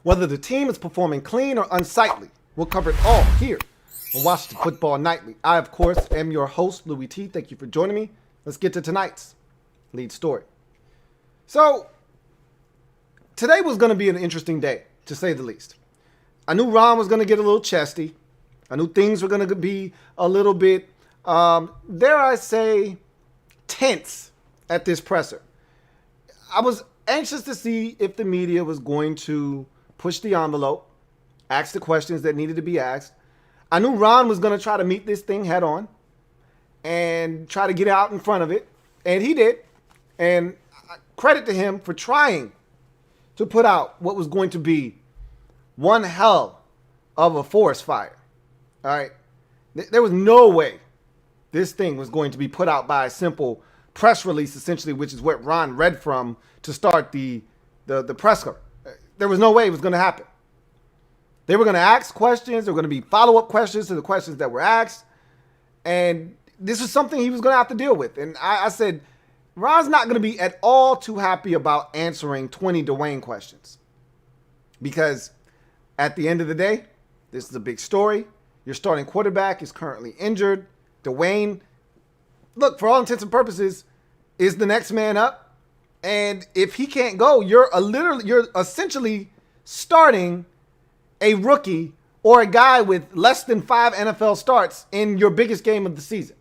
whether the team is performing clean or unsightly. We'll cover it all here on Washington Football Nightly. I, of course, am your host, Louie T. Thank you for joining me. Let's get to tonight's lead story. So, today was going to be an interesting day, to say the least. I knew Ron was going to get a little chesty. I knew things were going to be a little bit, dare I say, tense at this presser. I was anxious to see if the media was going to push the envelope, ask the questions that needed to be asked. I knew Ron was going to try to meet this thing head on and try to get out in front of it, and he did. And credit to him for trying to put out what was going to be one hell of a forest fire. All right. There was no way this thing was going to be put out by a simple press release, essentially, which is what Ron read from to start the presser. There was no way it was going to happen. They were going to ask questions. There were going to be follow-up questions to the questions that were asked. And this was something he was going to have to deal with. And I said, Ron's not going to be at all too happy about answering 20 Dwayne questions. Because at the end of the day, this is a big story. Your starting quarterback is currently injured. Dwayne, look, for all intents and purposes, is the next man up. And if he can't go, you're essentially starting a rookie or a guy with less than 5 NFL starts in your biggest game of the season.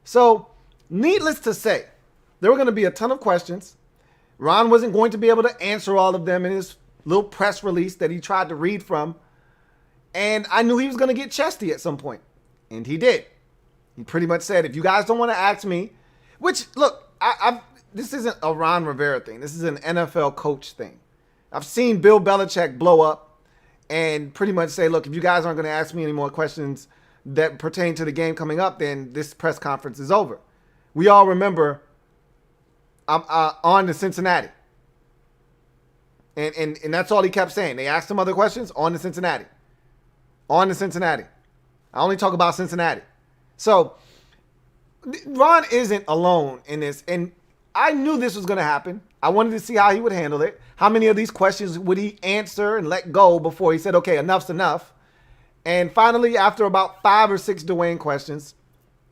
So, needless to say, there were going to be a ton of questions. Ron wasn't going to be able to answer all of them in his little press release that he tried to read from. And I knew he was going to get chesty at some point. And he did. He pretty much said, if you guys don't want to ask me, which, look, this isn't a Ron Rivera thing. This is an NFL coach thing. I've seen Bill Belichick blow up and pretty much say, look, if you guys aren't going to ask me any more questions that pertain to the game coming up, then this press conference is over. We all remember I'm on to Cincinnati. And that's all he kept saying. They asked him other questions, on to Cincinnati. On to Cincinnati. I only talk about Cincinnati. So, Ron isn't alone in this. And I knew this was going to happen. I wanted to see how he would handle it. How many of these questions would he answer and let go before he said, okay, enough's enough. And finally, after about 5 or 6 Dwayne questions,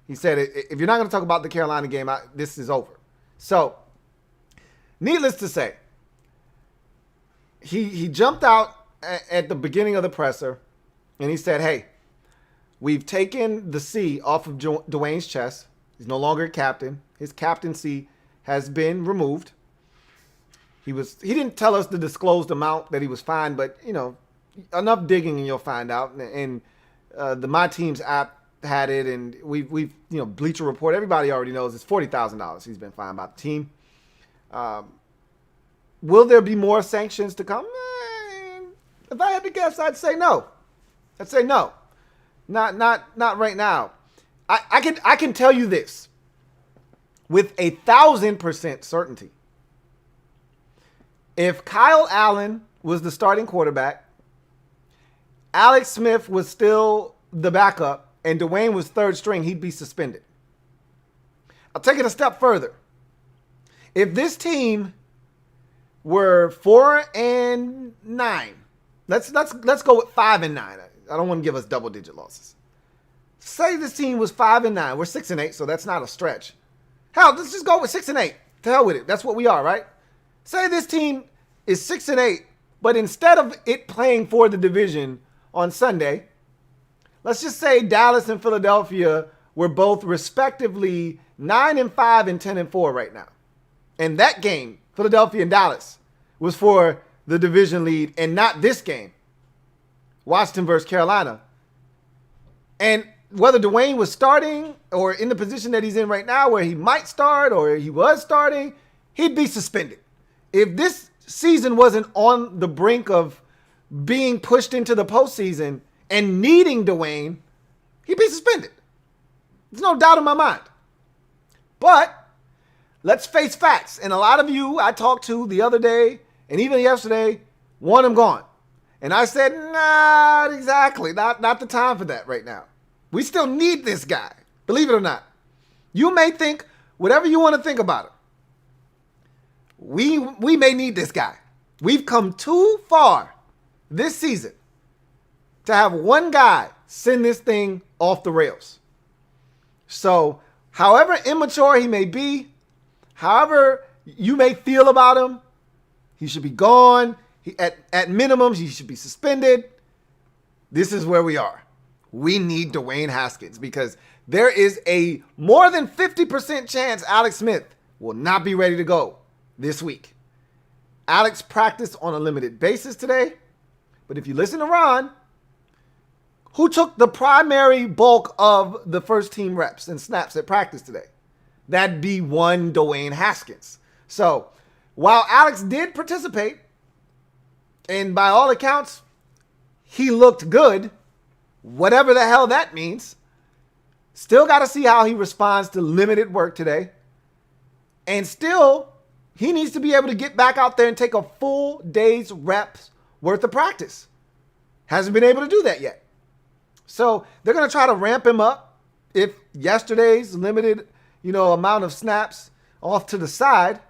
he said, if you're not going to talk about the Carolina game, this is over. So, needless to say, he jumped out at the beginning of the presser and he said, hey, we've taken the C off of Dwayne's chest. He's no longer a captain. His captaincy has been removed. He didn't tell us the disclosed amount that he was fined, but, you know, enough digging and you'll find out. And the My Team's app had it, and we've you know, Bleacher Report, everybody already knows it's $40,000 he's been fined by the team. Will there be more sanctions to come? If I had to guess, I'd say no. I'd say no. Not right now. I can tell you this with 1,000% certainty. If Kyle Allen was the starting quarterback, Alex Smith was still the backup, and Dwayne was third string, he'd be suspended. I'll take it a step further. If this team were 4-9, let's go with 5-9. I don't want to give us double-digit losses. Say this team was 5-9. We're 6-8, so that's not a stretch. Hell, let's just go with 6-8. To hell with it. That's what we are, right? Say this team is 6-8, but instead of it playing for the division on Sunday, let's just say Dallas and Philadelphia were both respectively 9-5 and 10-4 right now. And that game, Philadelphia and Dallas, was for the division lead and not this game, Washington versus Carolina. And whether Dwayne was starting or in the position that he's in right now where he might start or he was starting, he'd be suspended. If this season wasn't on the brink of being pushed into the postseason and needing Dwayne, he'd be suspended. There's no doubt in my mind. But let's face facts. And a lot of you I talked to the other day and even yesterday want him gone. And I said, not exactly. Not the time for that right now. We still need this guy. Believe it or not. You may think whatever you want to think about him. We may need this guy. We've come too far this season to have one guy send this thing off the rails. So, however immature he may be, however you may feel about him, he should be gone. At minimums, he should be suspended. This is where we are. We need Dwayne Haskins because there is a more than 50% chance Alex Smith will not be ready to go this week. Alex practiced on a limited basis today, but if you listen to Ron, who took the primary bulk of the first team reps and snaps at practice today? That'd be one Dwayne Haskins. So while Alex did participate, and by all accounts, he looked good, whatever the hell that means, still got to see how he responds to limited work today. And still, he needs to be able to get back out there and take a full day's reps worth of practice. Hasn't been able to do that yet. So they're going to try to ramp him up. If yesterday's limited, amount of snaps off to the side,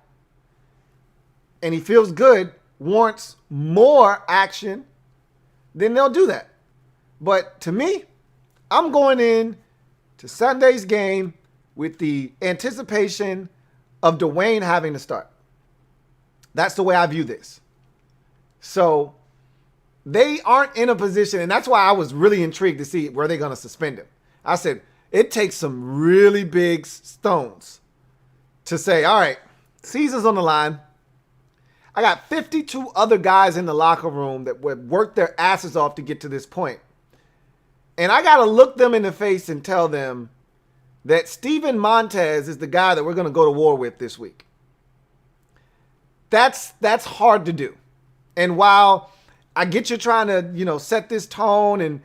and he feels good, warrants more action, then they'll do that. But to me, I'm going in to Sunday's game with the anticipation of Dwayne having to start. That's the way I view this. So they aren't in a position, and that's why I was really intrigued to see where they're going to suspend him. I said, it takes some really big stones to say, all right, season's on the line. I got 52 other guys in the locker room that would work their asses off to get to this point. And I got to look them in the face and tell them that Steven Montez is the guy that we're going to go to war with this week. That's hard to do. And while I get you trying to, set this tone and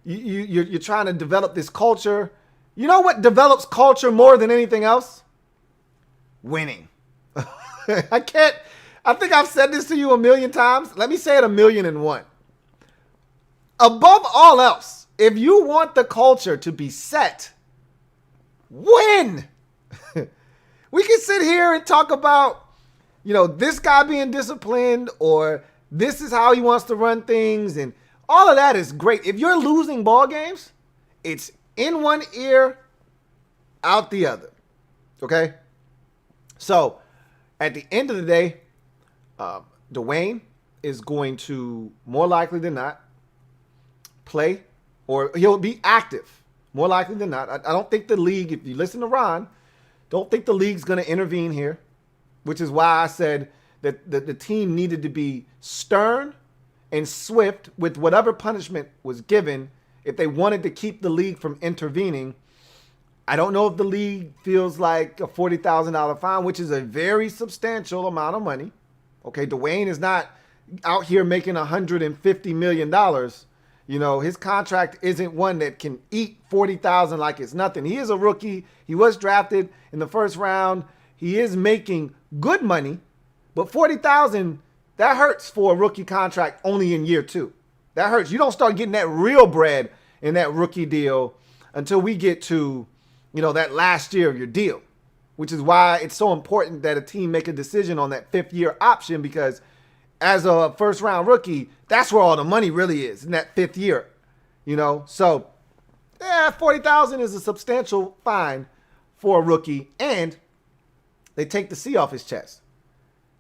you're trying to develop this culture, you know what develops culture more than anything else? Winning. I think I've said this to you a million times. Let me say it 1,000,001. Above all else, if you want the culture to be set, win. We can sit here and talk about, this guy being disciplined or this is how he wants to run things. And all of that is great. If you're losing ball games, it's in one ear, out the other. Okay? So at the end of the day, Dwayne is going to more likely than not play, or he'll be active more likely than not. I don't think the league, if you listen to Ron, don't think the league's going to intervene here, which is why I said that the team needed to be stern and swift with whatever punishment was given if they wanted to keep the league from intervening. I don't know if the league feels like a $40,000 fine, which is a very substantial amount of money. Okay, Dwayne is not out here making $150 million. His contract isn't one that can eat $40,000 like it's nothing. He is a rookie. He was drafted in the first round. He is making good money, but $40,000, that hurts for a rookie contract only in year 2. That hurts. You don't start getting that real bread in that rookie deal until we get to, that last year of your deal, which is why it's so important that a team make a decision on that 5th year option, because as a first round rookie, that's where all the money really is, in that 5th year, So, $40,000 is a substantial fine for a rookie, and they take the C off his chest.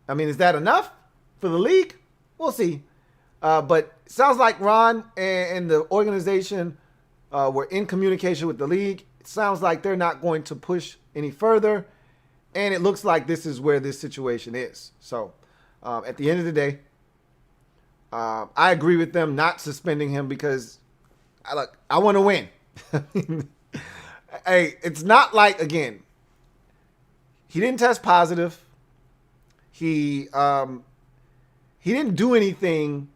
I mean, is that enough for the league? We'll see. But it sounds like Ron and the organization were in communication with the league. It sounds like they're not going to push any further, and it looks like this is where this situation is. So at the end of the day, I agree with them not suspending him because I want to win. Hey, it's not like, again, he didn't test positive. He didn't do anything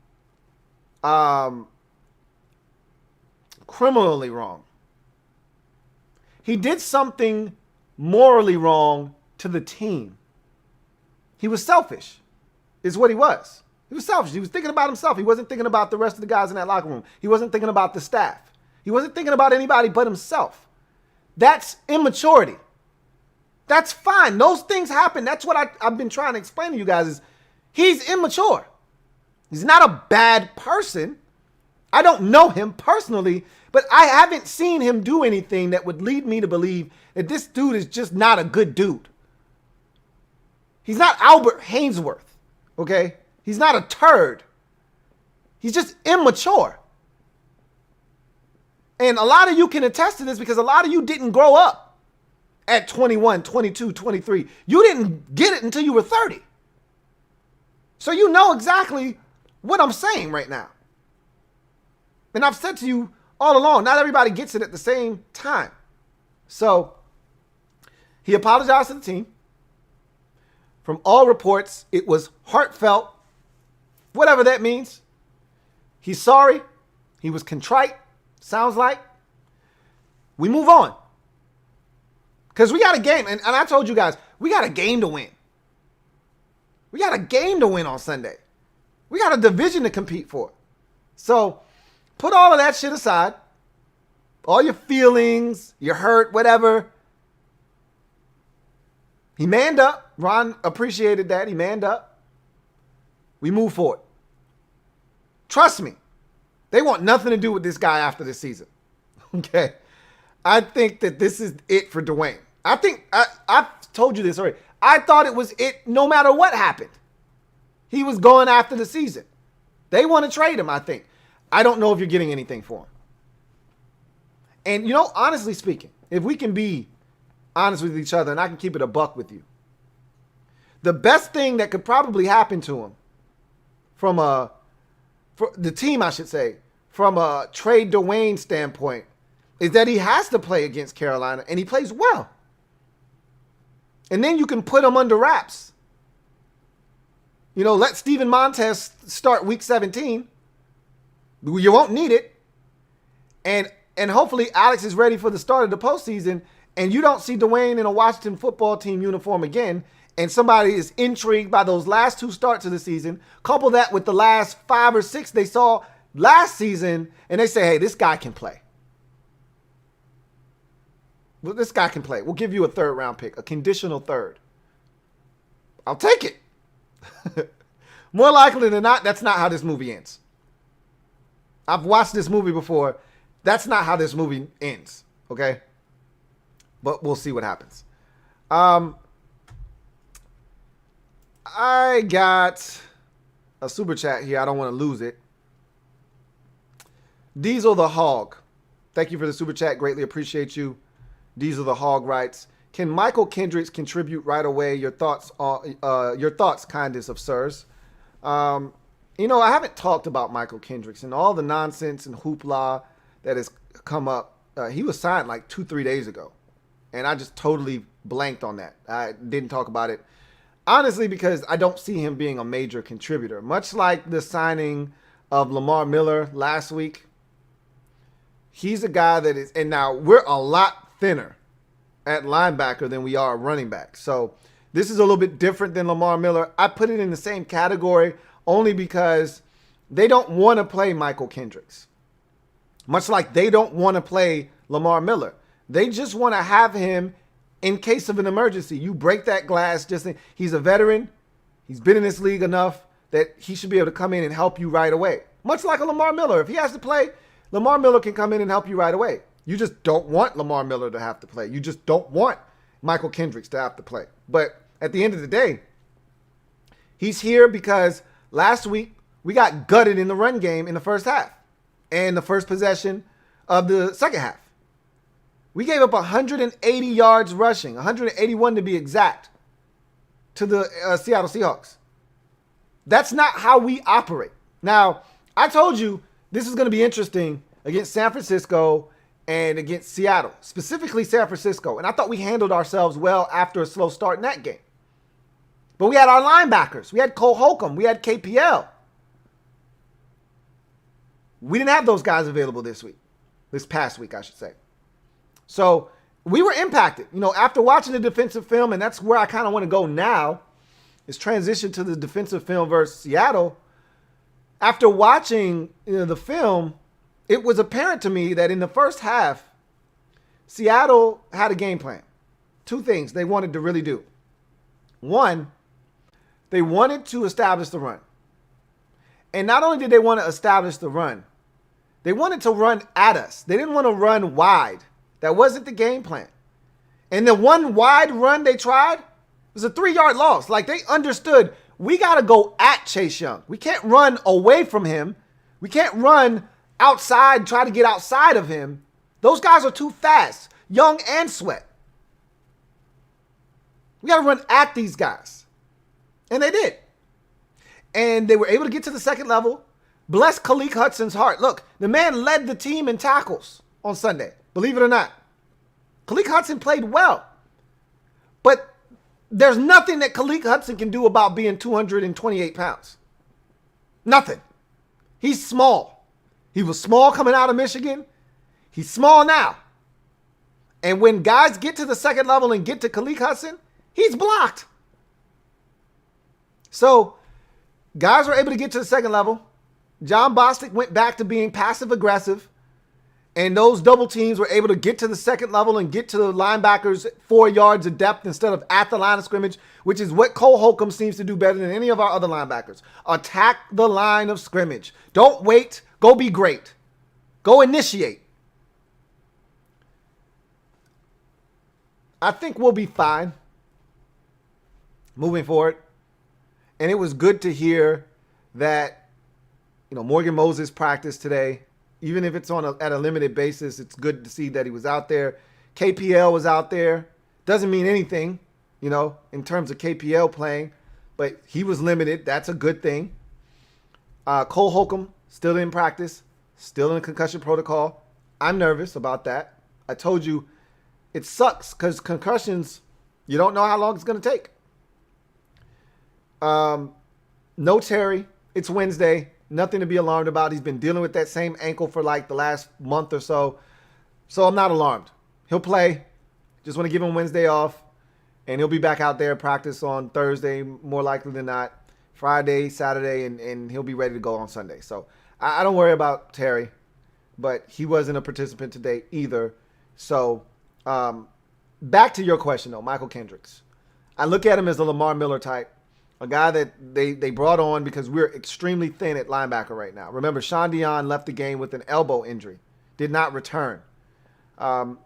criminally wrong. He did something morally wrong to the team. He was selfish, is what he was. He was selfish. He was thinking about himself. He wasn't thinking about the rest of the guys in that locker room. He wasn't thinking about the staff. He wasn't thinking about anybody but himself. That's immaturity. That's fine. Those things happen. That's what I've been trying to explain to you guys is he's immature. He's not a bad person. I don't know him personally, but I haven't seen him do anything that would lead me to believe that this dude is just not a good dude. He's not Albert Hainsworth, okay? He's not a turd. He's just immature. And a lot of you can attest to this because a lot of you didn't grow up at 21, 22, 23. You didn't get it until you were 30. So you know exactly what I'm saying right now. And I've said to you all along, not everybody gets it at the same time. So he apologized to the team. From all reports, it was heartfelt, whatever that means. He's sorry. He was contrite, sounds like. We move on. Because we got a game, and I told you guys, we got a game to win. We got a game to win on Sunday. We got a division to compete for. So put all of that shit aside. All your feelings, your hurt, whatever. He manned up. Ron appreciated that. He manned up. We move forward. Trust me, they want nothing to do with this guy after this season. Okay? I think that this is it for Dwayne. I've told you this already. I thought it was it no matter what happened. He was going after the season. They want to trade him, I think. I don't know if you're getting anything for him. And, you know, honestly speaking, if we can be honest with each other and I can keep it a buck with you, the best thing that could probably happen to him for the team, I should say, from a trade Dwayne standpoint, is that he has to play against Carolina and he plays well. And then you can put him under wraps. You know, let Steven Montez start week 17. You won't need it. And hopefully Alex is ready for the start of the postseason and you don't see Dwayne in a Washington football team uniform again and somebody is intrigued by those last two starts of the season. Couple that with the last 5 or 6 they saw last season and they say, hey, this guy can play. Well, this guy can play. We'll give you a 3rd round pick, a conditional 3rd. I'll take it. More likely than not, that's not how this movie ends. I've watched this movie before. That's not how this movie ends, okay? But we'll see what happens. I got a super chat here. I don't want to lose it. Diesel the Hog. Thank you for the super chat. Greatly appreciate you. Diesel the Hog writes, can Michael Kendricks contribute right away? Your thoughts, kindest of sirs. You know, I haven't talked about Michael Kendricks and all the nonsense and hoopla that has come up. He was signed like 2-3 days ago. And I just totally blanked on that. I didn't talk about it. Honestly, because I don't see him being a major contributor. Much like the signing of Lamar Miller last week. He's a guy that is, and now we're a lot thinner at linebacker than we are running back. So this is a little bit different than Lamar Miller. I put it in the same category only because they don't want to play Michael Kendricks. Much like they don't want to play Lamar Miller. They just want to have him in case of an emergency. You break that glass. He's a veteran. He's been in this league enough that he should be able to come in and help you right away. Much like a Lamar Miller. If he has to play, Lamar Miller can come in and help you right away. You just don't want Lamar Miller to have to play. You just don't want Michael Kendricks to have to play. But at the end of the day, he's here because last week we got gutted in the run game in the first half and the first possession of the second half. We gave up 180 yards rushing, 181 to be exact, to the Seattle Seahawks. That's not how we operate. Now, I told you this is going to be interesting against San Francisco and against Seattle, specifically San Francisco. And I thought we handled ourselves well after a slow start in that game. But we had our linebackers. We had Cole Holcomb. We had KPL. We didn't have those guys available this past week, I should say. So we were impacted. You know, after watching the defensive film, and that's where I kind of want to go now, is transition to the defensive film versus Seattle. After watching the film, it was apparent to me that in the first half, Seattle had a game plan. 2 things they wanted to really do. 1, they wanted to establish the run. And not only did they want to establish the run, they wanted to run at us. They didn't want to run wide. That wasn't the game plan. And the one wide run they tried was a 3-yard loss. Like, they understood, we got to go at Chase Young. We can't run away from him. We can't run outside, try to get outside of him. Those guys are too fast, Young and Sweat. We got to run at these guys. And they did. And they were able to get to the second level. Bless Khaleke Hudson's heart. Look, the man led the team in tackles on Sunday, believe it or not. Khaleke Hudson played well. But there's nothing that Khaleke Hudson can do about being 228 pounds. Nothing. He's small. He was small coming out of Michigan. He's small now. And when guys get to the second level and get to Khaleke Hudson, he's blocked. So guys were able to get to the second level. John Bostic went back to being passive aggressive. And those double teams were able to get to the second level and get to the linebackers 4 yards of depth instead of at the line of scrimmage, which is what Cole Holcomb seems to do better than any of our other linebackers. Attack the line of scrimmage. Don't wait. Go be great. Go initiate. I think we'll be fine moving forward. And it was good to hear that, Morgan Moses practiced today. Even if it's at a limited basis, it's good to see that he was out there. KPL was out there. Doesn't mean anything, in terms of KPL playing, but he was limited. That's a good thing. Cole Holcomb still in practice, still in concussion protocol. I'm nervous about that. I told you it sucks because concussions, you don't know how long it's going to take. No Terry. It's Wednesday. Nothing to be alarmed about. He's been dealing with that same ankle for like the last month or so. So I'm not alarmed. He'll play. Just want to give him Wednesday off. And he'll be back out there practice on Thursday, more likely than not. Friday, Saturday, and he'll be ready to go on Sunday. So I don't worry about Terry. But he wasn't a participant today either. So back to your question, though, Michael Kendricks. I look at him as a Lamar Miller type. A guy that they brought on because we're extremely thin at linebacker right now. Remember, Sean Dion left the game with an elbow injury. Did not return.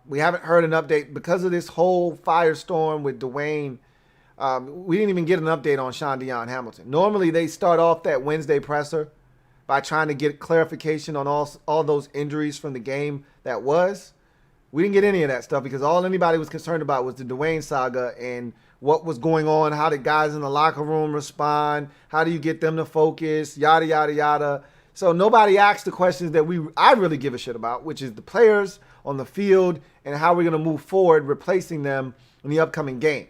We haven't heard an update. Because of this whole firestorm with Dwayne, we didn't even get an update on Sean Dion Hamilton. Normally, they start off that Wednesday presser by trying to get clarification on all those injuries from the game that was. We didn't get any of that stuff because all anybody was concerned about was the Dwayne saga and what was going on, how did guys in the locker room respond, how do you get them to focus, yada, yada, yada. So nobody asked the questions that I really give a shit about, which is the players on the field and how we're going to move forward, replacing them in the upcoming game.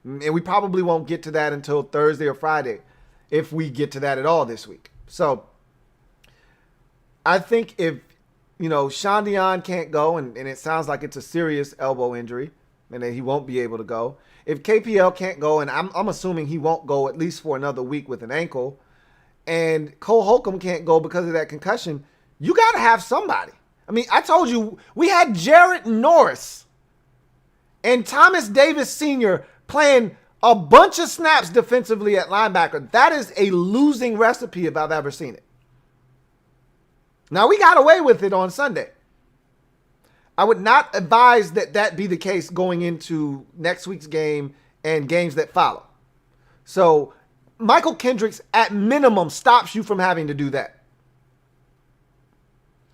And we probably won't get to that until Thursday or Friday, if we get to that at all this week. So I think if, Sean Dion can't go, and it sounds like it's a serious elbow injury, and that he won't be able to go. If KPL can't go, and I'm assuming he won't go at least for another week with an ankle, and Cole Holcomb can't go because of that concussion, you got to have somebody. I mean, I told you, we had Jarrett Norris and Thomas Davis Sr. playing a bunch of snaps defensively at linebacker. That is a losing recipe if I've ever seen it. Now, we got away with it on Sunday. I would not advise that be the case going into next week's game and games that follow. So Michael Kendricks, at minimum, stops you from having to do that.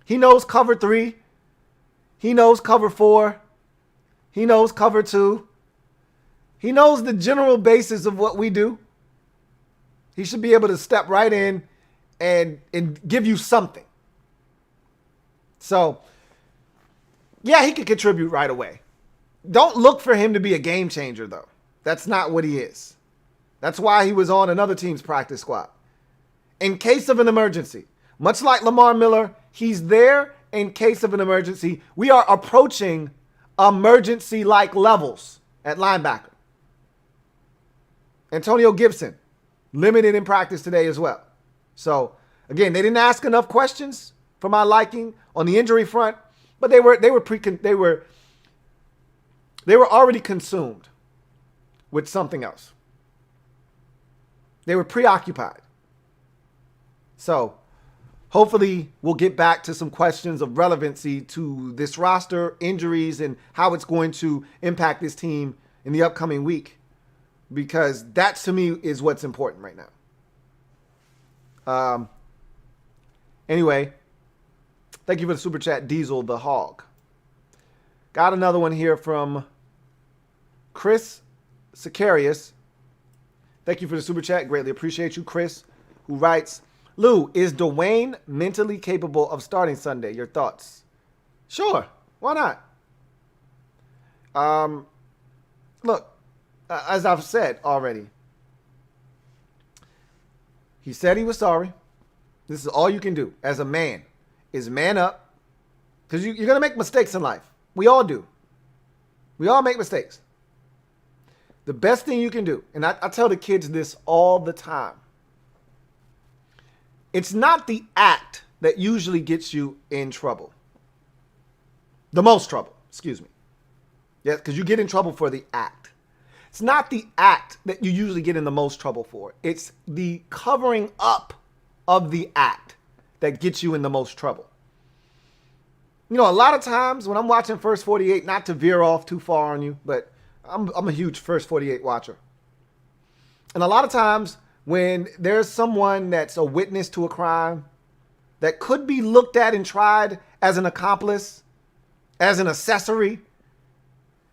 He knows cover 3. He knows cover 4. He knows cover 2. He knows the general basis of what we do. He should be able to step right in and give you something. So, yeah, he could contribute right away. Don't look for him to be a game changer, though. That's not what he is. That's why he was on another team's practice squad. In case of an emergency, much like Lamar Miller, he's there in case of an emergency. We are approaching emergency-like levels at linebacker. Antonio Gibson, limited in practice today as well. So, again, they didn't ask enough questions for my liking on the injury front, but they were already consumed with something else. They were preoccupied. So hopefully we'll get back to some questions of relevancy to this roster, injuries, and how it's going to impact this team in the upcoming week, because that to me is what's important right now. Anyway, thank you for the super chat, Diesel the Hog. Got another one here from Chris Sicarius. Thank you for the super chat. Greatly appreciate you, Chris, who writes, Lou, is Dwayne mentally capable of starting Sunday? Your thoughts? Sure. Why not? Look, as I've said already, he said he was sorry. This is all you can do as a man, is man up. Because you're going to make mistakes in life. We all do. We all make mistakes. The best thing you can do, and I tell the kids this all the time, it's not the act that usually gets you in trouble. The most trouble, excuse me. Yes, because you get in trouble for the act. It's not the act that you usually get in the most trouble for. It's the covering up of the act that gets you in the most trouble. You know, a lot of times when I'm watching First 48, not to veer off too far on you, but I'm a huge First 48 watcher. And a lot of times when there's someone that's a witness to a crime that could be looked at and tried as an accomplice, as an accessory,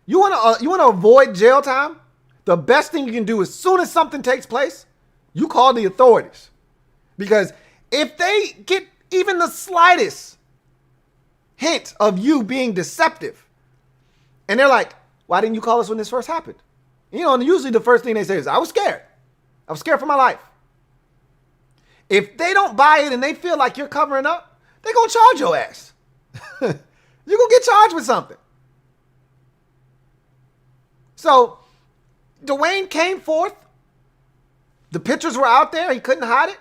you want to avoid jail time? The best thing you can do, as soon as something takes place, you call the authorities. Because if they get even the slightest hint of you being deceptive, and they're like, why didn't you call us when this first happened? You know, and usually the first thing they say is, I was scared. I was scared for my life. If they don't buy it and they feel like you're covering up, they're going to charge your ass. You're going to get charged with something. So Dwayne came forth. The pictures were out there. He couldn't hide it.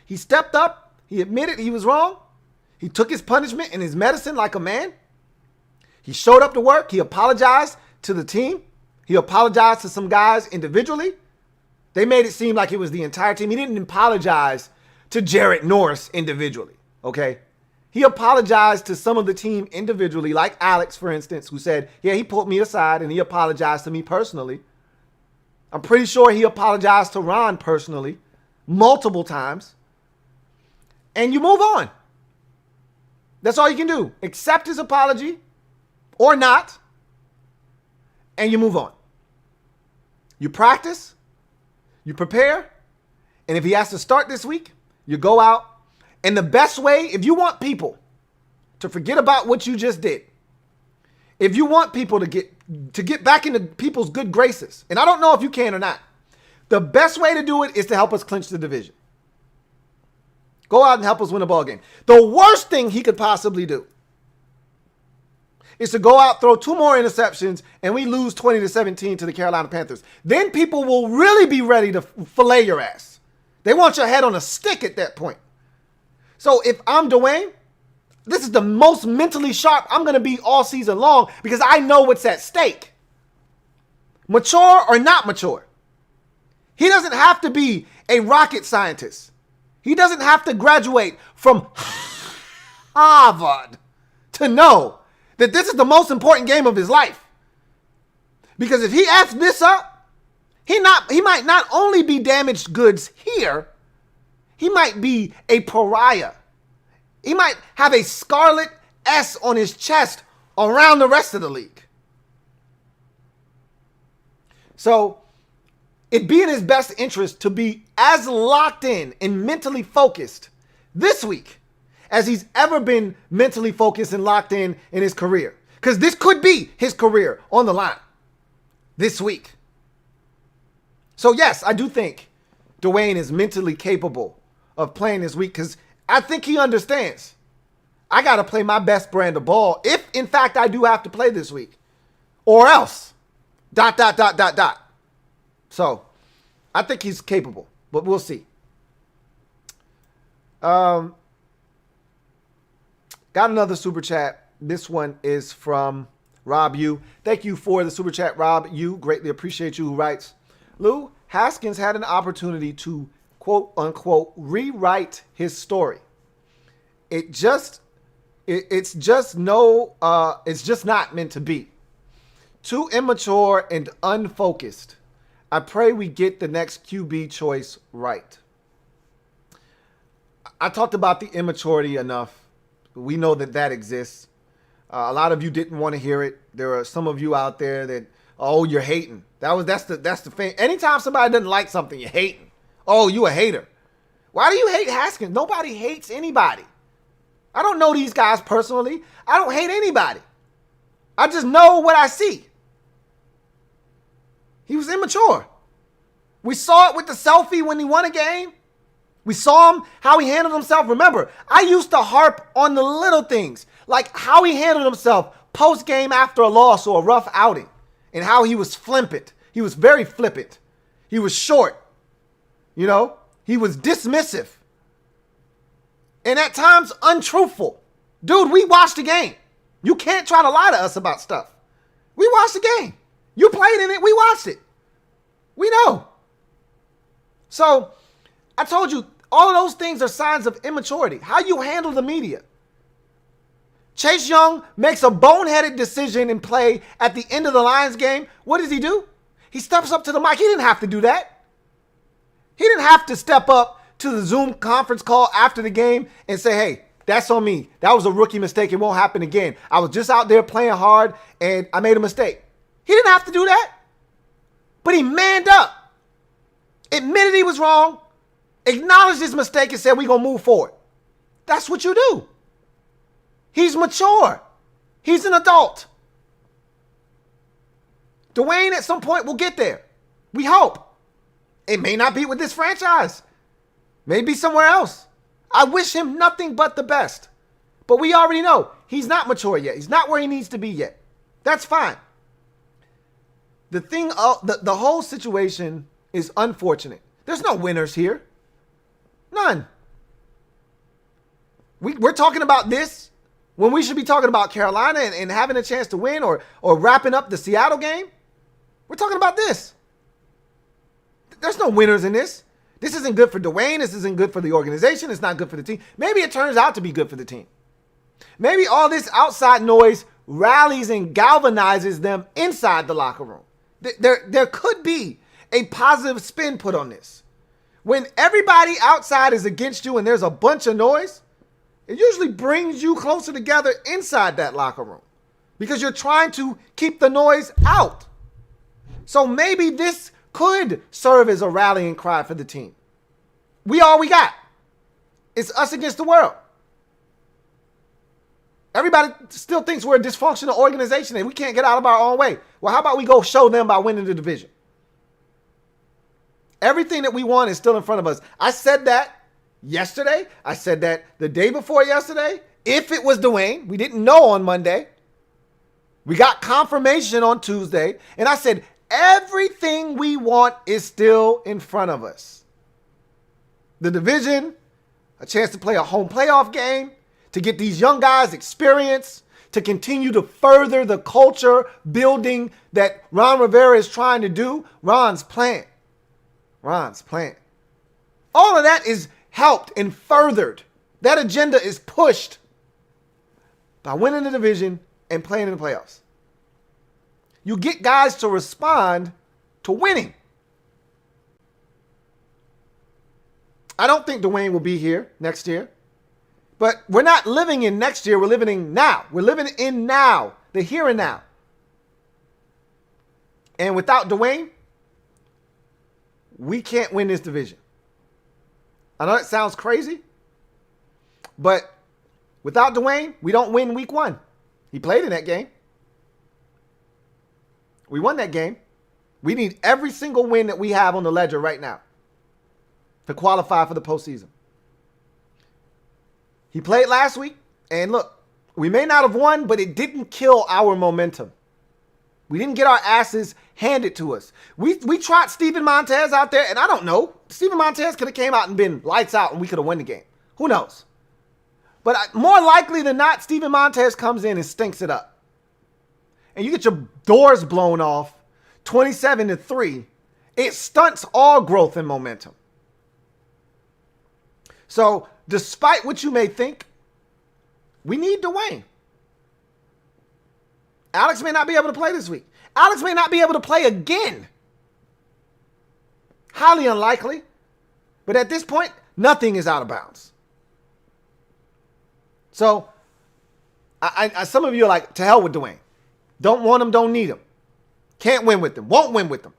He stepped up. He admitted he was wrong. He took his punishment and his medicine like a man. He showed up to work. He apologized to the team. He apologized to some guys individually. They made it seem like it was the entire team. He didn't apologize to Jarrett Norris individually, okay? He apologized to some of the team individually, like Alex, for instance, who said, yeah, he pulled me aside and he apologized to me personally. I'm pretty sure he apologized to Ron personally multiple times. And you move on. That's all you can do. Accept his apology or not, and you move on. You practice, you prepare, and if he has to start this week, you go out. And the best way, if you want people to forget about what you just did, if you want people to get back into people's good graces, and I don't know if you can or not, the best way to do it is to help us clinch the division. Go out and help us win a ball game. The worst thing he could possibly do is to go out, throw 2 more interceptions, and we lose 20-17 to the Carolina Panthers. Then people will really be ready to fillet your ass. They want your head on a stick at that point. So if I'm Dwayne, this is the most mentally sharp I'm going to be all season long because I know what's at stake. Mature or not mature. He doesn't have to be a rocket scientist. He doesn't have to graduate from Harvard to know that this is the most important game of his life. Because if he F's this up, he might not only be damaged goods here, he might be a pariah. He might have a scarlet S on his chest around the rest of the league. So it'd be in his best interest to be as locked in and mentally focused this week as he's ever been mentally focused and locked in his career. Because this could be his career on the line this week. So yes, I do think Dwayne is mentally capable of playing this week because I think he understands. I got to play my best brand of ball if, in fact, I do have to play this week. Or else. ... So, I think he's capable, but we'll see. Got another super chat. This one is from Rob U. Thank you for the super chat, Rob U. Greatly appreciate you. Who writes, Lou, Haskins had an opportunity to, quote unquote, rewrite his story. It's just not meant to be. Too immature and unfocused. I pray we get the next QB choice right. I talked about the immaturity enough. We know that exists. A lot of you didn't want to hear it. There are some of you out there that, oh, you're hating. That's the thing. Anytime somebody doesn't like something, you're hating. Oh, you a hater. Why do you hate Haskins? Nobody hates anybody. I don't know these guys personally. I don't hate anybody. I just know what I see. He was immature. We saw it with the selfie when he won a game. We saw him, how he handled himself. Remember, I used to harp on the little things, like how he handled himself post-game after a loss or a rough outing, and how he was flippant. He was very flippant. He was short. You know, he was dismissive. And at times, untruthful. Dude, we watched the game. You can't try to lie to us about stuff. We watched the game. You played in it. We watched it. We know. So, I told you, all of those things are signs of immaturity. How you handle the media. Chase Young makes a boneheaded decision in play at the end of the Lions game. What does he do? He steps up to the mic. He didn't have to do that. He didn't have to step up to the Zoom conference call after the game and say, hey, that's on me. That was a rookie mistake. It won't happen again. I was just out there playing hard and I made a mistake. He didn't have to do that. But he manned up, admitted he was wrong, acknowledged his mistake and said, we're going to move forward. That's what you do. He's mature. He's an adult. Dwayne at some point will get there. We hope. It may not be with this franchise. Maybe somewhere else. I wish him nothing but the best. But we already know he's not mature yet. He's not where he needs to be yet. That's fine. The whole situation is unfortunate. There's no winners here. None. We're talking about this when we should be talking about Carolina and having a chance to win or wrapping up the Seattle game. We're talking about this. There's no winners in this. This isn't good for Dwayne. This isn't good for the organization. It's not good for the team. Maybe it turns out to be good for the team. Maybe all this outside noise rallies and galvanizes them inside the locker room. There could be a positive spin put on this. When everybody outside is against you and there's a bunch of noise, it usually brings you closer together inside that locker room because you're trying to keep the noise out. So maybe this could serve as a rallying cry for the team. We all we got. It's us against the world. Everybody still thinks we're a dysfunctional organization and we can't get out of our own way. Well, how about we go show them by winning the division? Everything that we want is still in front of us. I said that yesterday. I said that the day before yesterday. If it was Dwayne, we didn't know on Monday. We got confirmation on Tuesday. And I said, everything we want is still in front of us. The division, a chance to play a home playoff game, to get these young guys experience, to continue to further the culture building that Ron Rivera is trying to do. Ron's plan. All of that is helped and furthered. That agenda is pushed by winning the division and playing in the playoffs. You get guys to respond to winning. I don't think Dwayne will be here next year. But we're not living in next year. We're living in now. We're living in now. The here and now. And without Dwayne, we can't win this division. I know it sounds crazy. But without Dwayne, we don't win week 1. He played in that game. We won that game. We need every single win that we have on the ledger right now to qualify for the postseason. He played last week, and look, we may not have won, but it didn't kill our momentum. We didn't get our asses handed to us. We tried Steven Montez out there, and I don't know. Steven Montez could have came out and been lights out, and we could have won the game. Who knows? But more likely than not, Steven Montez comes in and stinks it up. And you get your doors blown off 27-3. It stunts all growth and momentum. So despite what you may think, we need Dwayne. Alex may not be able to play this week. Alex may not be able to play again. Highly unlikely. But at this point, nothing is out of bounds. So, some of you are like, to hell with Dwayne. Don't want him, don't need him. Can't win with him, won't win with him.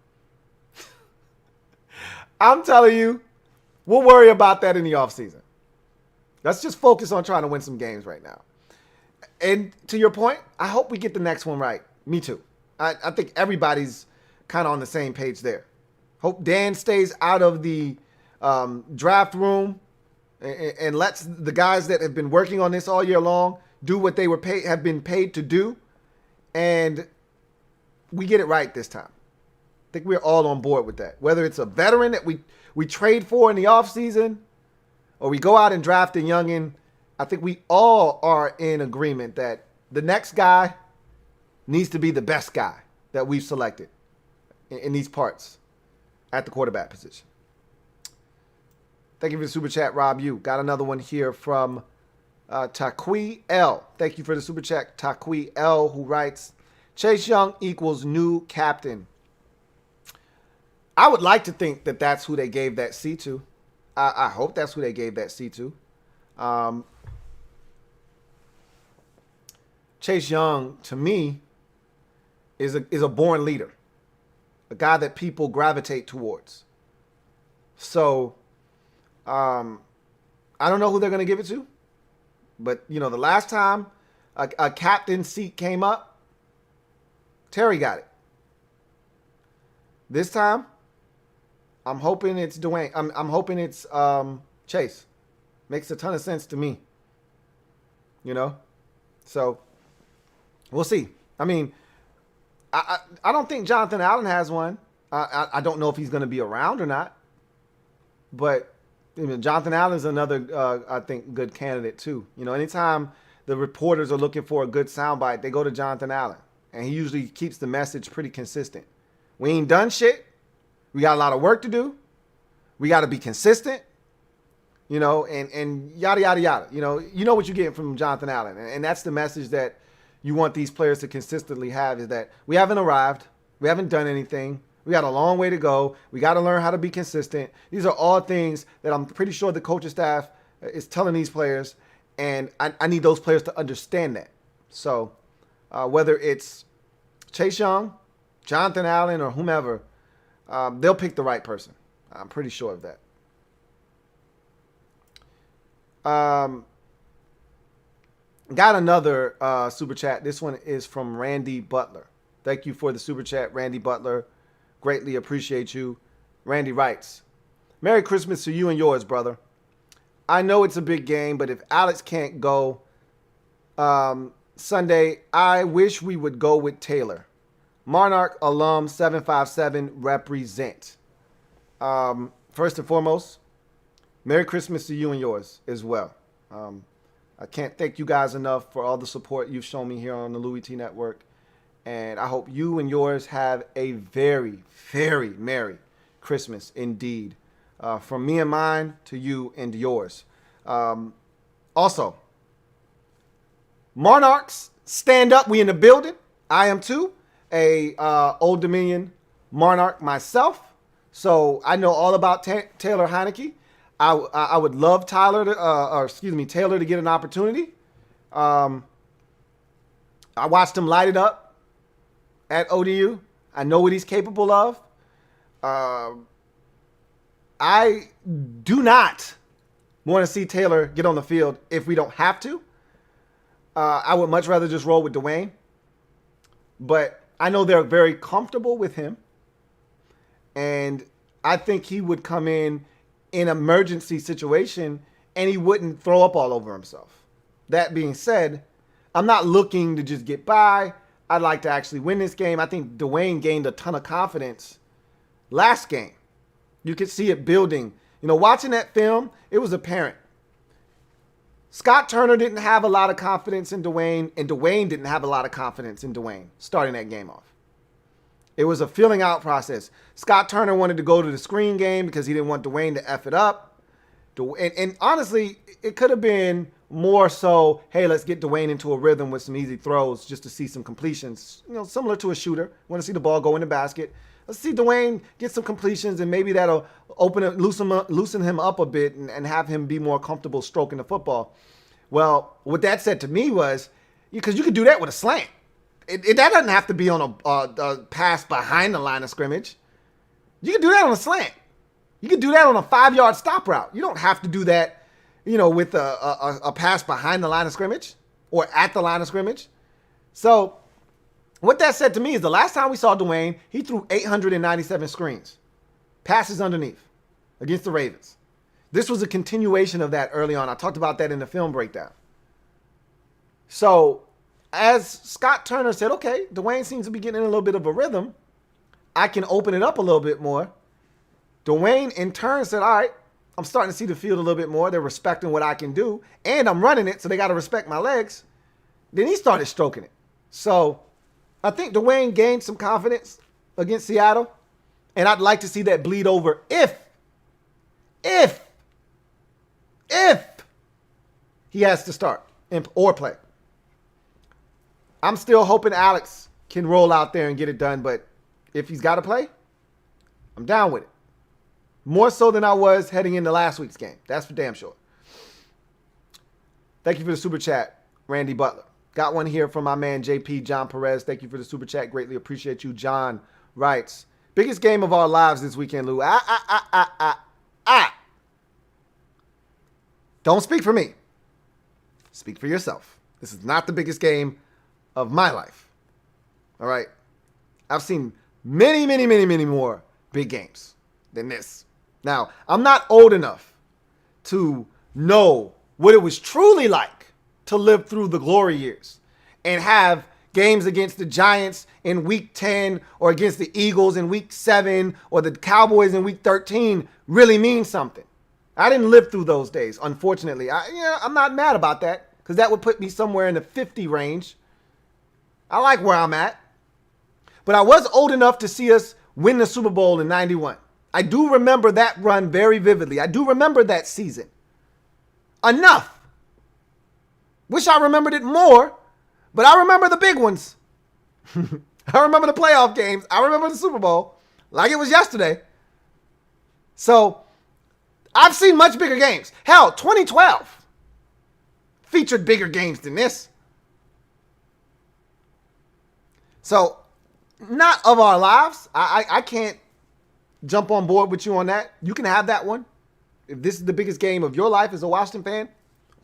I'm telling you, we'll worry about that in the offseason. Let's just focus on trying to win some games right now. And to your point, I hope we get the next one right. Me too. I think everybody's kind of on the same page there. Hope Dan stays out of the draft room and lets the guys that have been working on this all year long do what they have been paid to do. And we get it right this time. I think we're all on board with that. Whether it's a veteran that we trade for in the offseason or we go out and draft a youngin', I think we all are in agreement that the next guy needs to be the best guy that we've selected in these parts at the quarterback position. Thank you for the super chat, Rob. You got another one here from Taqui L. Thank you for the super chat, Taqui L, who writes, Chase Young equals new captain. I would like to think that that's who they gave that C to. I hope that's who they gave that C to. Chase Young, to me, is a born leader, a guy that people gravitate towards. So, I don't know who they're going to give it to, but the last time a captain seat came up, Terry got it. This time, I'm hoping it's Dwayne. I'm hoping it's Chase. Makes a ton of sense to me. So we'll see. I mean, I don't think Jonathan Allen has one. I don't know if he's going to be around or not. But Jonathan Allen is another, I think, good candidate too. Anytime the reporters are looking for a good soundbite, they go to Jonathan Allen. And he usually keeps the message pretty consistent. We ain't done shit. We got a lot of work to do. We got to be consistent. And yada, yada, yada. You know what you're getting from Jonathan Allen. And that's the message that you want these players to consistently have, is that we haven't arrived. We haven't done anything. We got a long way to go. We got to learn how to be consistent. These are all things that I'm pretty sure the coaching staff is telling these players. And I need those players to understand that. So whether it's Chase Young, Jonathan Allen, or whomever, they'll pick the right person. I'm pretty sure of that. Got another super chat. This one is from Randy Butler. Thank you for the super chat, Randy Butler. Greatly appreciate you. Randy writes, Merry Christmas to you and yours, brother. I know it's a big game, but if Alex can't go Sunday, I wish we would go with Taylor. Monarch alum 757 represent. First and foremost, Merry Christmas to you and yours as well. I can't thank you guys enough for all the support you've shown me here on the Louie T Network. And I hope you and yours have a very, very Merry Christmas indeed. From me and mine to you and yours. Also, Monarchs, stand up. We in the building. I am too. Old Dominion Monarch myself. So I know all about Taylor Heinicke. I would love Taylor to get an opportunity. I watched him light it up at ODU. I know what he's capable of. I do not want to see Taylor get on the field if we don't have to. I would much rather just roll with Dwayne. But I know they're very comfortable with him. And I think he would come in emergency situation and he wouldn't throw up all over himself. That being said, I'm not looking to just get by. I'd like to actually win this game. I think Dwayne gained a ton of confidence last game. You could see it building. Watching that film, it was apparent. Scott Turner didn't have a lot of confidence in Dwayne, and Dwayne didn't have a lot of confidence in Dwayne starting that game off. It was a filling out process. Scott Turner wanted to go to the screen game because he didn't want Dwayne to F it up. And honestly, it could have been more so, hey, let's get Dwayne into a rhythm with some easy throws just to see some completions, similar to a shooter. Want to see the ball go in the basket. Let's see Dwayne get some completions, and maybe that'll loosen him up a bit and have him be more comfortable stroking the football. Well, what that said to me was, because you could do that with a slant. That doesn't have to be on a pass behind the line of scrimmage. You can do that on a slant. You can do that on a 5-yard stop route. You don't have to do that, with a pass behind the line of scrimmage or at the line of scrimmage. So what that said to me is the last time we saw Dwayne, he threw 897 screens, passes underneath against the Ravens. This was a continuation of that early on. I talked about that in the film breakdown. So as Scott Turner said, okay, Dwayne seems to be getting in a little bit of a rhythm. I can open it up a little bit more. Dwayne in turn said, all right, I'm starting to see the field a little bit more. They're respecting what I can do, and I'm running it, so they got to respect my legs. Then he started stroking it. So I think Dwayne gained some confidence against Seattle, and I'd like to see that bleed over if he has to start or play. I'm still hoping Alex can roll out there and get it done, but if he's got to play, I'm down with it. More so than I was heading into last week's game. That's for damn sure. Thank you for the super chat, Randy Butler. Got one here from my man JP John Perez. Thank you for the super chat. Greatly appreciate you. John writes, biggest game of our lives this weekend, Lou. Don't speak for me. Speak for yourself. This is not the biggest game of my life. All right? I've seen many, many, many, many more big games than this. Now, I'm not old enough to know what it was truly like to live through the glory years and have games against the Giants in week 10 or against the Eagles in week 7 or the Cowboys in week 13 really mean something. I didn't live through those days, unfortunately. I'm not mad about that because that would put me somewhere in the 50 range. I like where I'm at. But I was old enough to see us win the Super Bowl in 91. I do remember that run very vividly. I do remember that season. Enough. Wish I remembered it more, but I remember the big ones. I remember the playoff games. I remember the Super Bowl like it was yesterday. So I've seen much bigger games. Hell, 2012 featured bigger games than this. So not of our lives. I can't jump on board with you on that. You can have that one. If this is the biggest game of your life as a Washington fan,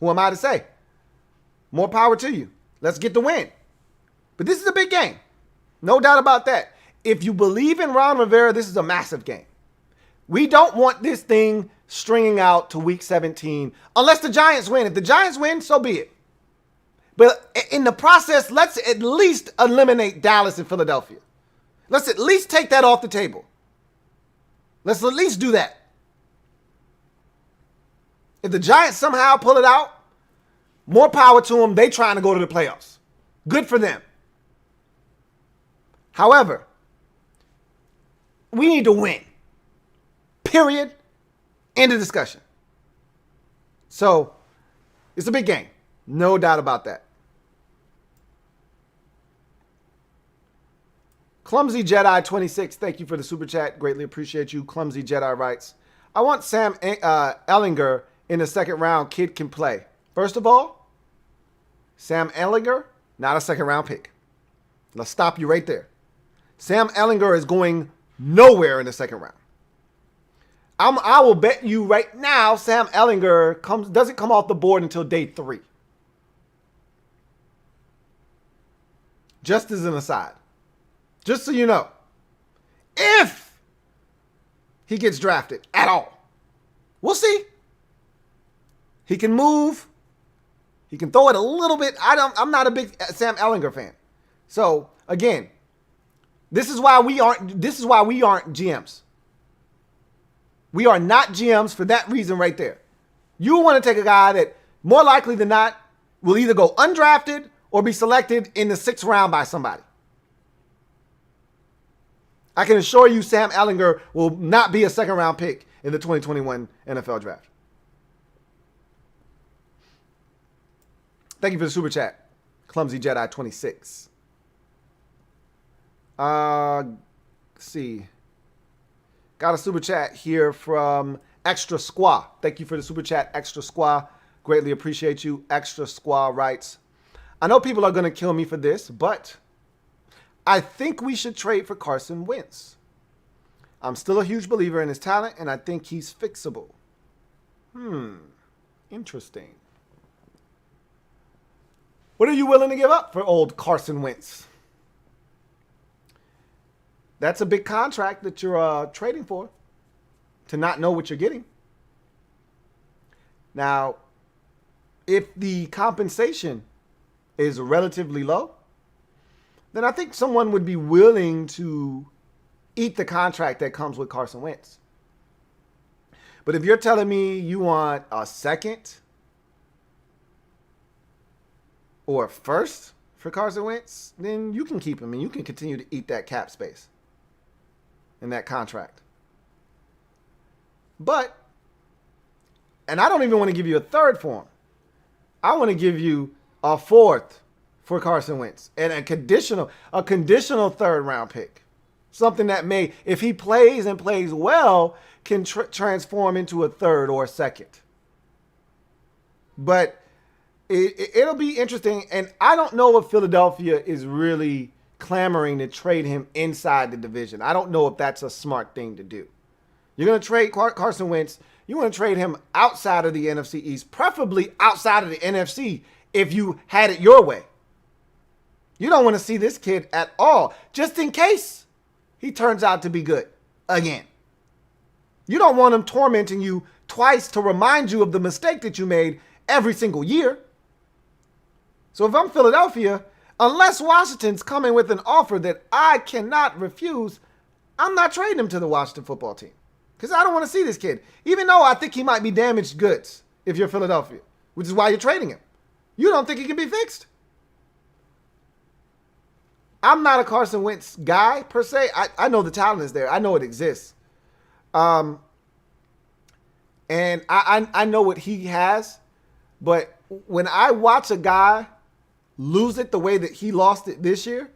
who am I to say? More power to you. Let's get the win. But this is a big game. No doubt about that. If you believe in Ron Rivera, this is a massive game. We don't want this thing stringing out to week 17 unless the Giants win. If the Giants win, so be it. But in the process, let's at least eliminate Dallas and Philadelphia. Let's at least take that off the table. Let's at least do that. If the Giants somehow pull it out, more power to them. They trying to go to the playoffs. Good for them. However, we need to win. Period. End of discussion. So, it's a big game. No doubt about that. Clumsy Jedi 26, thank you for the super chat. Greatly appreciate you. Clumsy Jedi writes, I want Sam Ehlinger in the second round. Kid can play. First of all, Sam Ehlinger, not a second round pick. Let's stop you right there. Sam Ehlinger is going nowhere in the second round. I will bet you right now Sam Ehlinger doesn't come off the board until day 3. Just as an aside. Just so you know. If he gets drafted at all. We'll see. He can move. He can throw it a little bit. I'm not a big Sam Ehlinger fan. So, again, this is why we aren't GMs. We are not GMs for that reason right there. You want to take a guy that more likely than not will either go undrafted or be selected in the 6th round by somebody. I can assure you Sam Ehlinger will not be a second round pick in the 2021 NFL draft. Thank you for the super chat. Clumsy Jedi 26. Let's see. Got a super chat here from Extra Squaw. Thank you for the super chat, Extra Squaw. Greatly appreciate you. Extra Squaw writes, I know people are going to kill me for this, but I think we should trade for Carson Wentz. I'm still a huge believer in his talent, and I think he's fixable. Interesting. What are you willing to give up for old Carson Wentz? That's a big contract that you're trading for, to not know what you're getting. Now, if the compensation is relatively low, then I think someone would be willing to eat the contract that comes with Carson Wentz. But if you're telling me you want a second or a first for Carson Wentz, then you can keep him and you can continue to eat that cap space in that contract. But, and I don't even want to give you a third for him. I want to give you a fourth for Carson Wentz and a conditional third round pick. Something that may, if he plays and plays well, can transform into a third or a second. But it'll be interesting. And I don't know if Philadelphia is really clamoring to trade him inside the division. I don't know if that's a smart thing to do. You're going to trade Carson Wentz. You want to trade him outside of the NFC East, preferably outside of the NFC if you had it your way. You don't want to see this kid at all, just in case he turns out to be good again. You don't want him tormenting you twice to remind you of the mistake that you made every single year. So if I'm Philadelphia, unless Washington's coming with an offer that I cannot refuse, I'm not trading him to the Washington football team. Because I don't want to see this kid. Even though I think he might be damaged goods if you're Philadelphia, which is why you're trading him. You don't think he can be fixed? I'm not a Carson Wentz guy, per se. I know the talent is there. I know it exists. And I know what he has. But when I watch a guy lose it the way that he lost it this year,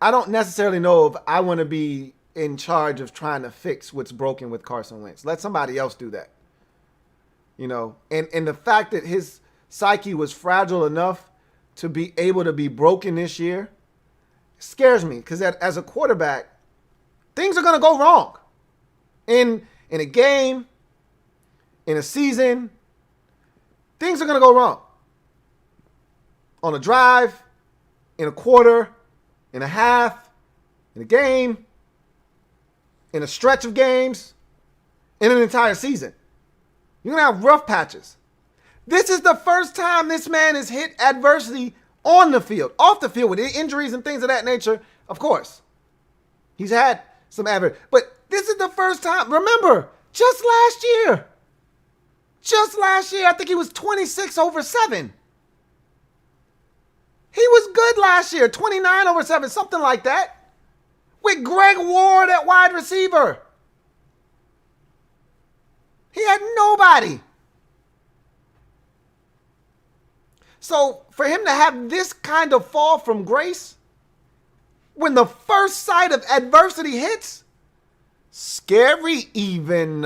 I don't necessarily know if I want to be in charge of trying to fix what's broken with Carson Wentz. Let somebody else do that. You know, and the fact that his psyche was fragile enough to be able to be broken this year scares me, because as a quarterback, things are going to go wrong in a game, in a season. Things are going to go wrong on a drive, in a quarter, in a half, in a game, in a stretch of games, in an entire season. You're going to have rough patches. This is the first time this man has hit adversity on the field, off the field with injuries and things of that nature. Of course, he's had some adversity, but this is the first time. Remember, just last year, I think he was 26/7. He was good last year, 29/7, something like that, with Greg Ward at wide receiver. He had nobody. So for him to have this kind of fall from grace when the first sight of adversity hits, scary even.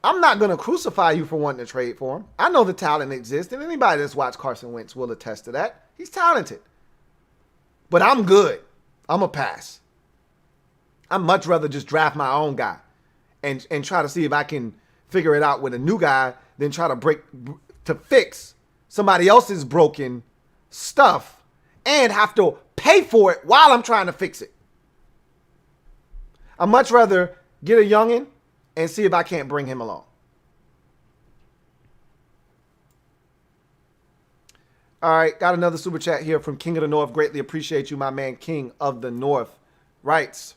I'm not going to crucify you for wanting to trade for him. I know the talent exists, and anybody that's watched Carson Wentz will attest to that. He's talented. But I'm good. I'm a pass. I'd much rather just draft my own guy and try to see if I can figure it out with a new guy than try to fix somebody else's broken stuff and have to pay for it while I'm trying to fix it. I'd much rather get a youngin' and see if I can't bring him along. All right, got another super chat here from King of the North. Greatly appreciate you, my man, King of the North. Writes,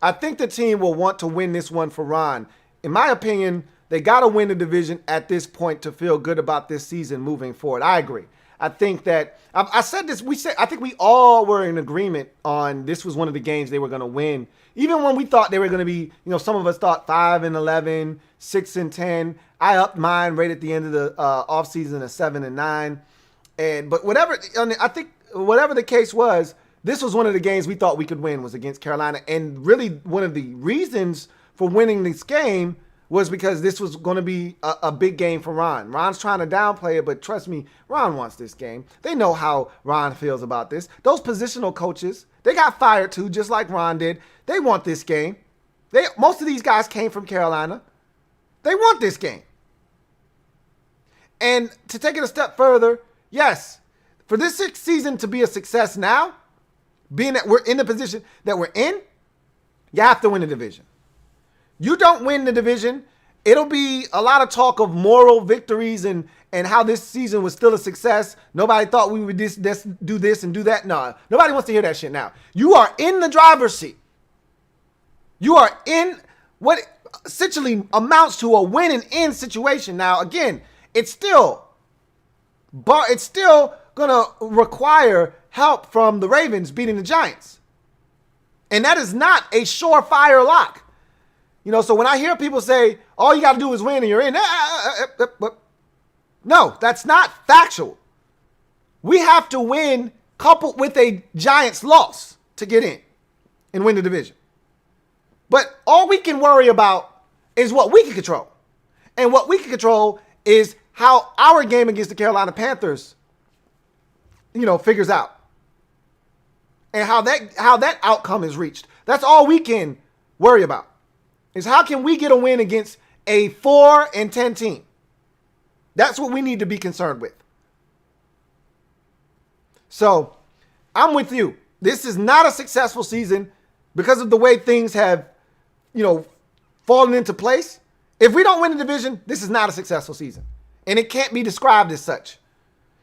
I think the team will want to win this one for Ron. In my opinion, they got to win the division at this point to feel good about this season moving forward. I agree. I think that I said this. I think we all were in agreement on this was one of the games they were going to win. Even when we thought they were going to be, some of us thought 5-11, 6-10. I upped mine right at the end of the offseason at 7-9. But whatever, I think whatever the case was, this was one of the games we thought we could win was against Carolina. And really one of the reasons for winning this game was because this was going to be a big game for Ron. Ron's trying to downplay it, but trust me, Ron wants this game. They know how Ron feels about this. Those positional coaches, they got fired too, just like Ron did. They want this game. Most of these guys came from Carolina. They want this game. And to take it a step further, yes, for this season to be a success now, being that we're in the position that we're in, you have to win the division. You don't win the division, it'll be a lot of talk of moral victories and how this season was still a success. Nobody thought we would do this and do that. No, nobody wants to hear that shit now. You are in the driver's seat. You are in what essentially amounts to a win and end situation. Now, again, it's still going to require help from the Ravens beating the Giants. And that is not a surefire lock. So when I hear people say, all you got to do is win and you're in. No, that's not factual. We have to win coupled with a Giants loss to get in and win the division. But all we can worry about is what we can control. And what we can control is how our game against the Carolina Panthers, figures out. And how that outcome is reached. That's all we can worry about. Is how can we get a win against a 4-10 team? That's what we need to be concerned with. So, I'm with you. This is not a successful season because of the way things have, fallen into place. If we don't win the division, this is not a successful season. And it can't be described as such.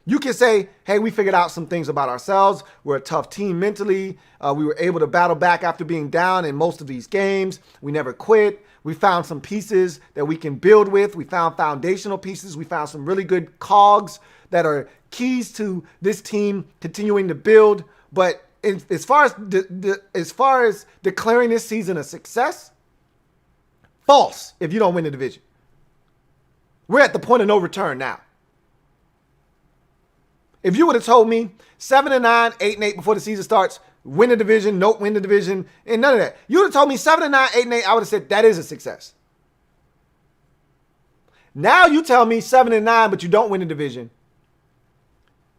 You can say, hey, we figured out some things about ourselves. We're a tough team mentally. We were able to battle back after being down in most of these games. We never quit. We found some pieces that we can build with. We found foundational pieces. We found some really good cogs that are keys to this team continuing to build. But as far as declaring this season a success, false if you don't win the division. We're at the point of no return now. If you would have told me 7-9, 8-8 before the season starts, win the division, don't win the division, and none of that. You would have told me 7-9, 8-8, I would have said that is a success. Now you tell me 7-9, but you don't win the division.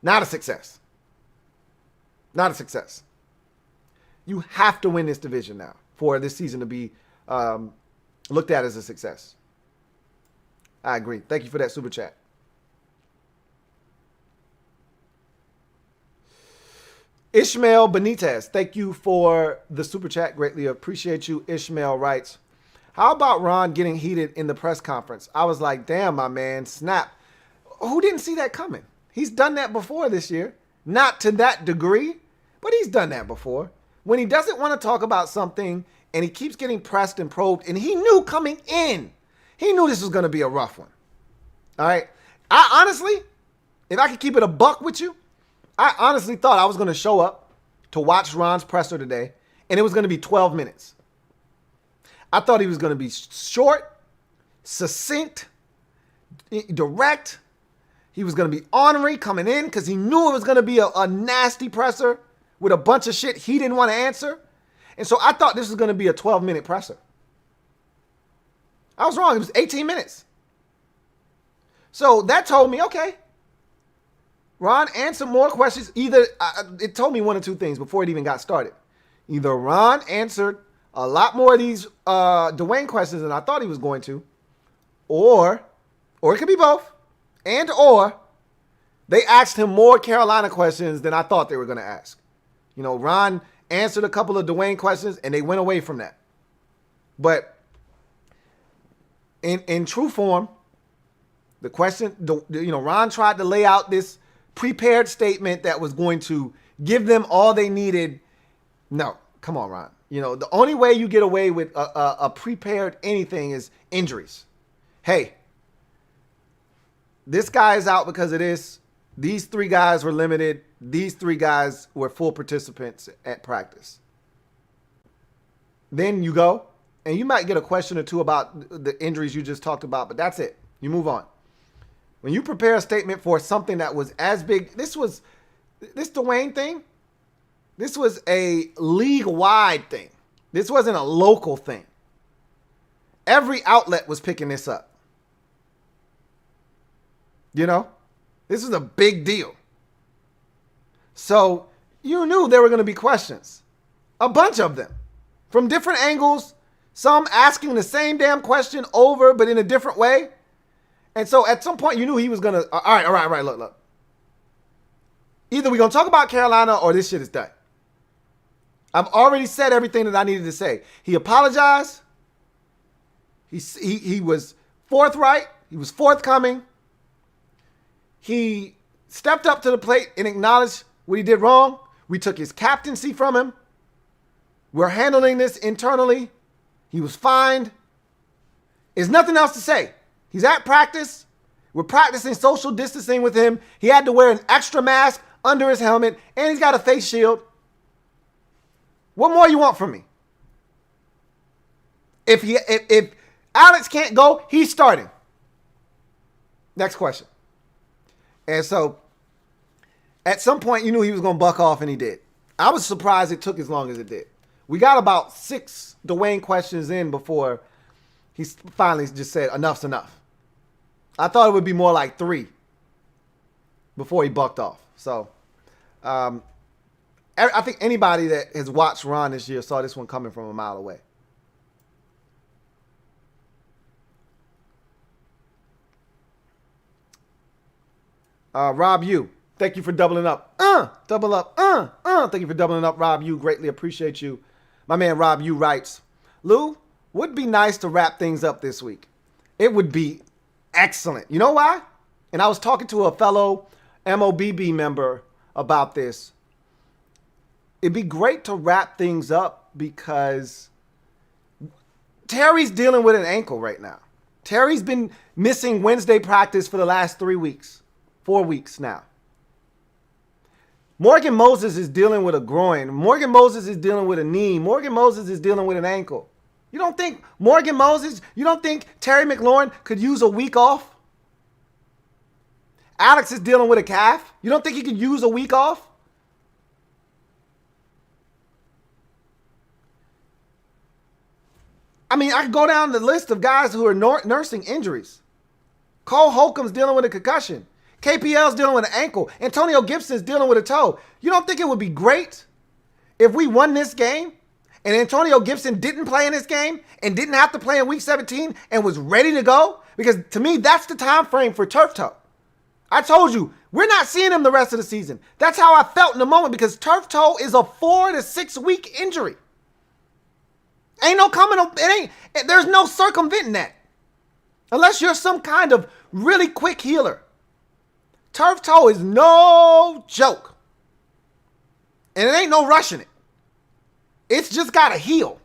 Not a success. Not a success. You have to win this division now for this season to be looked at as a success. I agree. Thank you for that super chat. Ishmael Benitez, thank you for the super chat. Greatly appreciate you. Ishmael writes, how about Ron getting heated in the press conference? I was like, damn, my man, snap. Who didn't see that coming? He's done that before this year. Not to that degree, but he's done that before. When he doesn't want to talk about something and he keeps getting pressed and probed, and he knew coming in, he knew this was going to be a rough one. All right. I honestly, if I could keep it a buck with you, I honestly thought I was going to show up to watch Ron's presser today, and it was going to be 12 minutes. I thought he was going to be short, succinct, direct. He was going to be ornery coming in because he knew it was going to be a nasty presser with a bunch of shit he didn't want to answer. And so I thought this was going to be a 12-minute presser. I was wrong. It was 18 minutes. So that told me, okay, Ron answered more questions. Either it told me one or two things before it even got started. Either Ron answered a lot more of these Dwayne questions than I thought he was going to, or it could be both, or they asked him more Carolina questions than I thought they were going to ask. Ron answered a couple of Dwayne questions and they went away from that. But in true form, the question, Ron tried to lay out this prepared statement that was going to give them all they needed. No, come on, Ron. The only way you get away with a prepared anything is injuries. Hey, this guy is out because of this. These 3 guys were limited. These 3 guys were full participants at practice. Then you go, and you might get a question or two about the injuries you just talked about, but that's it. You move on. When you prepare a statement for something that was as big, this Dwayne thing, this was a league-wide thing. This wasn't a local thing. Every outlet was picking this up. You know? This is a big deal. So you knew there were going to be questions. A bunch of them. From different angles. Some asking the same damn question over, but in a different way. And so at some point you knew he was going to, all right, look. Either we're going to talk about Carolina or this shit is done. I've already said everything that I needed to say. He apologized. He was forthright. He was forthcoming. He stepped up to the plate and acknowledged what he did wrong. We took his captaincy from him. We're handling this internally. He was fined. There's nothing else to say. He's at practice. We're practicing social distancing with him. He had to wear an extra mask under his helmet, and he's got a face shield. What more you want from me? If Alex can't go, he's starting. Next question. And so at some point you knew he was going to buck off, and he did. I was surprised it took as long as it did. We got about 6 Dwayne questions in before he finally just said enough's enough. I thought it would be more like 3 before he bucked off. So I think anybody that has watched Ron this year saw this one coming from a mile away. Rob U, thank you for doubling up. Double up. Thank you for doubling up, Rob U. Greatly appreciate you. My man Rob U writes, Lou, would be nice to wrap things up this week. It would be excellent. You know why? And I was talking to a fellow MOBB member about this. It'd be great to wrap things up because Terry's dealing with an ankle right now. Terry's been missing Wednesday practice for the last 3 weeks, 4 weeks now. Morgan Moses is dealing with a groin. Morgan Moses is dealing with a knee. Morgan Moses is dealing with an ankle. You don't think you don't think Terry McLaurin could use a week off? Alex is dealing with a calf. You don't think he could use a week off? I mean, I could go down the list of guys who are nursing injuries. Cole Holcomb's dealing with a concussion. KPL's dealing with an ankle. Antonio Gibson's dealing with a toe. You don't think it would be great if we won this game and Antonio Gibson didn't play in this game and didn't have to play in week 17 and was ready to go? Because to me, that's the time frame for turf toe. I told you, we're not seeing him the rest of the season. That's how I felt in the moment because turf toe is a 4 to 6 week injury. Ain't no there's no circumventing that. Unless you're some kind of really quick healer. Turf toe is no joke. And it ain't no rushing it. It's just got to heal.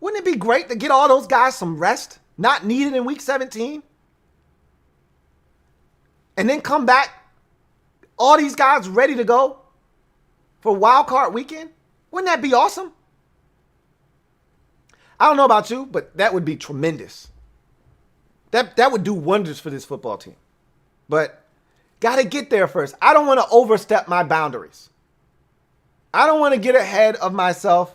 Wouldn't it be great to get all those guys some rest, not needed in week 17? And then come back, all these guys ready to go for wild card weekend? Wouldn't that be awesome? I don't know about you, but that would be tremendous. That would do wonders for this football team. But got to get there first. I don't want to overstep my boundaries. I don't want to get ahead of myself.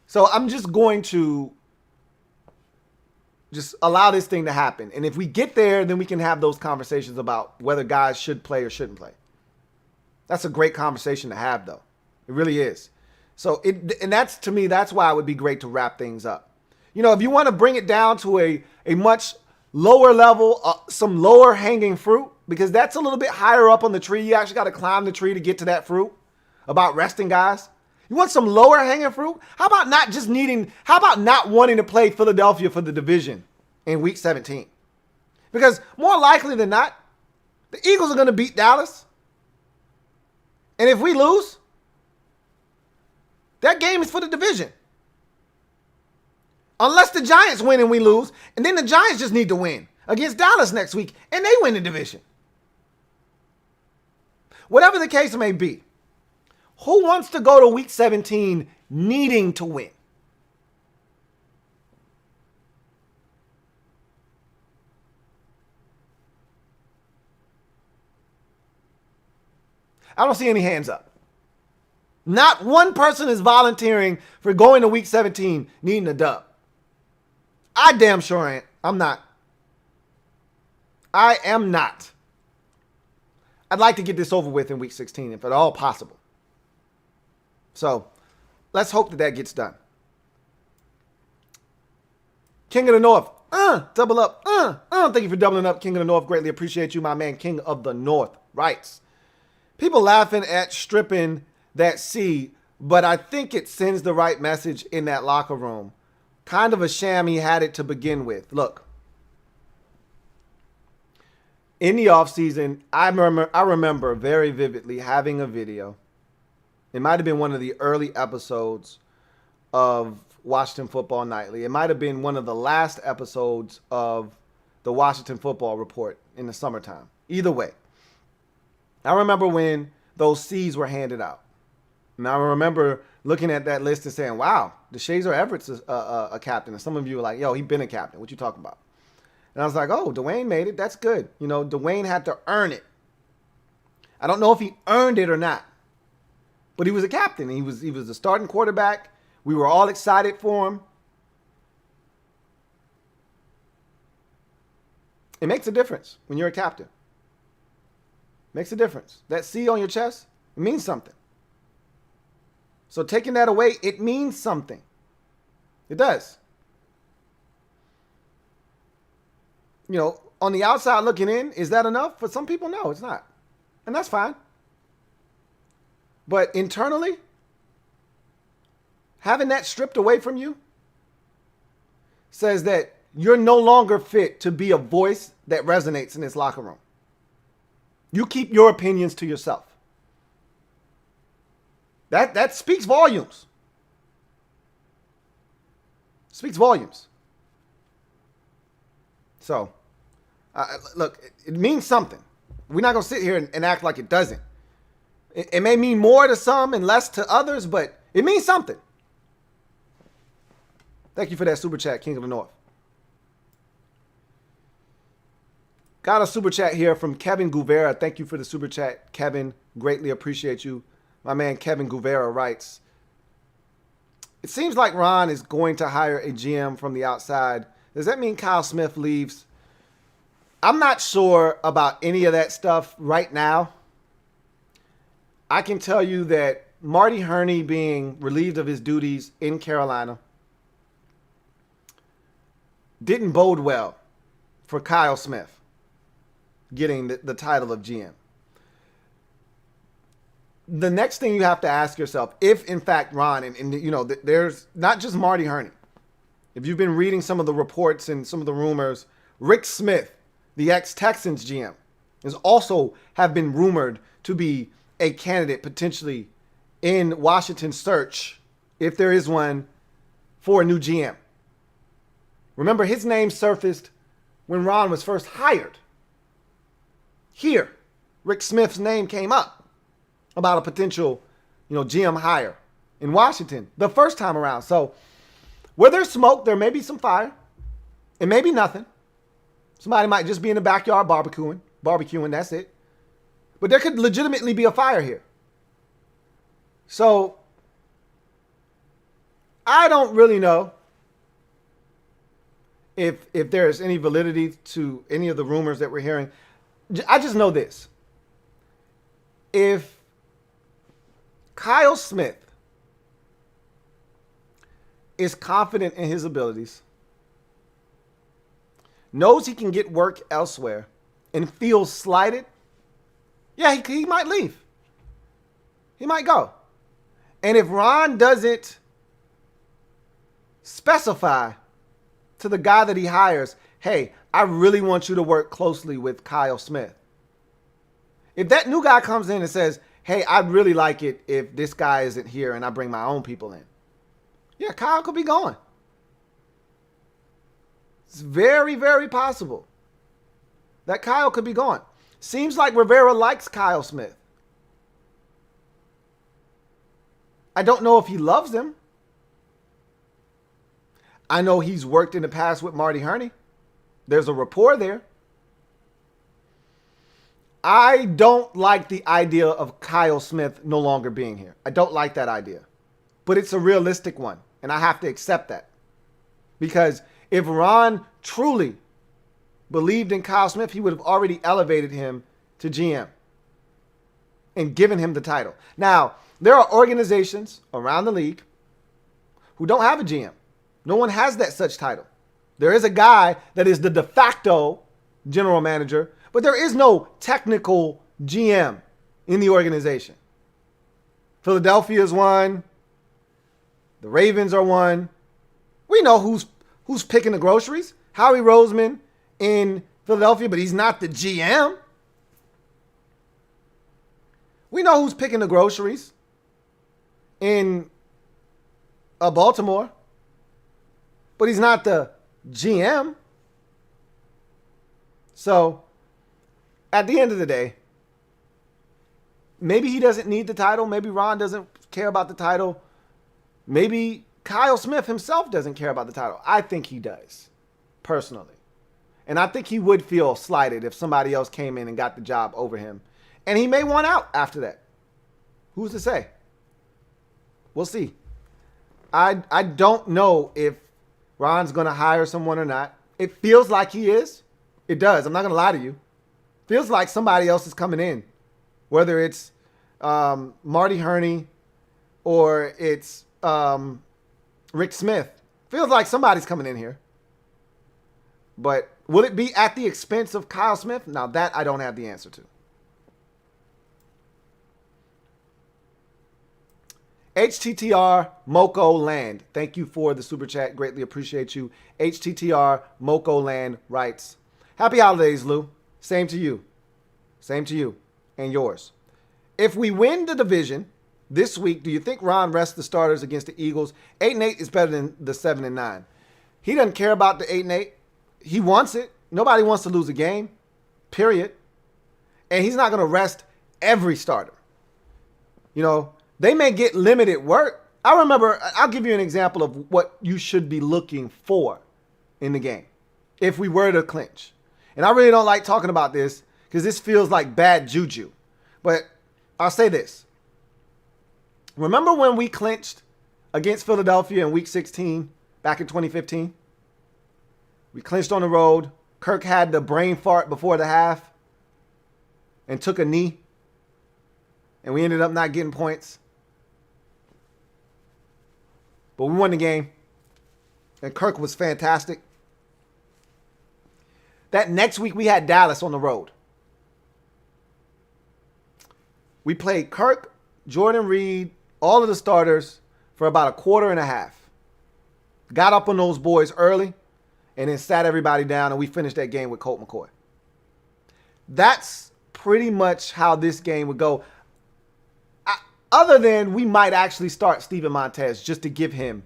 So I'm just going to just allow this thing to happen. And if we get there, then we can have those conversations about whether guys should play or shouldn't play. That's a great conversation to have, though. It really is. So that's, to me, that's why it would be great to wrap things up. You know, if you want to bring it down to a much lower level, some lower hanging fruit, because that's a little bit higher up on the tree. You actually got to climb the tree to get to that fruit about resting guys. You want some lower hanging fruit? How about not wanting to play Philadelphia for the division in week 17? Because more likely than not, the Eagles are going to beat Dallas. And if we lose, that game is for the division. Unless the Giants win and we lose, and then the Giants just need to win against Dallas next week, and they win the division. Whatever the case may be, who wants to go to week 17 needing to win? I don't see any hands up. Not one person is volunteering for going to week 17 needing a dub. I damn sure ain't. I'm not. I am not. I'd like to get this over with in week 16 if at all possible. So let's hope that gets done. King of the North. Double up. Thank you for doubling up, King of the North. Greatly appreciate you, my man, King of the North. Writes. People laughing at stripping that C, but I think it sends the right message in that locker room. Kind of a sham he had it to begin with. Look, in the offseason, I remember very vividly having a video. It might have been one of the early episodes of Washington Football Nightly. It might have been one of the last episodes of the Washington Football Report in the summertime. Either way, I remember when those C's were handed out. And I remember looking at that list and saying, wow, DeShazer Everett's a captain. And some of you were like, yo, he been a captain. What you talking about? And I was like, oh, Dwayne made it. That's good. You know, Dwayne had to earn it. I don't know if he earned it or not. But he was a captain. He was the starting quarterback. We were all excited for him. It makes a difference when you're a captain. Makes a difference. That C on your chest, it means something. So taking that away, it means something. It does. You know, on the outside looking in, is that enough? For some people, no, it's not. And that's fine. But internally, having that stripped away from you says that you're no longer fit to be a voice that resonates in this locker room. You keep your opinions to yourself. That speaks volumes. Speaks volumes. So, look, it means something. We're not going to sit here and act like it doesn't. It may mean more to some and less to others, but it means something. Thank you for that super chat, King of the North. Got a super chat here from Kevin Guvera. Thank you for the super chat, Kevin. Greatly appreciate you. My man Kevin Guvera writes, it seems like Ron is going to hire a GM from the outside. Does that mean Kyle Smith leaves? I'm not sure about any of that stuff right now. I can tell you that Marty Herney being relieved of his duties in Carolina didn't bode well for Kyle Smith getting the title of GM. The next thing you have to ask yourself, if in fact Ron, and you know, there's not just Marty Herney. If you've been reading some of the reports and some of the rumors, Rick Smith, the ex-Texans GM, is also have been rumored to be a candidate potentially in Washington's search, if there is one, for a new GM. Remember, his name surfaced when Ron was first hired. Here, Rick Smith's name came up about a potential, GM hire in Washington the first time around. So where there's smoke, there may be some fire. It may be nothing. Somebody might just be in the backyard barbecuing, that's it. But there could legitimately be a fire here. So I don't really know if there's any validity to any of the rumors that we're hearing. I just know this. If Kyle Smith is confident in his abilities, knows he can get work elsewhere, and feels slighted, yeah, he might leave. He might go. And if Ron doesn't specify to the guy that he hires, hey, I really want you to work closely with Kyle Smith. If that new guy comes in and says, hey, I'd really like it if this guy isn't here and I bring my own people in, yeah, Kyle could be gone. It's very, very possible that Kyle could be gone. Seems like Rivera likes Kyle Smith. I don't know if he loves him. I know he's worked in the past with Marty Heinicke. There's a rapport there. I don't like the idea of Kyle Smith no longer being here. I don't like that idea. But it's a realistic one, and I have to accept that. Because if Ron truly believed in Kyle Smith, he would have already elevated him to GM and given him the title. Now, there are organizations around the league who don't have a GM. No one has that such title. There is a guy that is the de facto general manager, but there is no technical GM in the organization. Philadelphia is one. The Ravens are one. We know who's picking the groceries. Howie Roseman in Philadelphia, but he's not the GM. We know who's picking the groceries in Baltimore, but he's not the GM. So, at the end of the day, maybe he doesn't need the title. Maybe Ron doesn't care about the title. Maybe Kyle Smith himself doesn't care about the title. I think he does, personally. And I think he would feel slighted if somebody else came in and got the job over him. And he may want out after that. Who's to say? We'll see. I don't know if Ron's going to hire someone or not. It feels like he is. It does. I'm not going to lie to you. Feels like somebody else is coming in. Whether it's Marty Heinicke or it's Rick Smith. Feels like somebody's coming in here. But will it be at the expense of Kyle Smith? Now that I don't have the answer to. HTTR Moko Land. Thank you for the super chat. Greatly appreciate you. HTTR Moko Land writes, happy holidays, Lou. Same to you. Same to you and yours. If we win the division this week, do you think Ron rests the starters against the Eagles? 8-8 is better than the 7-9. He doesn't care about the 8-8. He wants it. Nobody wants to lose a game, period. And he's not going to rest every starter. You know, they may get limited work. I remember, I'll give you an example of what you should be looking for in the game if we were to clinch. And I really don't like talking about this because this feels like bad juju. But I'll say this. Remember when we clinched against Philadelphia in Week 16 back in 2015? We clinched on the road. Kirk had the brain fart before the half and took a knee. And we ended up not getting points. But we won the game. And Kirk was fantastic. That next week we had Dallas on the road. We played Kirk, Jordan Reed, all of the starters for about a quarter and a half. Got up on those boys early and then sat everybody down, and we finished that game with Colt McCoy. That's pretty much how this game would go. Other than we might actually start Steven Montez just to give him,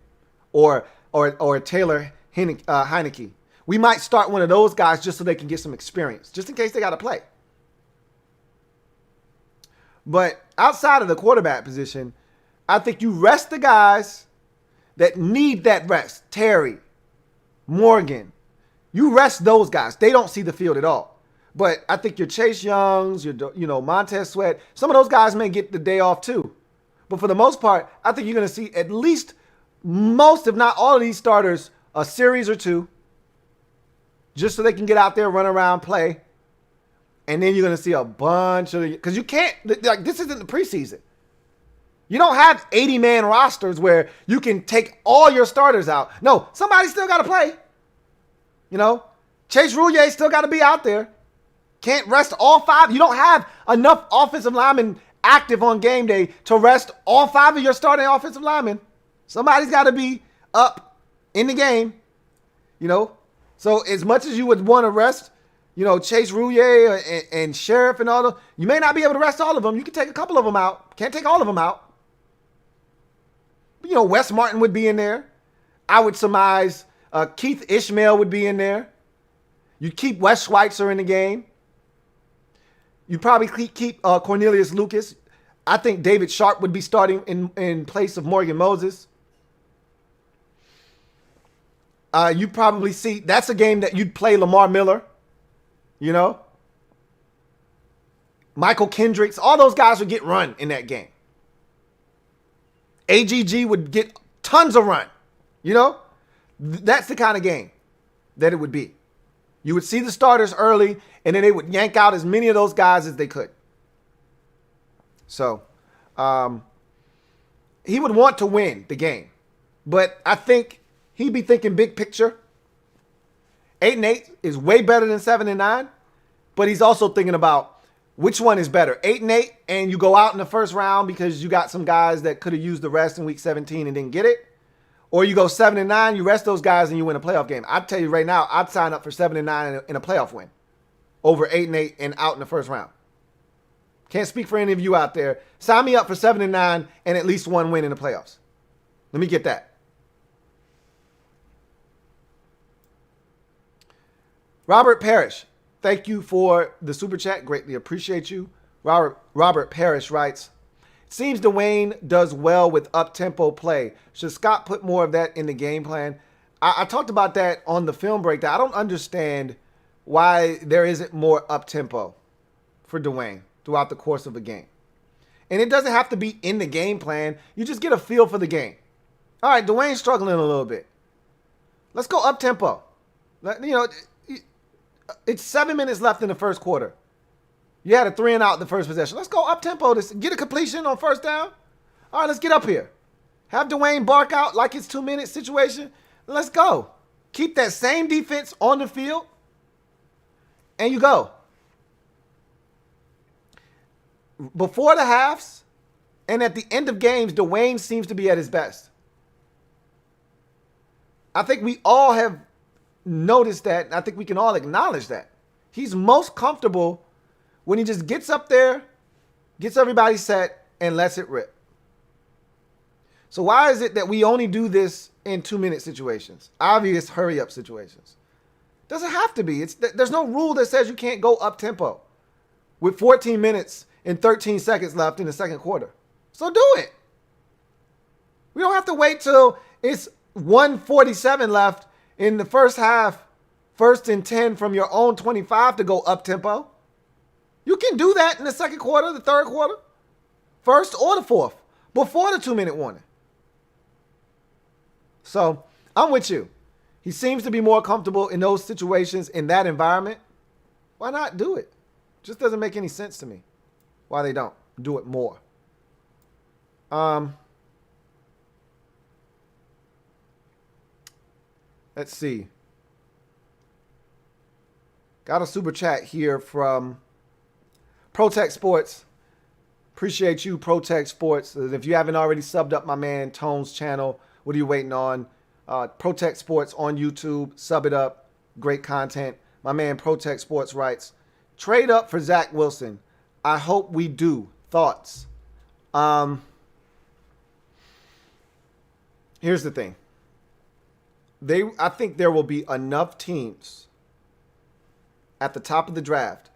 or Taylor Heinicke. We might start one of those guys just so they can get some experience, just in case they got to play. But outside of the quarterback position, I think you rest the guys that need that rest. Terry, Morgan. You rest those guys. They don't see the field at all. But I think your Chase Youngs, your Montez Sweat, some of those guys may get the day off too. But for the most part, I think you're going to see at least most, if not all of these starters, a series or two, just so they can get out there, run around, play. And then you're going to see a bunch of, because you can't, like, this isn't the preseason. You don't have 80-man rosters where you can take all your starters out. No, somebody still got to play. You know, Chase Roulier still got to be out there. Can't rest all five. You don't have enough offensive linemen active on game day to rest all five of your starting offensive linemen. Somebody's got to be up in the game, you know. So as much as you would want to rest, you know, Chase Roulier and Sheriff and all those, you may not be able to rest all of them. You can take a couple of them out. Can't take all of them out. But, you know, Wes Martin would be in there. I would surmise Keith Ishmael would be in there. You keep Wes Schweitzer in the game. You probably keep Cornelius Lucas. I think David Sharp would be starting in place of Morgan Moses. You probably see that's a game that you'd play Lamar Miller. You know, Michael Kendricks, all those guys would get run in that game. AGG would get tons of run. You know, that's the kind of game that it would be. You would see the starters early, and then they would yank out as many of those guys as they could. So, he would want to win the game, but I think he'd be thinking big picture. 8-8 is way better than 7-9, but he's also thinking about which one is better. 8-8, and you go out in the first round because you got some guys that could have used the rest in week 17 and didn't get it. Or you go 7-9, you rest those guys, and you win a playoff game. I'd tell you right now, I'd sign up for 7-9 in a playoff win over 8-8 and out in the first round. Can't speak for any of you out there. Sign me up for 7-9 and at least one win in the playoffs. Let me get that. Robert Parrish, thank you for the super chat. Greatly appreciate you. Robert Parrish writes, seems Dwayne does well with up-tempo play. Should Scott put more of that in the game plan? I talked about that on the film breakdown. I don't understand why there isn't more up-tempo for Dwayne throughout the course of a game. And it doesn't have to be in the game plan. You just get a feel for the game. All right, Dwayne's struggling a little bit. Let's go up-tempo. You know, it's 7 minutes left in the first quarter. You had a 3-and-out in the first possession. Let's go up-tempo. Get a completion on first down. All right, let's get up here. Have Dwayne bark out like it's 2-minute situation. Let's go. Keep that same defense on the field, and you go. Before the halves and at the end of games, Dwayne seems to be at his best. I think we all have noticed that. I think we can all acknowledge that. He's most comfortable when he just gets up there, gets everybody set, and lets it rip. So why is it that we only do this in 2-minute situations? Obvious hurry-up situations. Doesn't have to be. There's no rule that says you can't go up-tempo with 14 minutes and 13 seconds left in the second quarter. So do it. We don't have to wait till it's 1:47 left in the first half, 1st and 10 from your own 25 to go up-tempo. You can do that in the second quarter, the third quarter, first or the fourth, before the 2-minute warning. So I'm with you. He seems to be more comfortable in those situations, in that environment. Why not do it? Just doesn't make any sense to me why they don't do it more. Let's see. Got a super chat here from Protect Sports. Appreciate you, Protect Sports. If you haven't already subbed up my man Tone's channel, what are you waiting on? Protect Sports on YouTube. Sub it up. Great content. My man Protect Sports writes, trade up for Zach Wilson. I hope we do. Thoughts? Here's the thing. I think there will be enough teams at the top of the draft.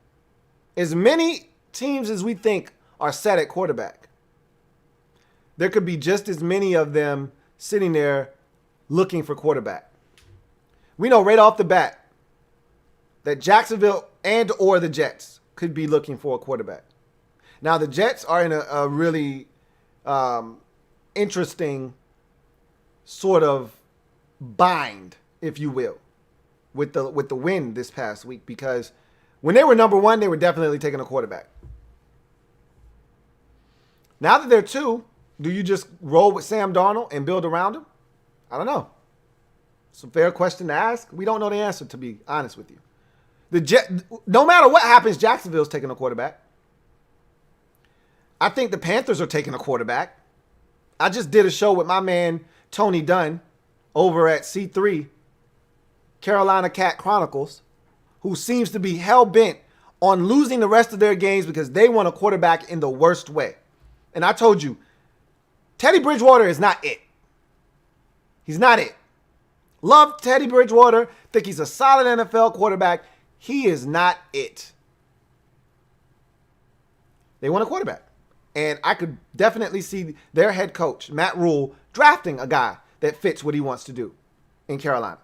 As many teams as we think are set at quarterback. There could be just as many of them sitting there looking for quarterback. We know right off the bat that Jacksonville and or the Jets could be looking for a quarterback. Now, the Jets are in a really interesting sort of bind, if you will, with the win this past week, because when they were number one, they were definitely taking a quarterback. Now that they're 2, do you just roll with Sam Darnold and build around him? I don't know. It's a fair question to ask. We don't know the answer, to be honest with you. No matter what happens, Jacksonville's taking a quarterback. I think the Panthers are taking a quarterback. I just did a show with my man Tony Dunn over at C3, Carolina Cat Chronicles, who seems to be hell-bent on losing the rest of their games because they want a quarterback in the worst way. And I told you, Teddy Bridgewater is not it. He's not it. Love Teddy Bridgewater. Think he's a solid NFL quarterback. He is not it. They want a quarterback. And I could definitely see their head coach, Matt Rule, drafting a guy that fits what he wants to do in Carolina.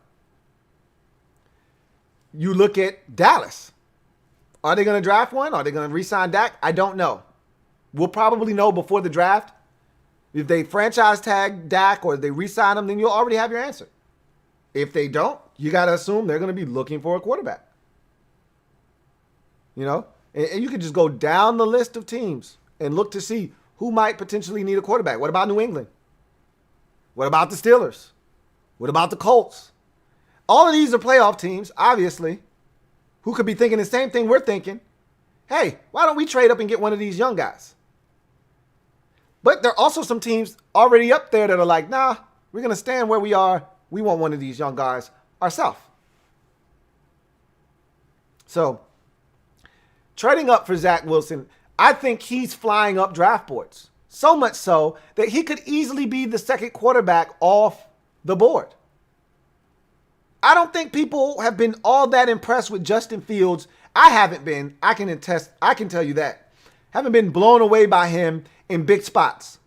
You look at Dallas. Are they going to draft one? Are they going to re-sign Dak? I don't know. We'll probably know before the draft. If they franchise tag Dak or they re-sign him, then you'll already have your answer. If they don't, you got to assume they're going to be looking for a quarterback. You know? And you can just go down the list of teams and look to see who might potentially need a quarterback. What about New England? What about the Steelers? What about the Colts? All of these are playoff teams, obviously, who could be thinking the same thing we're thinking. Hey, why don't we trade up and get one of these young guys? But there are also some teams already up there that are like, nah, we're going to stand where we are. We want one of these young guys ourselves. So, trading up for Zach Wilson, I think he's flying up draft boards. So much so that he could easily be the second quarterback off the board. I don't think people have been all that impressed with Justin Fields. I haven't been. I can attest. I can tell you that. Haven't been blown away by him in big spots.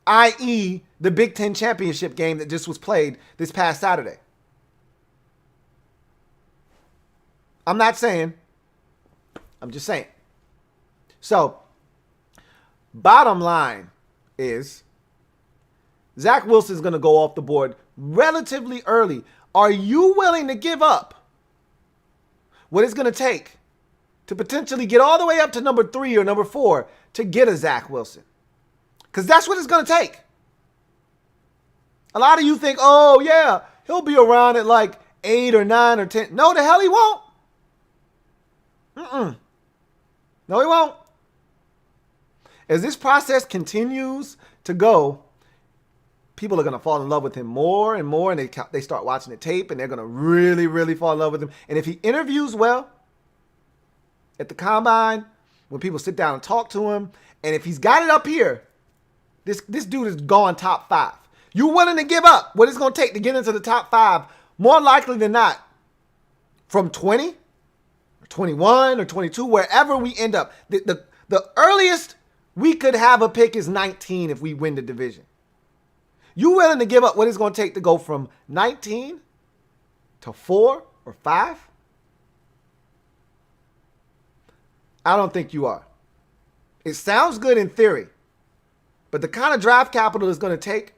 I.e. the Big Ten championship game that just was played this past Saturday. I'm not saying. I'm just saying. So, bottom line is Zach Wilson's going to go off the board relatively early. Are you willing to give up what it's going to take to potentially get all the way up to number 3 or number 4 to get a Zach Wilson? Because that's what it's going to take. A lot of you think, oh, yeah, he'll be around at like 8 or 9 or 10. No, the hell he won't. No, he won't. As this process continues to go, people are going to fall in love with him more and more, and they start watching the tape, and they're going to really, really fall in love with him. And if he interviews well at the combine, when people sit down and talk to him, and if he's got it up here, this dude is gone top 5. You willing to give up what it's going to take to get into the top 5, more likely than not, from 20 or 21 or 22, wherever we end up. The earliest we could have a pick is 19 if we win the division. You willing to give up what it's going to take to go from 19 to 4 or 5? I don't think you are. It sounds good in theory, but the kind of draft capital it's going to take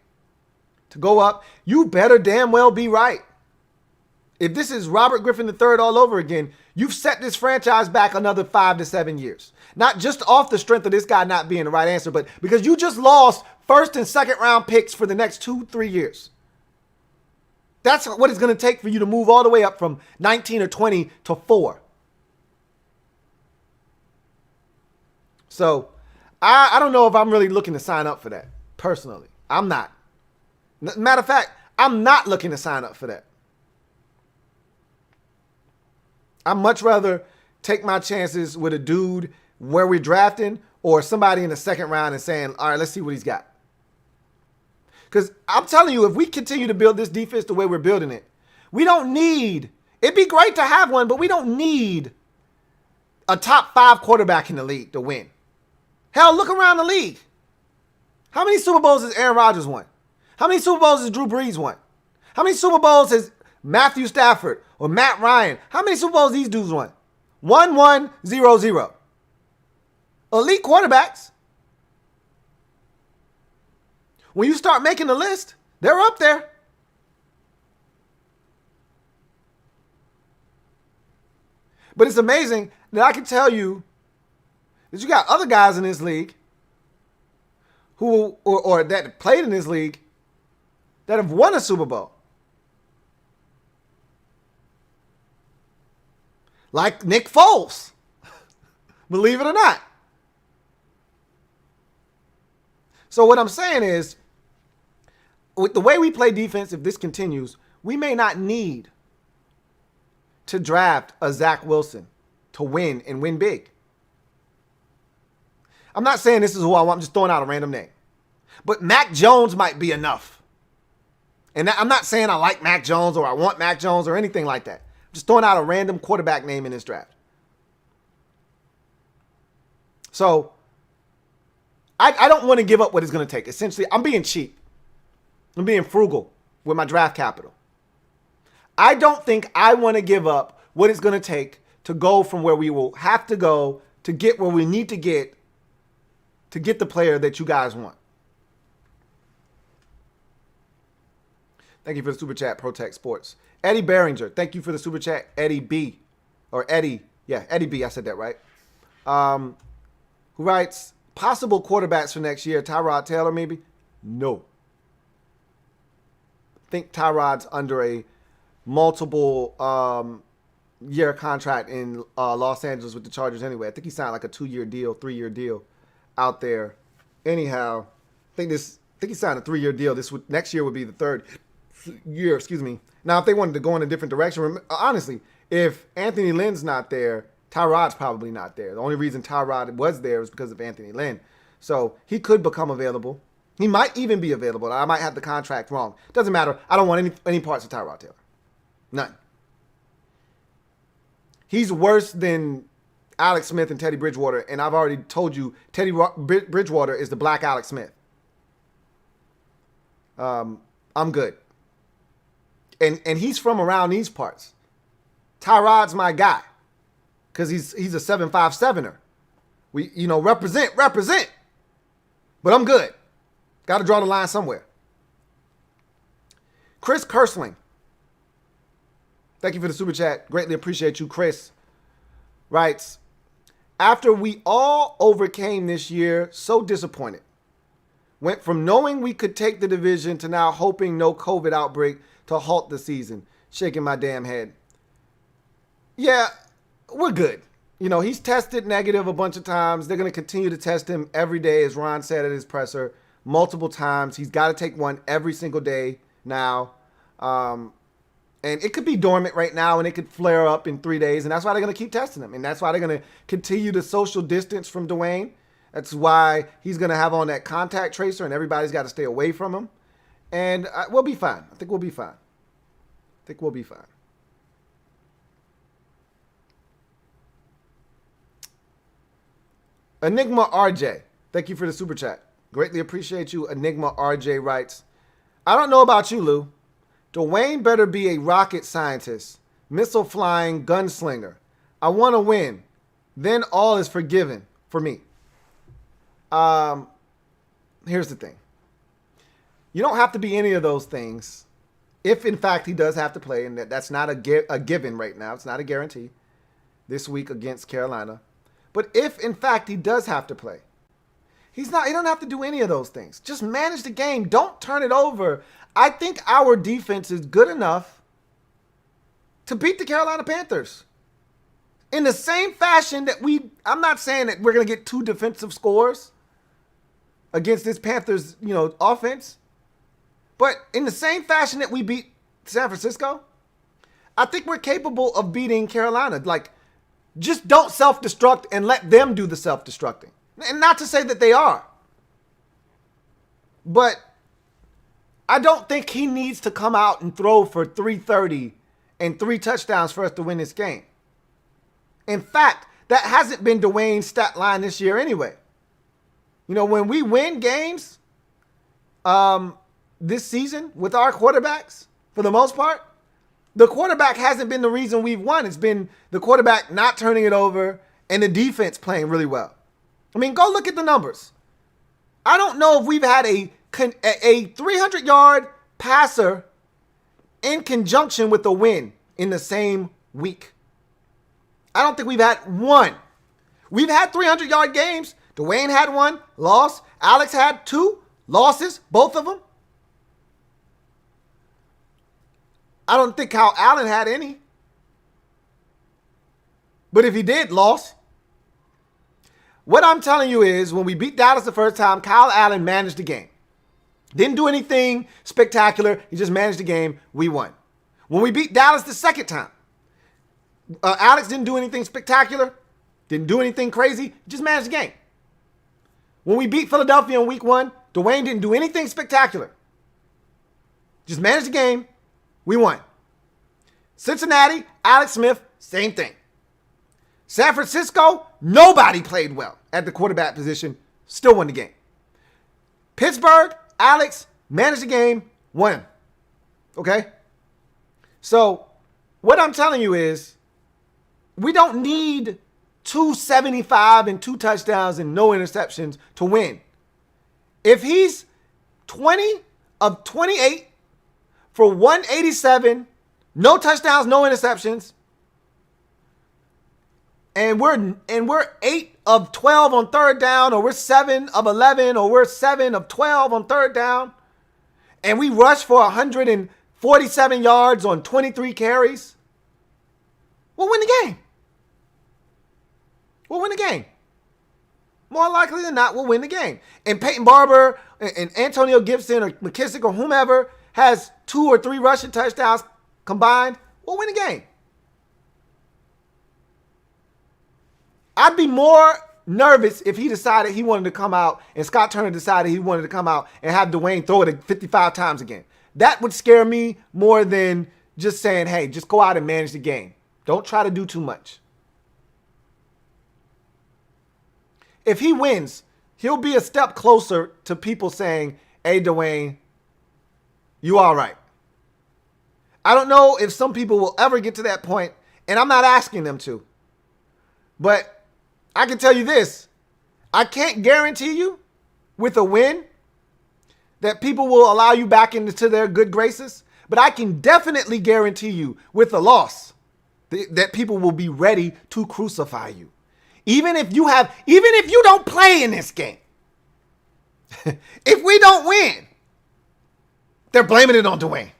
to go up, you better damn well be right. If this is Robert Griffin III all over again, you've set this franchise back another 5 to 7 years. Not just off the strength of this guy not being the right answer, but because you just lost first and second round picks for the next 2-3 years. That's what it's going to take for you to move all the way up from 19 or 20 to 4. So I don't know if I'm really looking to sign up for that, personally. I'm not. Matter of fact, I'm not looking to sign up for that. I'd much rather take my chances with a dude where we're drafting or somebody in the second round and saying, all right, let's see what he's got. Because I'm telling you, if we continue to build this defense the way we're building it, we don't need, it'd be great to have one, but we don't need a top 5 quarterback in the league to win. Hell, look around the league. How many Super Bowls has Aaron Rodgers won? How many Super Bowls has Drew Brees won? How many Super Bowls has Matthew Stafford or Matt Ryan? How many Super Bowls these dudes won? 1-1-0-0. Elite quarterbacks. When you start making the list, they're up there. But it's amazing that I can tell you that you got other guys in this league who or that played in this league that have won a Super Bowl. Like Nick Foles. Believe it or not. So what I'm saying is, with the way we play defense, if this continues, we may not need to draft a Zach Wilson to win and win big. I'm not saying this is who I want. I'm just throwing out a random name. But Mac Jones might be enough. And I'm not saying I like Mac Jones or I want Mac Jones or anything like that. Just throwing out a random quarterback name in this draft. So I don't want to give up what it's going to take. Essentially, I'm being cheap. I'm being frugal with my draft capital. I don't think I want to give up what it's going to take to go from where we will have to go to get where we need to get the player that you guys want. Thank you for the super chat, Protect Sports. Eddie Behringer, thank you for the super chat. Eddie B. Or Eddie. Yeah, Eddie B. I said that right. Who writes, possible quarterbacks for next year, Tyrod Taylor maybe? No. I think Tyrod's under a multiple year contract in Los Angeles with the Chargers anyway. I think he signed like a 2-year deal, 3-year deal out there. Anyhow, I think he signed a 3-year deal. Next year would be the 3rd year, excuse me. Now, if they wanted to go in a different direction, honestly, if Anthony Lynn's not there, Tyrod's probably not there. The only reason Tyrod was there was because of Anthony Lynn. So he could become available. He might even be available. I might have the contract wrong. Doesn't matter. I don't want any parts of Tyrod Taylor. None. He's worse than Alex Smith and Teddy Bridgewater, and I've already told you Teddy Bridgewater is the black Alex Smith. I'm good. And he's from around these parts. Tyrod's my guy because he's a 7.57er. We represent. But I'm good. Got to draw the line somewhere. Chris Kersling. Thank you for the super chat. Greatly appreciate you, Chris. Writes, after we all overcame this year, so disappointed. Went from knowing we could take the division to now hoping no COVID outbreak to halt the season. Shaking my damn head. Yeah, we're good. He's tested negative a bunch of times. They're going to continue to test him every day, as Ron said at his presser, multiple times. He's got to take one every single day now. And it could be dormant right now, and it could flare up in 3 days, and that's why they're going to keep testing him. And that's why they're going to continue to social distance from Dwayne. That's why he's going to have on that contact tracer, and everybody's got to stay away from him. And we'll be fine. I think we'll be fine. Enigma RJ, thank you for the super chat. Greatly appreciate you. Enigma RJ writes, I don't know about you, Lou. Dwayne better be a rocket scientist, missile flying gunslinger. I want to win. Then all is forgiven for me. Here's the thing. You don't have to be any of those things if, in fact, he does have to play, and that's not a given right now. It's not a guarantee this week against Carolina. But if, in fact, he does have to play, he doesn't have to do any of those things. Just manage the game. Don't turn it over. I think our defense is good enough to beat the Carolina Panthers. In the same fashion that I'm not saying that we're going to get 2 defensive scores against this Panthers, offense. But in the same fashion that we beat San Francisco, I think we're capable of beating Carolina. Just don't self-destruct and let them do the self-destructing. And not to say that they are. But I don't think he needs to come out and throw for 330 and 3 touchdowns for us to win this game. In fact, that hasn't been Dwayne's stat line this year anyway. When we win games this season with our quarterbacks, for the most part, the quarterback hasn't been the reason we've won. It's been the quarterback not turning it over and the defense playing really well. I mean, go look at the numbers. I don't know if we've had a 300-yard passer in conjunction with a win in the same week. I don't think we've had one. We've had 300-yard games. Dwayne had one, lost. Alex had 2 losses, both of them. I don't think Kyle Allen had any. But if he did, lost. What I'm telling you is when we beat Dallas the first time, Kyle Allen managed the game. Didn't do anything spectacular. He just managed the game. We won. When we beat Dallas the second time, Alex didn't do anything spectacular. Didn't do anything crazy. He just managed the game. When we beat Philadelphia in week 1, Dwayne didn't do anything spectacular. Just managed the game. We won. Cincinnati, Alex Smith, same thing. San Francisco, nobody played well at the quarterback position, still won the game. Pittsburgh, Alex managed the game, won. Okay? So, what I'm telling you is, we don't need 275 and 2 touchdowns and no interceptions to win. If he's 20 of 28 for 187, no touchdowns, no interceptions, and we're 8 of 12 on third down, or we're 7 of 11, or we're 7 of 12 on third down, and we rush for 147 yards on 23 carries, we'll win the game. We'll win the game. More likely than not, we'll win the game. And Peyton Barber and Antonio Gibson or McKissick or whomever has 2 or 3 rushing touchdowns combined, we'll win the game. I'd be more nervous if he decided he wanted to come out and Scott Turner decided he wanted to come out and have Dwayne throw it 55 times again. That would scare me more than just saying, hey, just go out and manage the game. Don't try to do too much. If he wins, he'll be a step closer to people saying, hey, Dwayne, you all right. I don't know if some people will ever get to that point, and I'm not asking them to. But I can tell you this. I can't guarantee you with a win that people will allow you back into their good graces, but I can definitely guarantee you with a loss that people will be ready to crucify you. Even if you don't play in this game, if we don't win, they're blaming it on Dwayne.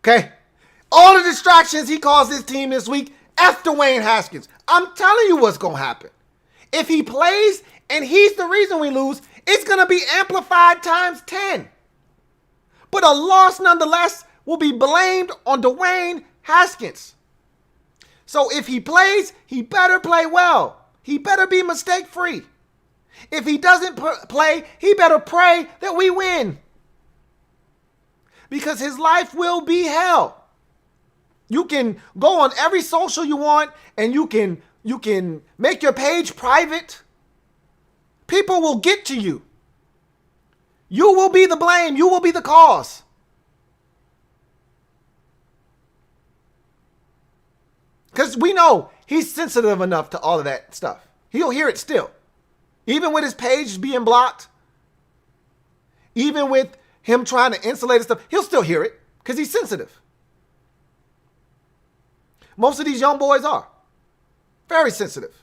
Okay? All the distractions he caused this team this week, F Dwayne Haskins. I'm telling you what's going to happen. If he plays and he's the reason we lose, it's going to be amplified times 10. But a loss nonetheless will be blamed on Dwayne Haskins. So if he plays, he better play well. He better be mistake-free. If he doesn't play, he better pray that we win. Because his life will be hell. You can go on every social you want and you can make your page private. People will get to you. You will be the blame. You will be the cause. Because we know he's sensitive enough to all of that stuff. He'll hear it still. Even with his page being blocked, even with him trying to insulate his stuff, he'll still hear it because he's sensitive. Most of these young boys are very sensitive,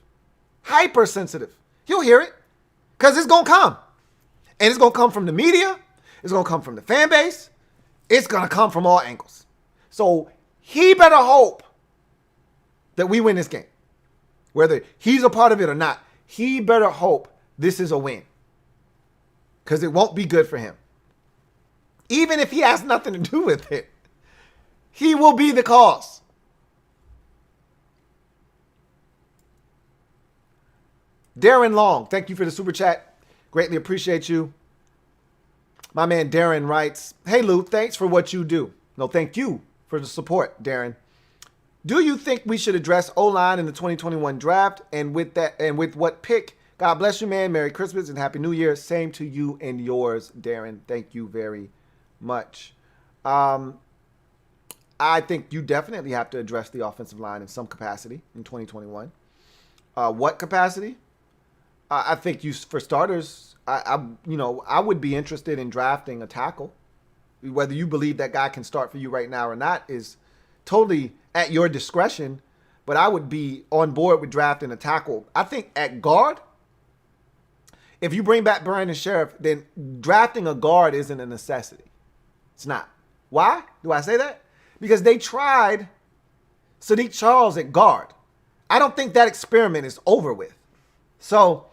hypersensitive. He'll hear it because it's going to come. And it's going to come from the media. It's going to come from the fan base. It's going to come from all angles. So he better hope that we win this game. Whether he's a part of it or not, he better hope this is a win. Because it won't be good for him. Even if he has nothing to do with it, he will be the cause. Darren Long, thank you for the super chat. Greatly appreciate you. My man Darren writes, hey Lou, thanks for what you do. No, thank you for the support, Darren. Do you think we should address O-line in the 2021 draft? And with what pick? God bless you, man. Merry Christmas and Happy New Year. Same to you and yours, Darren. Thank you very much. I think you definitely have to address the offensive line in some capacity in 2021. What capacity? I think for starters, I would be interested in drafting a tackle. Whether you believe that guy can start for you right now or not is totally at your discretion, but I would be on board with drafting a tackle. I think at guard, if you bring back Brandon Sheriff, then drafting a guard isn't a necessity. It's not. Why do I say that? Because they tried Sadiq Charles at guard. I don't think that experiment is over with. So,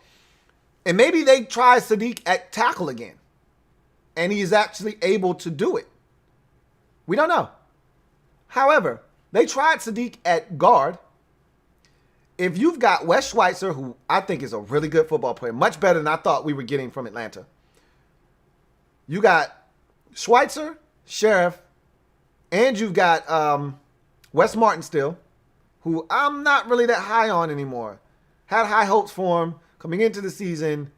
and maybe they try Sadiq at tackle again, and he is actually able to do it. We don't know. However, they tried Sadiq at guard. If you've got Wes Schweitzer, who I think is a really good football player, much better than I thought we were getting from Atlanta. You got Schweitzer, Sheriff, and you've got Wes Martin still, who I'm not really that high on anymore. Had high hopes for him coming into the season.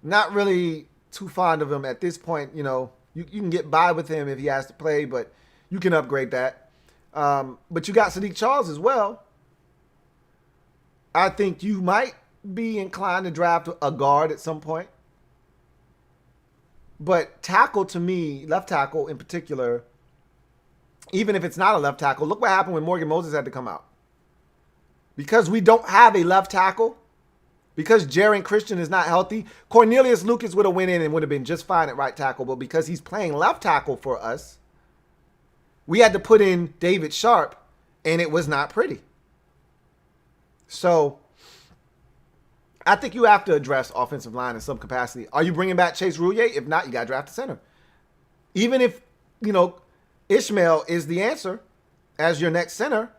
Not really too fond of him at this point. You know, you can get by with him if he has to play, but you can upgrade that. But you got Sadiq Charles as well. I think you might be inclined to draft a guard at some point. But tackle, to me, left tackle in particular, even if it's not a left tackle, look what happened when Morgan Moses had to come out. Because we don't have a left tackle, because Jaren Christian is not healthy, Cornelius Lucas would have went in and would have been just fine at right tackle. But because he's playing left tackle for us, we had to put in David Sharp, and it was not pretty. So I think you have to address offensive line in some capacity. Are you bringing back Chase Roullier? If not, you got to draft a center. Even if, you know, Ishmael is the answer as your next center,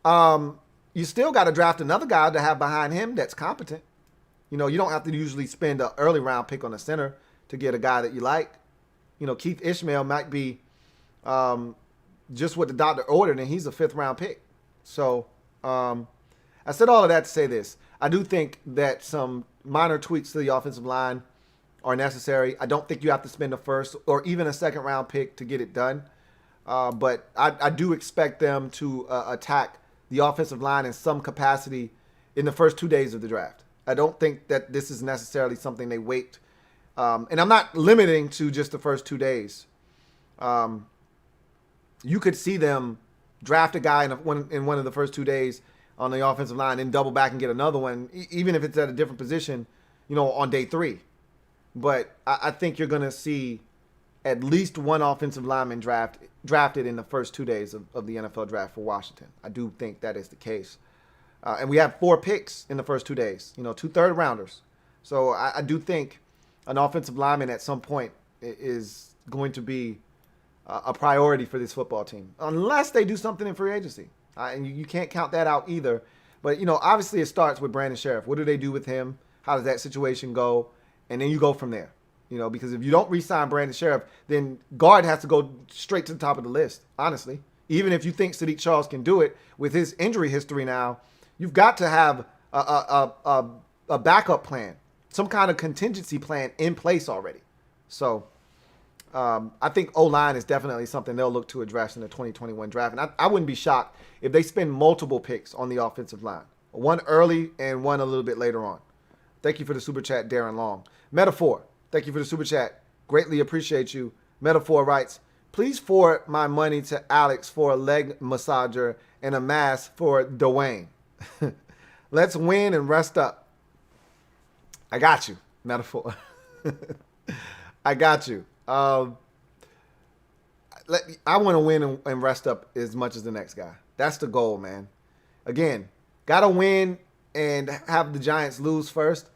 you still got to draft another guy to have behind him that's competent. You know, you don't have to usually spend an early round pick on a center to get a guy that you like. You know, Keith Ishmael might be just what the doctor ordered, and he's a 5th round pick. So I said all of that to say this. I do think that some minor tweaks to the offensive line are necessary. I don't think you have to spend a 1st or even a 2nd round pick to get it done. But I do expect them to attack the offensive line in some capacity in the first 2 days of the draft. I don't think that this is necessarily something they wait. And I'm not limiting to just the first 2 days. You could see them draft a guy in one of the first 2 days on the offensive line and double back and get another one, even if it's at a different position, you know, on day 3. But I think you're going to see at least one offensive lineman drafted in the first 2 days of the NFL draft for Washington. I do think that is the case. And we have 4 picks in the first 2 days, you know, 2 third-rounders. So I do think an offensive lineman at some point is going to be a priority for this football team, unless they do something in free agency. And you can't count that out either. But, you know, obviously it starts with Brandon Sheriff. What do they do with him? How does that situation go? And then you go from there. You know, because if you don't re-sign Brandon Sheriff, then guard has to go straight to the top of the list, honestly. Even if you think Sadiq Charles can do it with his injury history now, you've got to have a backup plan, some kind of contingency plan in place already. So I think O-line is definitely something they'll look to address in the 2021 draft. And I wouldn't be shocked if they spend multiple picks on the offensive line, one early and one a little bit later on. Thank you for the super chat, Darren Long. Metaphor, thank you for the super chat. Greatly appreciate you. Metaphor writes, please forward my money to Alex for a leg massager and a mask for Dwayne. Let's win and rest up. I got you, Metaphor. I got you. I want to win and rest up as much as the next guy. That's the goal, man. Again, got to win and have the Giants lose first.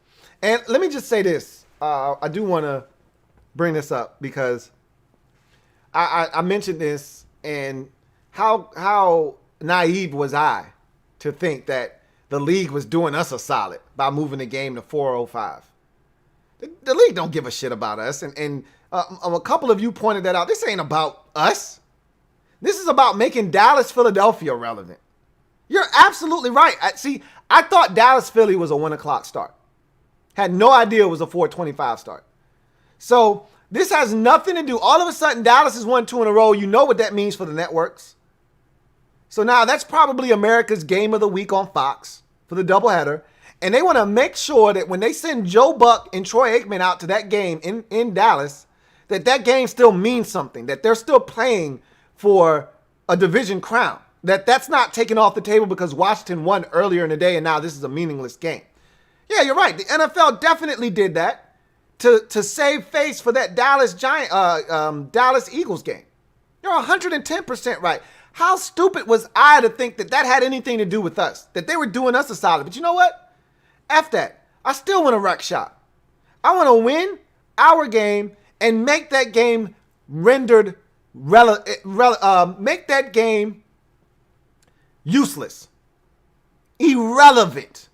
And let me just say this. I do want to bring this up because I mentioned this, and how naive was I to think that the league was doing us a solid by moving the game to 4:05. The league don't give a shit about us, and a couple of you pointed that out. This ain't about us. This is about making Dallas, Philadelphia relevant. You're absolutely right. I thought Dallas, Philly was a 1 o'clock start. Had no idea it was a 4:25 start. So this has nothing to do. All of a sudden, Dallas has won 2 in a row. You know what that means for the networks. So now that's probably America's game of the week on Fox for the doubleheader. And they want to make sure that when they send Joe Buck and Troy Aikman out to that game in Dallas, that game still means something, that they're still playing for a division crown, that's not taken off the table because Washington won earlier in the day and now this is a meaningless game. Yeah, you're right. The NFL definitely did that to save face for that Dallas Eagles game. You're 110% right. How stupid was I to think that had anything to do with us, that they were doing us a solid? But you know what? F that. I still want to wreck shop. I want to win our game and make that game rendered make that game useless, irrelevant.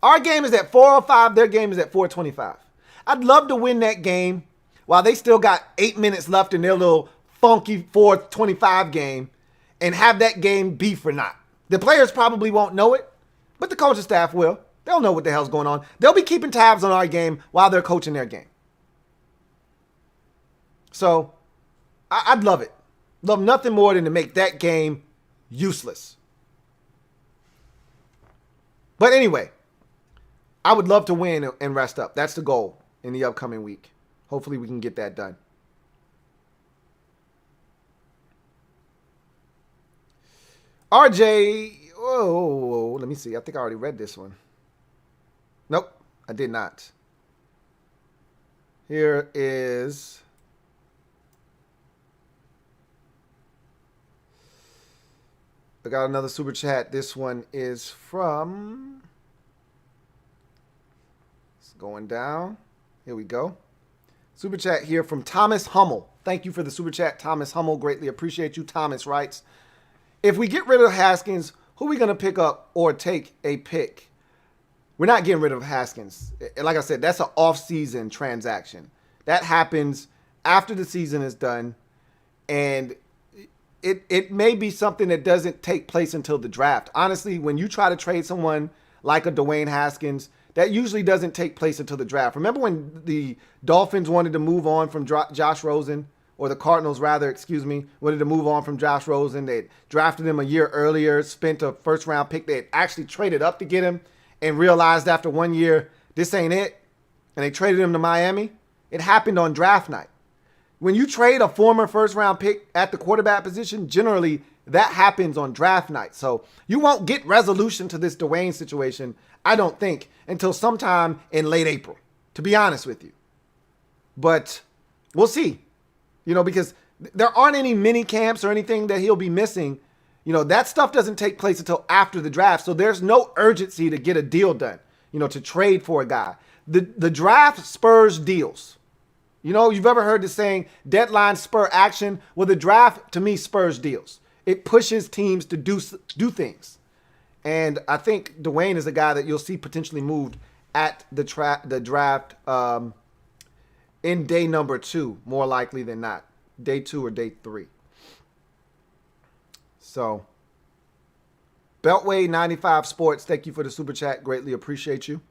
Our game is at 4:05. Their game is at 4:25. I'd love to win that game while they still got 8 minutes left in their little funky 4:25 game, and have that game be for naught. The players probably won't know it, but the coaching staff will. They'll know what the hell's going on. They'll be keeping tabs on our game while they're coaching their game. So I'd love it. Love nothing more than to make that game useless. But anyway, I would love to win and rest up. That's the goal in the upcoming week. Hopefully we can get that done. RJ, oh, let me see. I think I already read this one. Nope, I did not. Here is... I got another super chat. This one is from... It's going down. Here we go. Super chat here from Thomas Hummel. Thank you for the super chat, Thomas Hummel. Greatly appreciate you. Thomas writes, if we get rid of Haskins, who are we going to pick up or take a pick? We're not getting rid of Haskins. Like I said, that's an off-season transaction. That happens after the season is done, and it may be something that doesn't take place until the draft. Honestly, when you try to trade someone like a Dwayne Haskins, that usually doesn't take place until the draft. Remember when the Dolphins wanted to move on from Josh Rosen, or the Cardinals rather, wanted to move on from Josh Rosen. They drafted him a year earlier, spent a first-round pick. They had actually traded up to get him and realized after 1 year, this ain't it, and they traded him to Miami. It happened on draft night. When you trade a former first-round pick at the quarterback position, generally that happens on draft night. So you won't get resolution to this Dwayne situation, I don't think, until sometime in late April, to be honest with you. But we'll see, because there aren't any mini camps or anything that he'll be missing. That stuff doesn't take place until after the draft. So there's no urgency to get a deal done, to trade for a guy. The draft spurs deals. You've ever heard the saying, deadline spur action? Well, the draft, to me, spurs deals. It pushes teams to do things. And I think Dwayne is a guy that you'll see potentially moved at the draft in day number 2, more likely than not. Day 2 or day 3. So, Beltway 95 Sports, thank you for the super chat. Greatly appreciate you.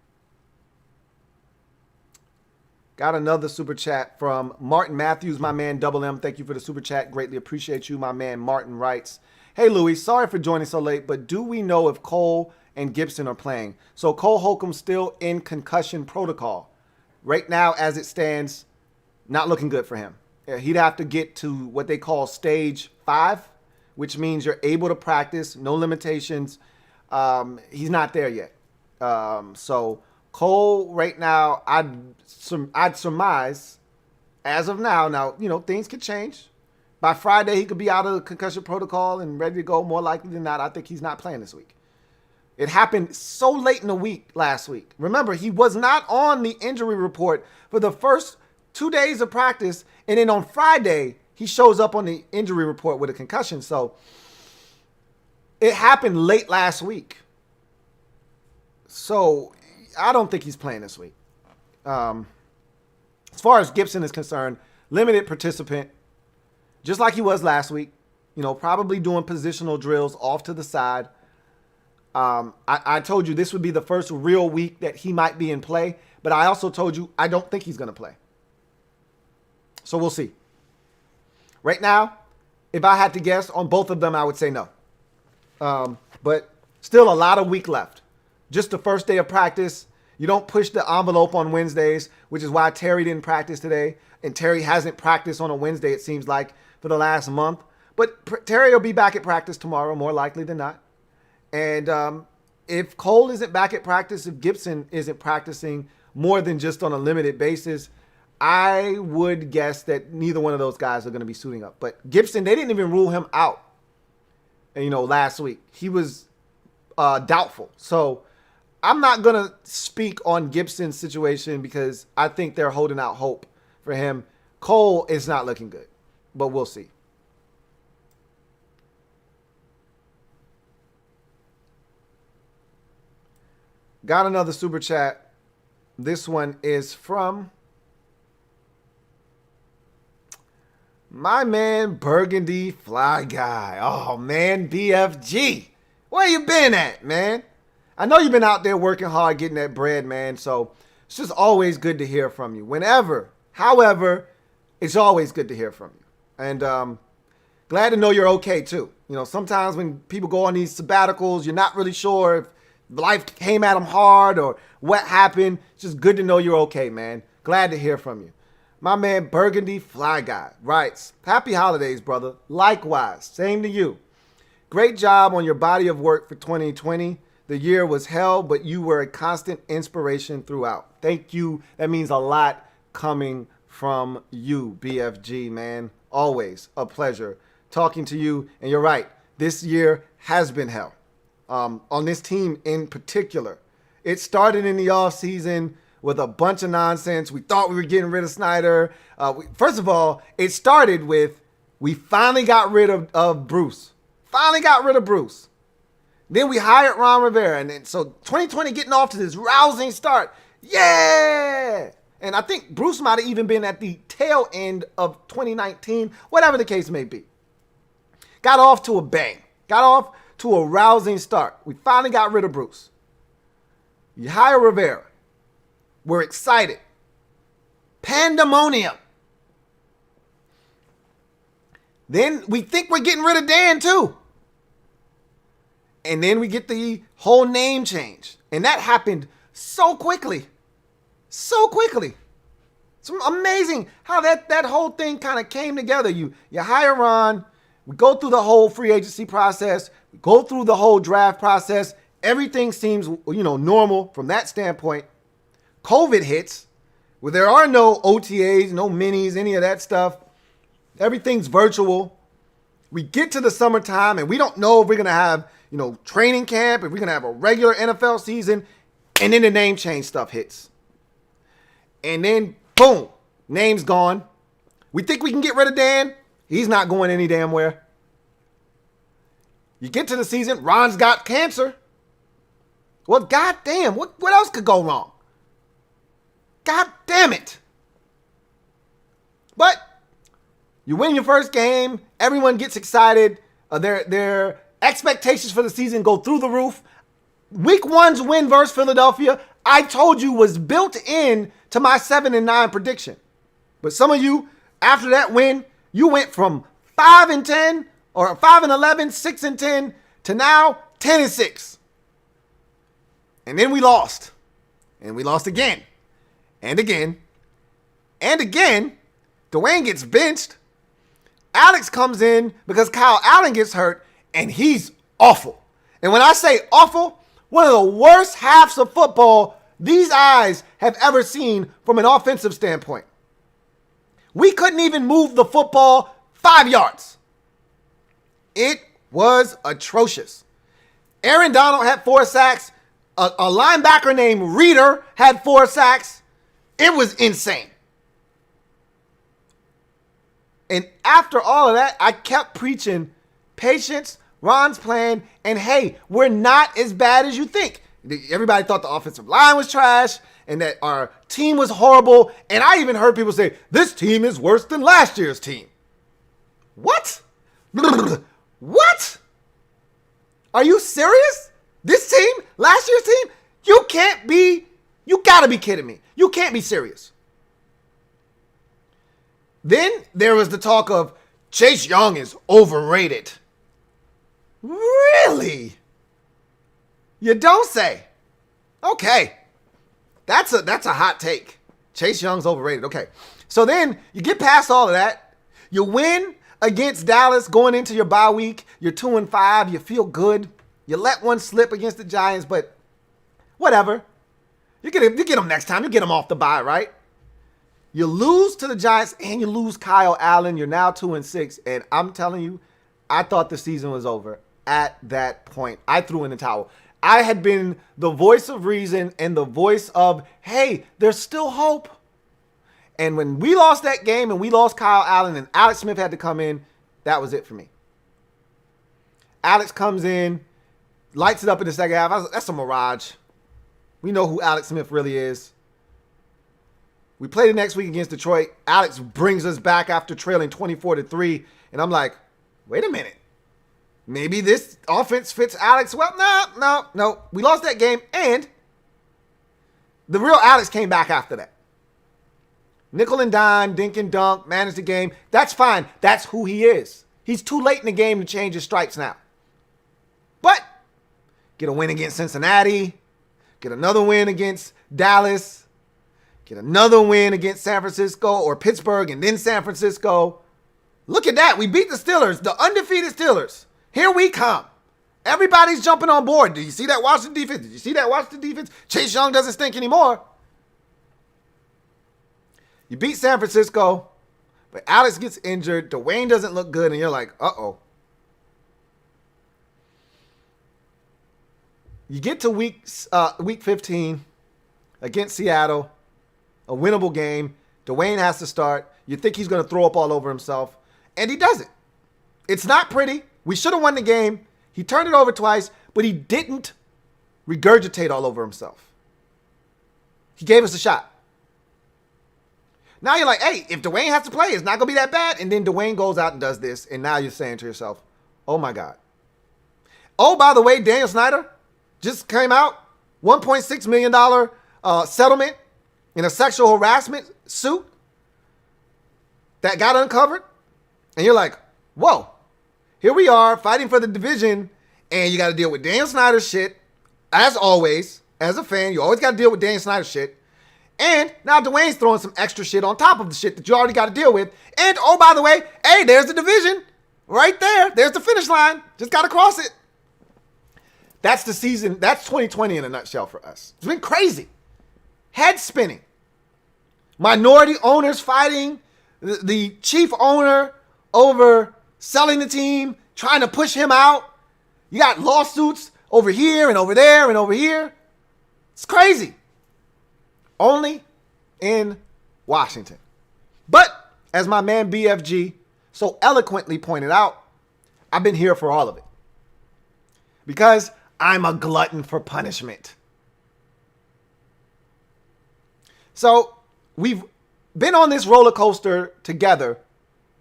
Got another super chat from Martin Matthews, my man, Double M. Thank you for the super chat. Greatly appreciate you. My man Martin writes, hey, Louie, sorry for joining so late, but do we know if Cole and Gibson are playing? So Cole Holcomb's still in concussion protocol. Right now, as it stands, not looking good for him. He'd have to get to what they call stage 5, which means you're able to practice, no limitations. He's not there yet. So Cole, right now, I'd surmise, as of now, things could change. By Friday, he could be out of the concussion protocol and ready to go. More likely than not, I think he's not playing this week. It happened so late in the week last week. Remember, he was not on the injury report for the first 2 days of practice, and then on Friday, he shows up on the injury report with a concussion. So it happened late last week. So I don't think he's playing this week. As far as Gibson is concerned, limited participant, just like he was last week, probably doing positional drills off to the side. I told you this would be the first real week that he might be in play, but I also told you I don't think he's going to play. So we'll see. Right now, if I had to guess on both of them, I would say no. But still a lot of week left. Just the first day of practice. You don't push the envelope on Wednesdays, which is why Terry didn't practice today. And Terry hasn't practiced on a Wednesday, it seems like, for the last month. But Terry will be back at practice tomorrow, more likely than not. And if Cole isn't back at practice, if Gibson isn't practicing more than just on a limited basis, I would guess that neither one of those guys are going to be suiting up. But Gibson, they didn't even rule him out, last week. He was doubtful. So I'm not going to speak on Gibson's situation because I think they're holding out hope for him. Cole is not looking good, but we'll see. Got another super chat. This one is from My man, Burgundy Fly Guy. Oh, man, BFG. Where you been at, man? I know you've been out there working hard, getting that bread, man. So it's just always good to hear from you. Whenever, however, it's always good to hear from you. And glad to know you're okay, too. You know, sometimes when people go on these sabbaticals, you're not really sure if life came at them hard or what happened. It's just good to know you're okay, man. Glad to hear from you. My man, Burgundy Fly Guy, writes, happy holidays, brother. Likewise, same to you. Great job on your body of work for 2020. The year was hell, but you were a constant inspiration throughout. Thank you. That means a lot coming from you, BFG, man. Always a pleasure talking to you. And you're right. This year has been hell. On this team in particular. It started in the offseason with a bunch of nonsense. We thought we were getting rid of Snyder. First of all, it started with we finally got rid of Bruce. Finally got rid of Bruce. Then we hired Ron Rivera. And then, so 2020 getting off to this rousing start. Yeah! And I think Bruce might have even been at the tail end of 2019, whatever the case may be. Got off to a bang. Got off to a rousing start. We finally got rid of Bruce. You hire Rivera. We're excited. Pandemonium. Then we think we're getting rid of Dan too. And then we get the whole name change. And that happened so quickly. So quickly. It's amazing how that whole thing kind of came together. You hire Ron. We go through the whole free agency process. We go through the whole draft process. Everything seems, normal from that standpoint. COVID hits, where there are no OTAs, no minis, any of that stuff. Everything's virtual. We get to the summertime, and we don't know if we're going to have, training camp, if we're going to have a regular NFL season, and then the name change stuff hits. And then, boom, name's gone. We think we can get rid of Dan. He's not going any damn where. You get to the season, Ron's got cancer. Well, goddamn, what else could go wrong? God damn it. But you win your first game. Everyone gets excited. Their expectations for the season go through the roof. Week 1's win versus Philadelphia, I told you, was built in to my 7-9 prediction. But some of you, after that win, you went from 5-10 or 5-11, 6-10 to now 10-6. And then we lost. And we lost again. And again. And again. Dwayne gets benched. Alex comes in because Kyle Allen gets hurt, and he's awful. And when I say awful, one of the worst halves of football these eyes have ever seen from an offensive standpoint. We couldn't even move the football 5 yards. It was atrocious. Aaron Donald had 4 sacks. A linebacker named Reeder had 4 sacks. It was insane. And after all of that, I kept preaching patience, Ron's plan, and hey, we're not as bad as you think. Everybody thought the offensive line was trash and that our team was horrible. And I even heard people say, this team is worse than last year's team. What? What? Are you serious? This team? Last year's team? You gotta be kidding me. You can't be serious. Then there was the talk of Chase Young is overrated. Really? You don't say. Okay. That's a hot take. Chase Young's overrated. Okay. So then you get past all of that. You win against Dallas going into your bye week. You're 2-5. You feel good. You let one slip against the Giants, but whatever. You get them next time. You get them off the bye, right? You lose to the Giants and you lose Kyle Allen. You're now 2-6. And I'm telling you, I thought the season was over at that point. I threw in the towel. I had been the voice of reason and the voice of, hey, there's still hope. And when we lost that game and we lost Kyle Allen and Alex Smith had to come in, that was it for me. Alex comes in, lights it up in the second half. That's a mirage. We know who Alex Smith really is. We play the next week against Detroit. Alex brings us back after trailing 24-3. And I'm like, wait a minute. Maybe this offense fits Alex well. No. We lost that game. And the real Alex came back after that. Nickel and dime, dink and dunk, manage the game. That's fine. That's who he is. He's too late in the game to change his stripes now. But get a win against Cincinnati. Get another win against Dallas. Get another win against San Francisco or Pittsburgh and then San Francisco. Look at that. We beat the Steelers, the undefeated Steelers. Here we come. Everybody's jumping on board. Do you see that Washington defense? Did you see that Washington defense? Chase Young doesn't stink anymore. You beat San Francisco, but Alex gets injured. Dwayne doesn't look good, and you're like, uh-oh. You get to week 15 against Seattle, a winnable game. Dwayne has to start. You think he's going to throw up all over himself, and he doesn't. It's not pretty. We should have won the game. He turned it over twice, but he didn't regurgitate all over himself. He gave us a shot. Now you're like, hey, if Dwayne has to play, it's not going to be that bad. And then Dwayne goes out and does this, and now you're saying to yourself, oh, my God. Oh, by the way, Daniel Snyder just came out, $1.6 million settlement in a sexual harassment suit that got uncovered. And you're like, whoa, here we are fighting for the division, and you got to deal with Daniel Snyder's shit. As always, as a fan, you always got to deal with Daniel Snyder's shit. And now Dwayne's throwing some extra shit on top of the shit that you already got to deal with. And, oh, by the way, hey, there's the division right there. There's the finish line. Just got to cross it. That's the season. That's 2020 in a nutshell for us. It's been crazy. Head spinning. Minority owners fighting. The chief owner over selling the team, trying to push him out. You got lawsuits over here and over there and over here. It's crazy. Only in Washington. But as my man BFG so eloquently pointed out, I've been here for all of it. Because I'm a glutton for punishment. So we've been on this roller coaster together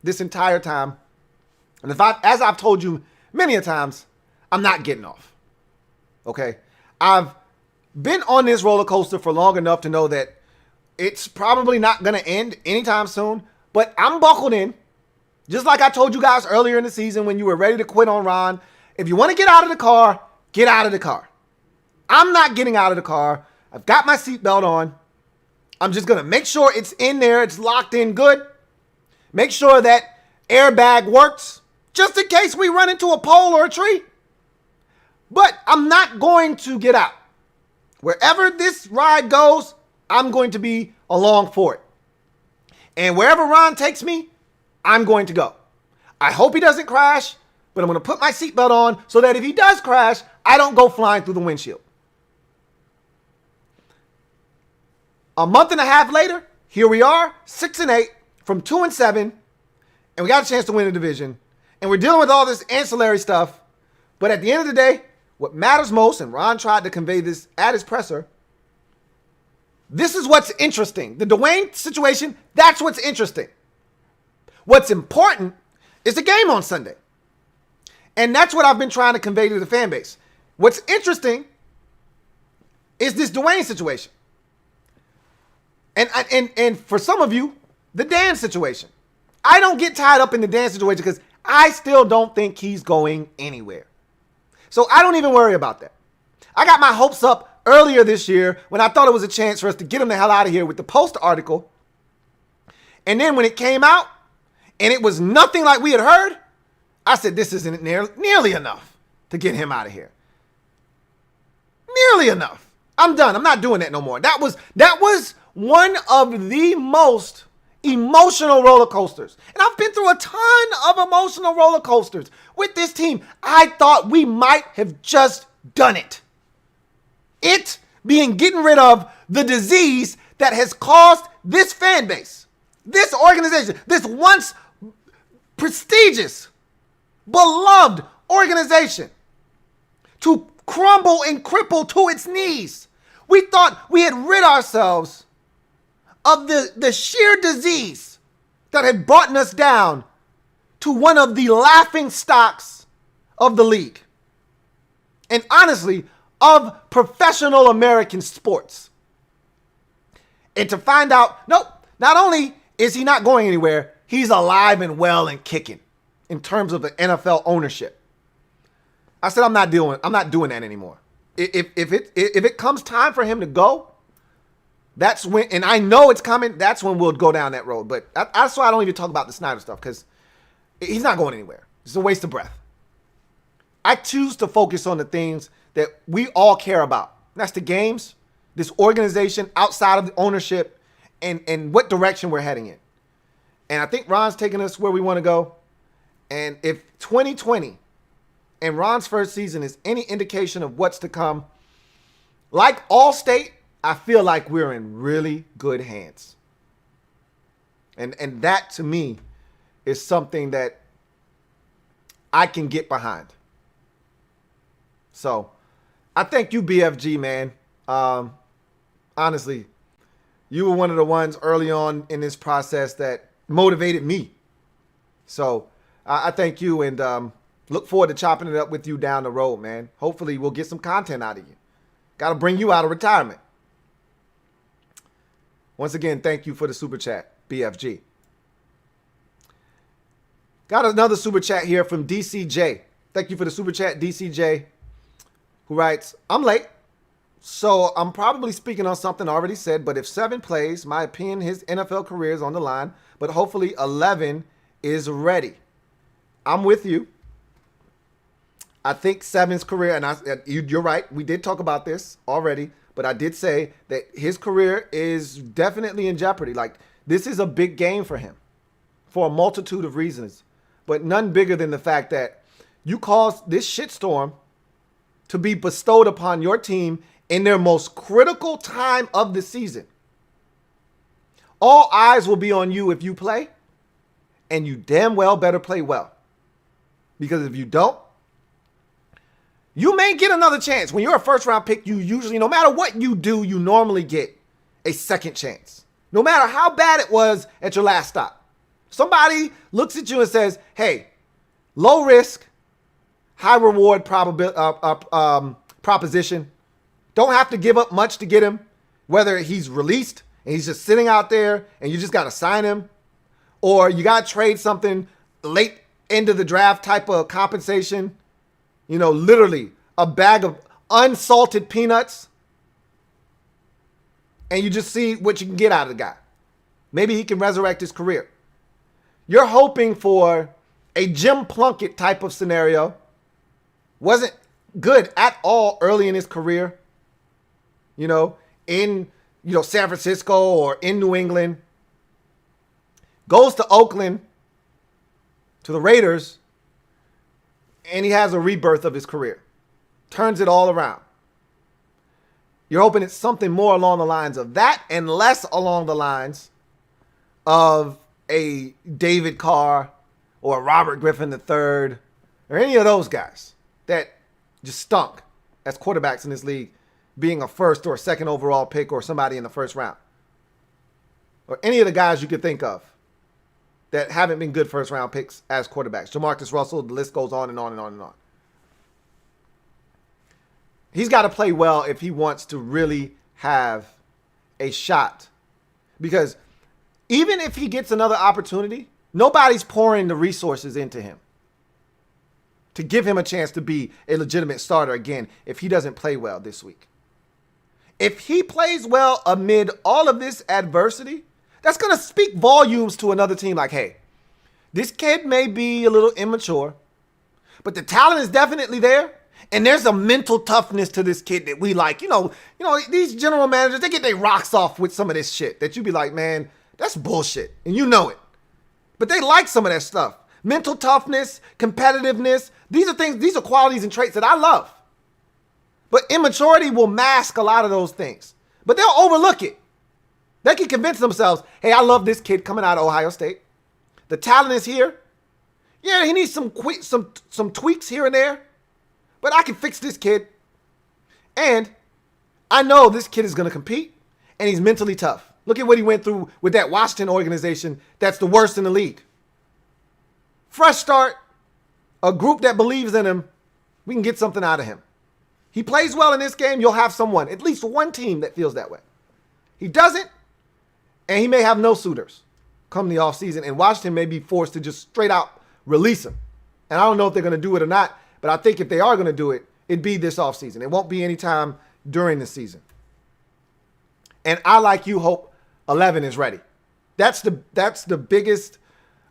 this entire time. And as I've told you many a times, I'm not getting off. Okay? I've been on this roller coaster for long enough to know that it's probably not going to end anytime soon, but I'm buckled in. Just like I told you guys earlier in the season when you were ready to quit on Ron. If you want to get out of the car, get out of the car. I'm not getting out of the car. I've got my seatbelt on. I'm just going to make sure it's in there. It's locked in good. Make sure that airbag works just in case we run into a pole or a tree. But I'm not going to get out. Wherever this ride goes, I'm going to be along for it. And wherever Ron takes me, I'm going to go. I hope he doesn't crash, but I'm going to put my seatbelt on so that if he does crash, I don't go flying through the windshield. A month and a half later, here we are, 6-8 from 2-7, and we got a chance to win the division. And we're dealing with all this ancillary stuff. But at the end of the day, what matters most, and Ron tried to convey this at his presser, this is what's interesting. The Dwayne situation, that's what's interesting. What's important is the game on Sunday. And that's what I've been trying to convey to the fan base. What's interesting is this Dwayne situation. And for some of you, the Dan situation. I don't get tied up in the Dan situation because I still don't think he's going anywhere. So I don't even worry about that. I got my hopes up earlier this year when I thought it was a chance for us to get him the hell out of here with the Post article. And then when it came out and it was nothing like we had heard, I said, this isn't nearly enough to get him out of here. Nearly enough. I'm done. I'm not doing that no more. That was one of the most emotional roller coasters. And I've been through a ton of emotional roller coasters with this team. I thought we might have just done it. It being getting rid of the disease that has caused this fan base, this organization, this once prestigious, beloved organization to crumble and cripple to its knees. We thought we had rid ourselves of the sheer disease that had brought us down to one of the laughing stocks of the league. And honestly, of professional American sports. And to find out, nope, not only is he not going anywhere, he's alive and well and kicking in terms of the NFL ownership. I said, I'm not doing that anymore. If it comes time for him to go, that's when, and I know it's coming, that's when we'll go down that road. But that's why I don't even talk about the Snyder stuff, because he's not going anywhere. It's a waste of breath. I choose to focus on the things that we all care about. That's the games, this organization outside of the ownership, and what direction we're heading in. And I think Ron's taking us where we want to go. And if 2020 and Ron's first season is any indication of what's to come, like Allstate, I feel like we're in really good hands. And that, to me, is something that I can get behind. So, I thank you, BFG, man. Honestly, you were one of the ones early on in this process that motivated me. So, I thank you, and look forward to chopping it up with you down the road, man. Hopefully, we'll get some content out of you. Got to bring you out of retirement. Once again, thank you for the super chat, BFG. Got another super chat here from DCJ. Thank you for the super chat, DCJ, who writes, I'm late, so I'm probably speaking on something already said, but if 7 plays, my opinion, his NFL career is on the line, but hopefully 11 is ready. I'm with you. I think 7's career, and you're right, we did talk about this already, but I did say that his career is definitely in jeopardy. Like, this is a big game for him for a multitude of reasons, but none bigger than the fact that you caused this shitstorm to be bestowed upon your team in their most critical time of the season. All eyes will be on you if you play, and you damn well better play well. Because if you don't, you may get another chance. When you're a first-round pick, you usually, no matter what you do, you normally get a second chance. No matter how bad it was at your last stop. Somebody looks at you and says, hey, low risk, high reward proposition. Don't have to give up much to get him, whether he's released and he's just sitting out there and you just got to sign him, or you got to trade something late end of the draft type of compensation. You know, literally a bag of unsalted peanuts, and you just see what you can get out of the guy. Maybe he can resurrect his career. You're hoping for a Jim Plunkett type of scenario. Wasn't good at all early in his career, in San Francisco or in New England. Goes to Oakland, to the Raiders, and he has a rebirth of his career. Turns it all around. You're hoping it's something more along the lines of that and less along the lines of a David Carr or a Robert Griffin III or any of those guys that just stunk as quarterbacks in this league, being a first or second overall pick or somebody in the first round. Or any of the guys you could think of that haven't been good first round picks as quarterbacks. Jamarcus Russell, the list goes on and on and on and on. He's got to play well if he wants to really have a shot. Because even if he gets another opportunity, nobody's pouring the resources into him to give him a chance to be a legitimate starter again if he doesn't play well this week. If he plays well amid all of this adversity, that's going to speak volumes to another team like, hey, this kid may be a little immature, but the talent is definitely there. And there's a mental toughness to this kid that we like. These general managers, they get their rocks off with some of this shit that you be like, man, that's bullshit. And you know it. But they like some of that stuff. Mental toughness, competitiveness. These are qualities and traits that I love. But immaturity will mask a lot of those things. But they'll overlook it. They can convince themselves, hey, I love this kid coming out of Ohio State. The talent is here. Yeah, he needs some tweaks here and there. But I can fix this kid. And I know this kid is going to compete. And he's mentally tough. Look at what he went through with that Washington organization that's the worst in the league. Fresh start, a group that believes in him, we can get something out of him. He plays well in this game, you'll have someone, at least one team that feels that way. He doesn't, and he may have no suitors come the offseason, and Washington may be forced to just straight out release him. And I don't know if they're going to do it or not, but I think if they are going to do it, it'd be this offseason. It won't be any time during the season. And I, like you, hope 11 is ready. That's the biggest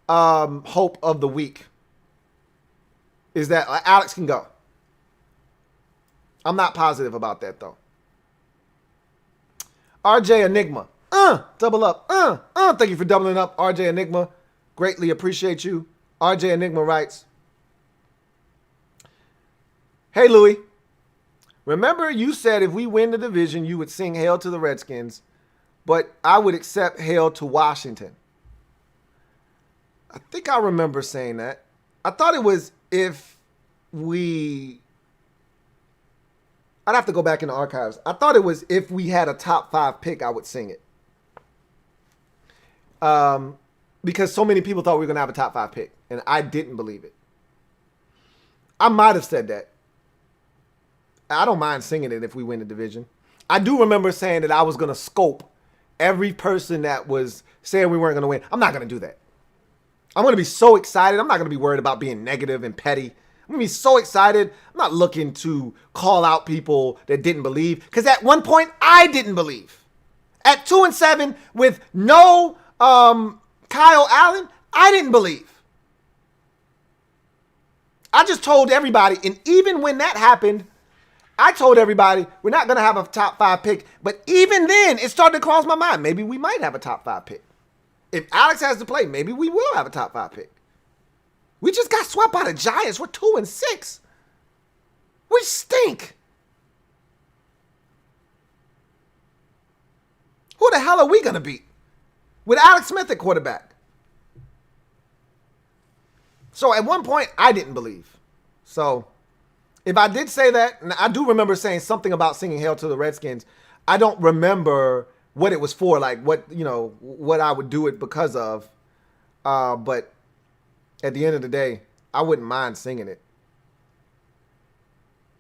hope of the week, is that Alex can go. I'm not positive about that, though. RJ Enigma. Double up. Thank you for doubling up, RJ Enigma. Greatly appreciate you. RJ Enigma writes, hey, Louie. Remember you said if we win the division, you would sing Hail to the Redskins, but I would accept Hail to Washington. I think I remember saying that. I thought it was if we... I'd have to go back in the archives. I thought it was if we had a top 5 pick, I would sing it. Because so many people thought we were going to have a top 5 pick, and I didn't believe it. I might have said that. I don't mind singing it if we win the division. I do remember saying that I was going to scope every person that was saying we weren't going to win. I'm not going to do that. I'm going to be so excited. I'm not going to be worried about being negative and petty. I'm going to be so excited. I'm not looking to call out people that didn't believe, because at one point I didn't believe. At 2-7 with no Kyle Allen, I didn't believe. I just told everybody, and even when that happened, I told everybody we're not going to have a top 5 pick. But even then, it started to cross my mind. Maybe we might have a top 5 pick. If Alex has to play, maybe we will have a top 5 pick. We just got swept by the Giants. We're 2-6. We stink. Who the hell are we going to beat with Alex Smith at quarterback? So at one point, I didn't believe. So if I did say that, and I do remember saying something about singing Hail to the Redskins, I don't remember what it was for, like what I would do it because of. But at the end of the day, I wouldn't mind singing it.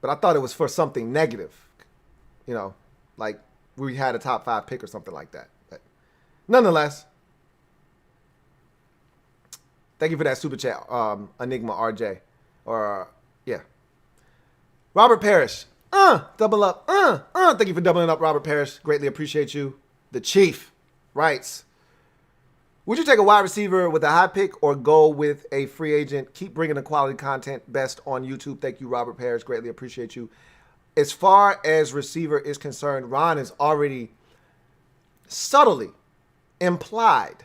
But I thought it was for something negative, like we had a top 5 pick or something like that. But nonetheless, thank you for that super chat, Enigma RJ. Yeah. Robert Parrish. Double up. Thank you for doubling up, Robert Parrish. Greatly appreciate you. The Chief writes, would you take a wide receiver with a high pick or go with a free agent? Keep bringing the quality content, best on YouTube. Thank you, Robert Parrish. Greatly appreciate you. As far as receiver is concerned, Ron is already subtly implied.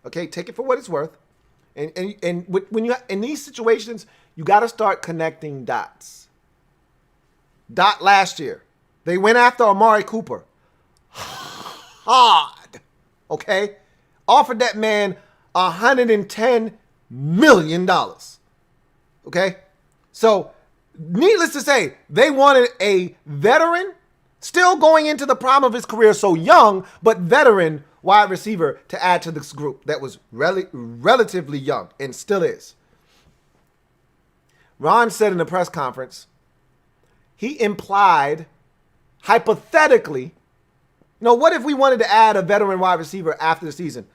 Okay, take it for what it's worth. And when you in these situations, you got to start connecting dots. Dot last year, they went after Amari Cooper hard. Okay, offered that man $110 million. Okay, so needless to say, they wanted a veteran, still going into the prime of his career, so young but veteran wide receiver to add to this group that was relatively young and still is. Ron said in the press conference, he implied, hypothetically, what if we wanted to add a veteran wide receiver after the season?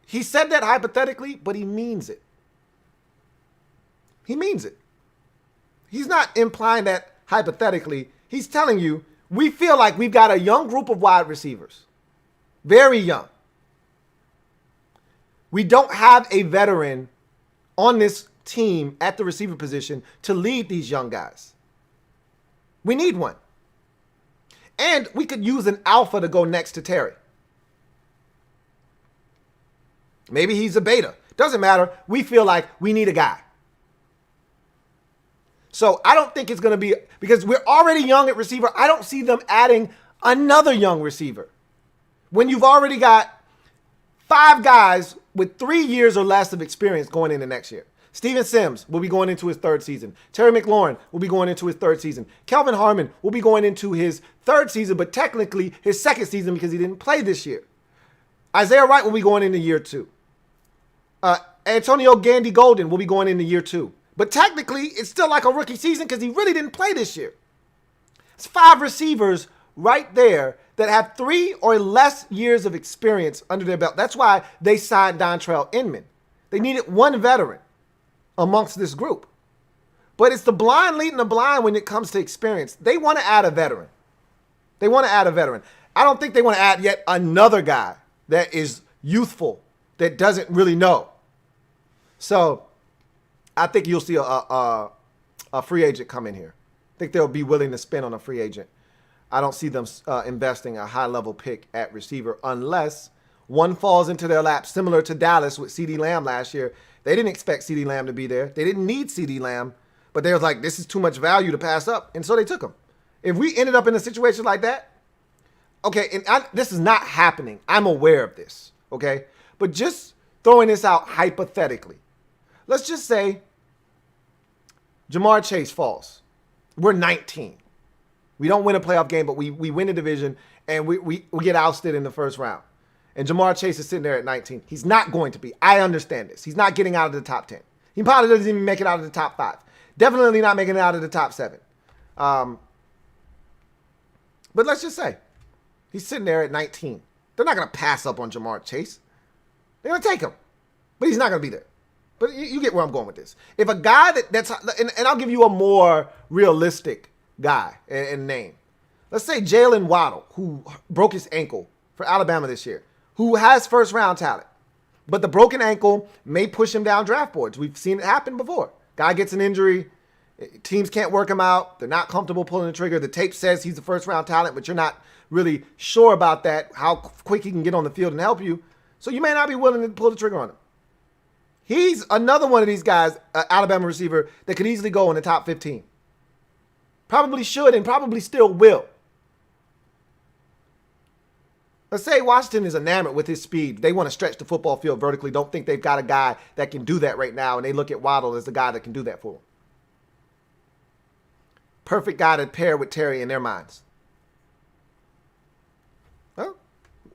He said that hypothetically, but he means it. He means it. He's not implying that hypothetically. He's telling you, we feel like we've got a young group of wide receivers. Very young. We don't have a veteran on this team at the receiver position to lead these young guys. We need one. And we could use an alpha to go next to Terry. Maybe he's a beta. Doesn't matter. We feel like we need a guy. So I don't think it's going to be, because we're already young at receiver, I don't see them adding another young receiver. When you've already got 5 guys with 3 years or less of experience going into next year. Steven Sims will be going into his third season. Terry McLaurin will be going into his third season. Kelvin Harmon will be going into his third season, but technically his second season because he didn't play this year. Isaiah Wright will be going into year 2. Antonio Gandy Golden will be going into year 2. But technically, it's still like a rookie season because he really didn't play this year. It's 5 receivers right there that have 3 or less years of experience under their belt. That's why they signed Dontrell Inman. They needed 1 veteran amongst this group. But it's the blind leading the blind when it comes to experience. They want to add a veteran. They want to add a veteran. I don't think they want to add yet another guy that is youthful, that doesn't really know. So I think you'll see a free agent come in here. I think they'll be willing to spend on a free agent. I don't see them investing a high-level pick at receiver unless one falls into their lap, similar to Dallas with CeeDee Lamb last year. They didn't expect CeeDee Lamb to be there. They didn't need CeeDee Lamb, but they was like, this is too much value to pass up, and so they took him. If we ended up in a situation like that, okay, and this is not happening. I'm aware of this, okay? But just throwing this out hypothetically, let's just say Jamar Chase falls. We're 19. We don't win a playoff game, but we win a division, and we get ousted in the first round. And Jamar Chase is sitting there at 19. He's not going to be. I understand this. He's not getting out of the top 10. He probably doesn't even make it out of the top 5. Definitely not making it out of the top 7. But let's just say he's sitting there at 19. They're not going to pass up on Jamar Chase. They're going to take him. But he's not going to be there. But you get where I'm going with this. If a guy that's and I'll give you a more realistic guy and name. Let's say Jalen Waddle, who broke his ankle for Alabama this year, who has first-round talent. But the broken ankle may push him down draft boards. We've seen it happen before. Guy gets an injury. Teams can't work him out. They're not comfortable pulling the trigger. The tape says he's a first-round talent, but you're not really sure about that, how quick he can get on the field and help you. So you may not be willing to pull the trigger on him. He's another one of these guys, Alabama receiver, that could easily go in the top 15. Probably should and probably still will. Let's say Washington is enamored with his speed. They want to stretch the football field vertically, don't think they've got a guy that can do that right now, and they look at Waddle as the guy that can do that for them. Perfect guy to pair with Terry in their minds. Well,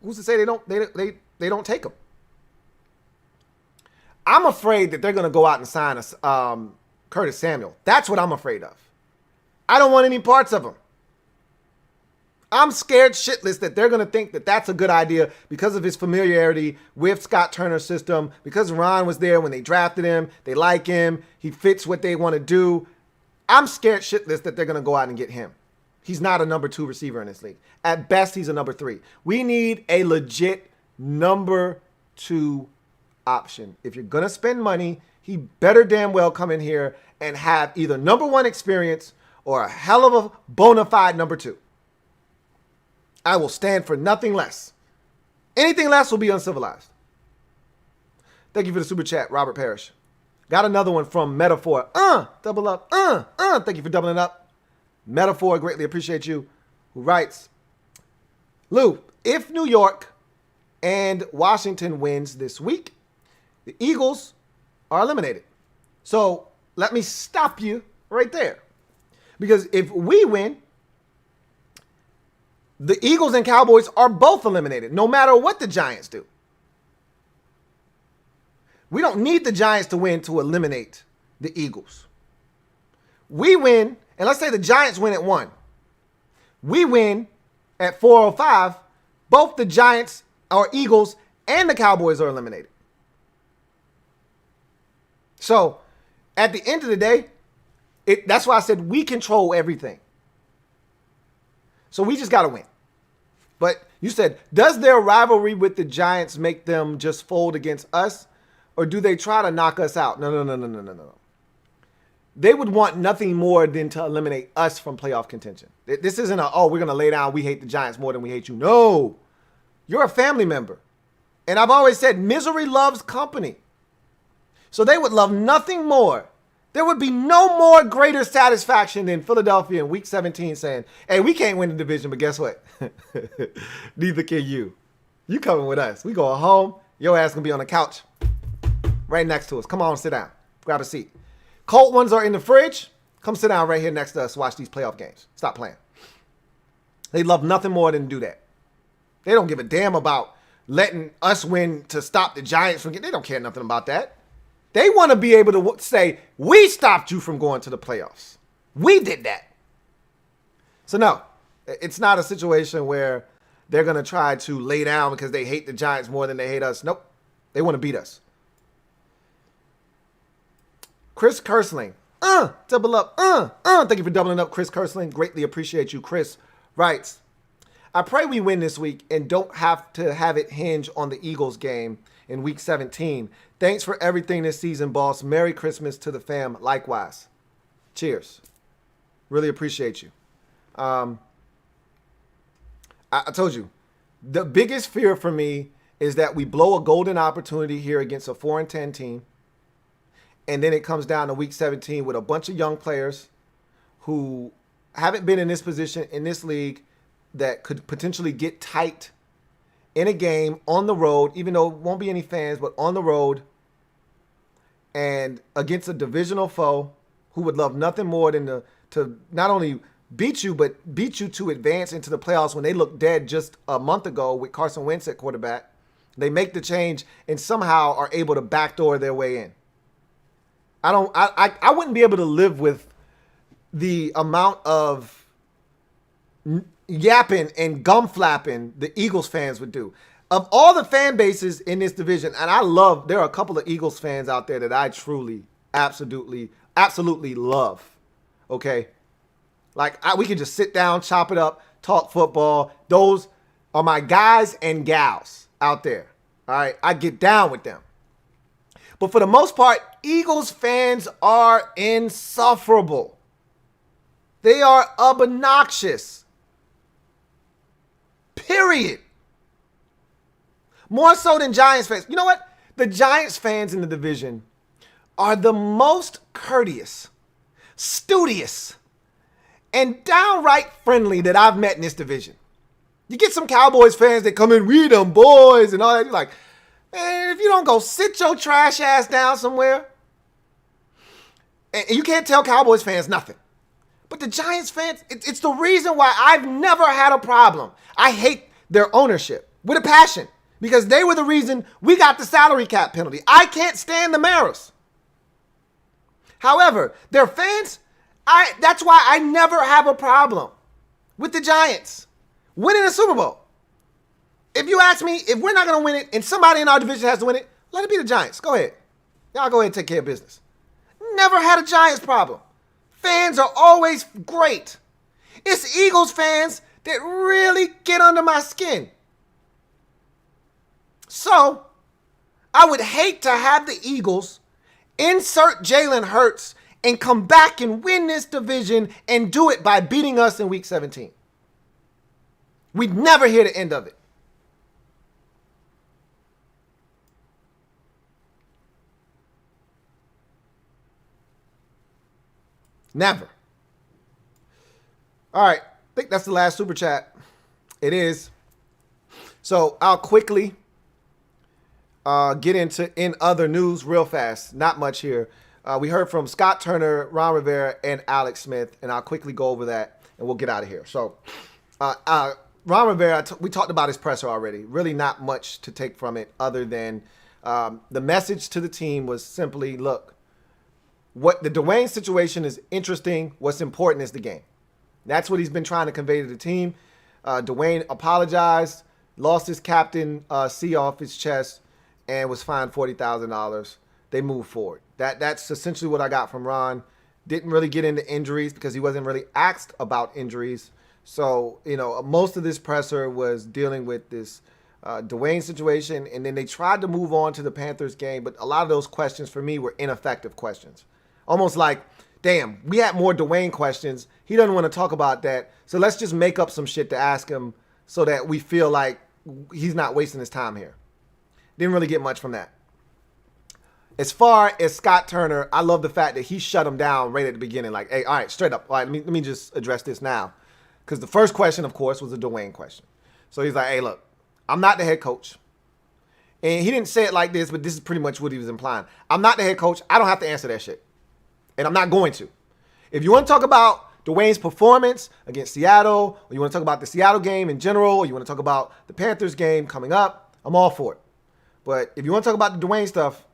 who's to say they don't take him? I'm afraid that they're going to go out and sign Curtis Samuel. That's what I'm afraid of. I don't want any parts of him. I'm scared shitless that they're going to think that that's a good idea because of his familiarity with Scott Turner's system, because Ron was there when they drafted him. They like him. He fits what they want to do. I'm scared shitless that they're going to go out and get him. He's not a number 2 receiver in this league. At best, he's a number 3. We need a legit number 2 option. If you're going to spend money, he better damn well come in here and have either number 1 experience or a hell of a bona fide number 2. I will stand for nothing less. Anything less will be uncivilized. Thank you for the super chat, Robert Parrish. Got another one from Metaphor. Double up. Thank you for doubling up. Metaphor, greatly appreciate you. Who writes, Lou, if New York and Washington wins this week, the Eagles are eliminated. So let me stop you right there. Because if we win, the Eagles and Cowboys are both eliminated, no matter what the Giants do. We don't need the Giants to win to eliminate the Eagles. We win, and let's say the Giants win at 1. We win at 4:05. Both the Giants or Eagles and the Cowboys are eliminated. So at the end of the day, that's why I said we control everything. So we just got to win. But you said, does their rivalry with the Giants make them just fold against us? Or do they try to knock us out? No. They would want nothing more than to eliminate us from playoff contention. This isn't we're going to lay down, we hate the Giants more than we hate you. No. You're a family member. And I've always said misery loves company. So they would love nothing more. There would be no more greater satisfaction than Philadelphia in week 17 saying, hey, we can't win the division, but guess what? Neither can you. You coming with us. We going home. Your ass going to be on the couch right next to us. Come on, sit down. Grab a seat. Cold ones are in the fridge. Come sit down right here next to us. Watch these playoff games. Stop playing. They love nothing more than do that. They don't give a damn about letting us win to stop the Giants from getting. They don't care nothing about that. They want to be able to say, we stopped you from going to the playoffs. We did that. So no, it's not a situation where they're going to try to lay down because they hate the Giants more than they hate us. Nope. They want to beat us. Chris Kersling. Double up. Thank you for doubling up, Chris Kersling. Greatly appreciate you. Chris writes, I pray we win this week and don't have to have it hinge on the Eagles game in week 17. Thanks for everything this season, boss. Merry Christmas to the fam. Likewise. Cheers. Really appreciate you. I told you, the biggest fear for me is that we blow a golden opportunity here against a 4-10 team. And then it comes down to week 17 with a bunch of young players who haven't been in this position in this league that could potentially get tight in a game on the road, even though it won't be any fans, but on the road and against a divisional foe who would love nothing more than to not only beat you, but beat you to advance into the playoffs when they looked dead just a month ago with Carson Wentz at quarterback. They make the change and somehow are able to backdoor their way in. I wouldn't be able to live with the amount of yapping and gum flapping the Eagles fans would do. Of all the fan bases in this division, and there are a couple of Eagles fans out there that I truly, absolutely love. Okay? We can just sit down, chop it up, talk football. Those are my guys and gals out there. All right? I get down with them. But for the most part, Eagles fans are insufferable. They are obnoxious. Period. More so than Giants fans. You know what? The Giants fans in the division are the most courteous, studious, and downright friendly that I've met in this division. You get some Cowboys fans that come in, we them boys and all that. You're like, man, if you don't go sit your trash ass down somewhere, and you can't tell Cowboys fans nothing. But the Giants fans, it's the reason why I've never had a problem. I hate their ownership with a passion because they were the reason we got the salary cap penalty. I can't stand the Maras. However, their fans, that's why I never have a problem with the Giants winning a Super Bowl. If you ask me, if we're not going to win it and somebody in our division has to win it, let it be the Giants. Go ahead. Y'all go ahead and take care of business. Never had a Giants problem. Fans are always great. It's Eagles fans that really get under my skin. So, I would hate to have the Eagles insert Jalen Hurts and come back and win this division and do it by beating us in week 17. We'd never hear the end of it. Never. All right. I think that's the last super chat. It is. So I'll quickly get into in other news real fast. Not much here. We heard from Scott Turner, Ron Rivera, and Alex Smith, and I'll quickly go over that, and we'll get out of here. So Ron Rivera, we talked about his presser already. Really not much to take from it other than the message to the team was simply, look, what the Dwayne situation is interesting. What's important is the game. That's what he's been trying to convey to the team. Dwayne apologized, lost his captain C off his chest, and was fined $40,000. They moved forward. That's essentially what I got from Ron. Didn't really get into injuries because he wasn't really asked about injuries. So, most of this presser was dealing with this Dwayne situation, and then they tried to move on to the Panthers game, but a lot of those questions for me were ineffective questions. Almost like, damn, we had more Dwayne questions. He doesn't want to talk about that, so let's just make up some shit to ask him so that we feel like he's not wasting his time here. Didn't really get much from that. As far as Scott Turner, I love the fact that he shut him down right at the beginning. Like, hey, all right, straight up. All right, let me just address this now. Because the first question, of course, was a Dwayne question. So he's like, hey, look, I'm not the head coach. And he didn't say it like this, but this is pretty much what he was implying. I'm not the head coach. I don't have to answer that shit. And I'm not going to. If you want to talk about Dwayne's performance against Seattle, or you want to talk about the Seattle game in general, or you want to talk about the Panthers game coming up, I'm all for it. But if you want to talk about the Dwayne stuff,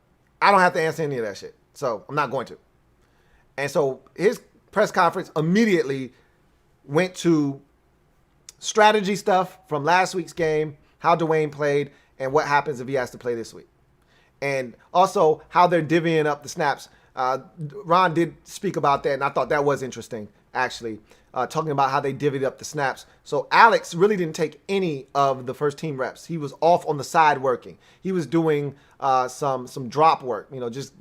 I don't have to answer any of that shit. So I'm not going to. And so his press conference immediately went to strategy stuff from last week's game, how Dwayne played, and what happens if he has to play this week. And also how they're divvying up the snaps. Ron did speak about that, and I thought that was interesting, actually, talking about how they divvied up the snaps. So Alex really didn't take any of the first team reps. He was off on the side working. He was doing some drop work, just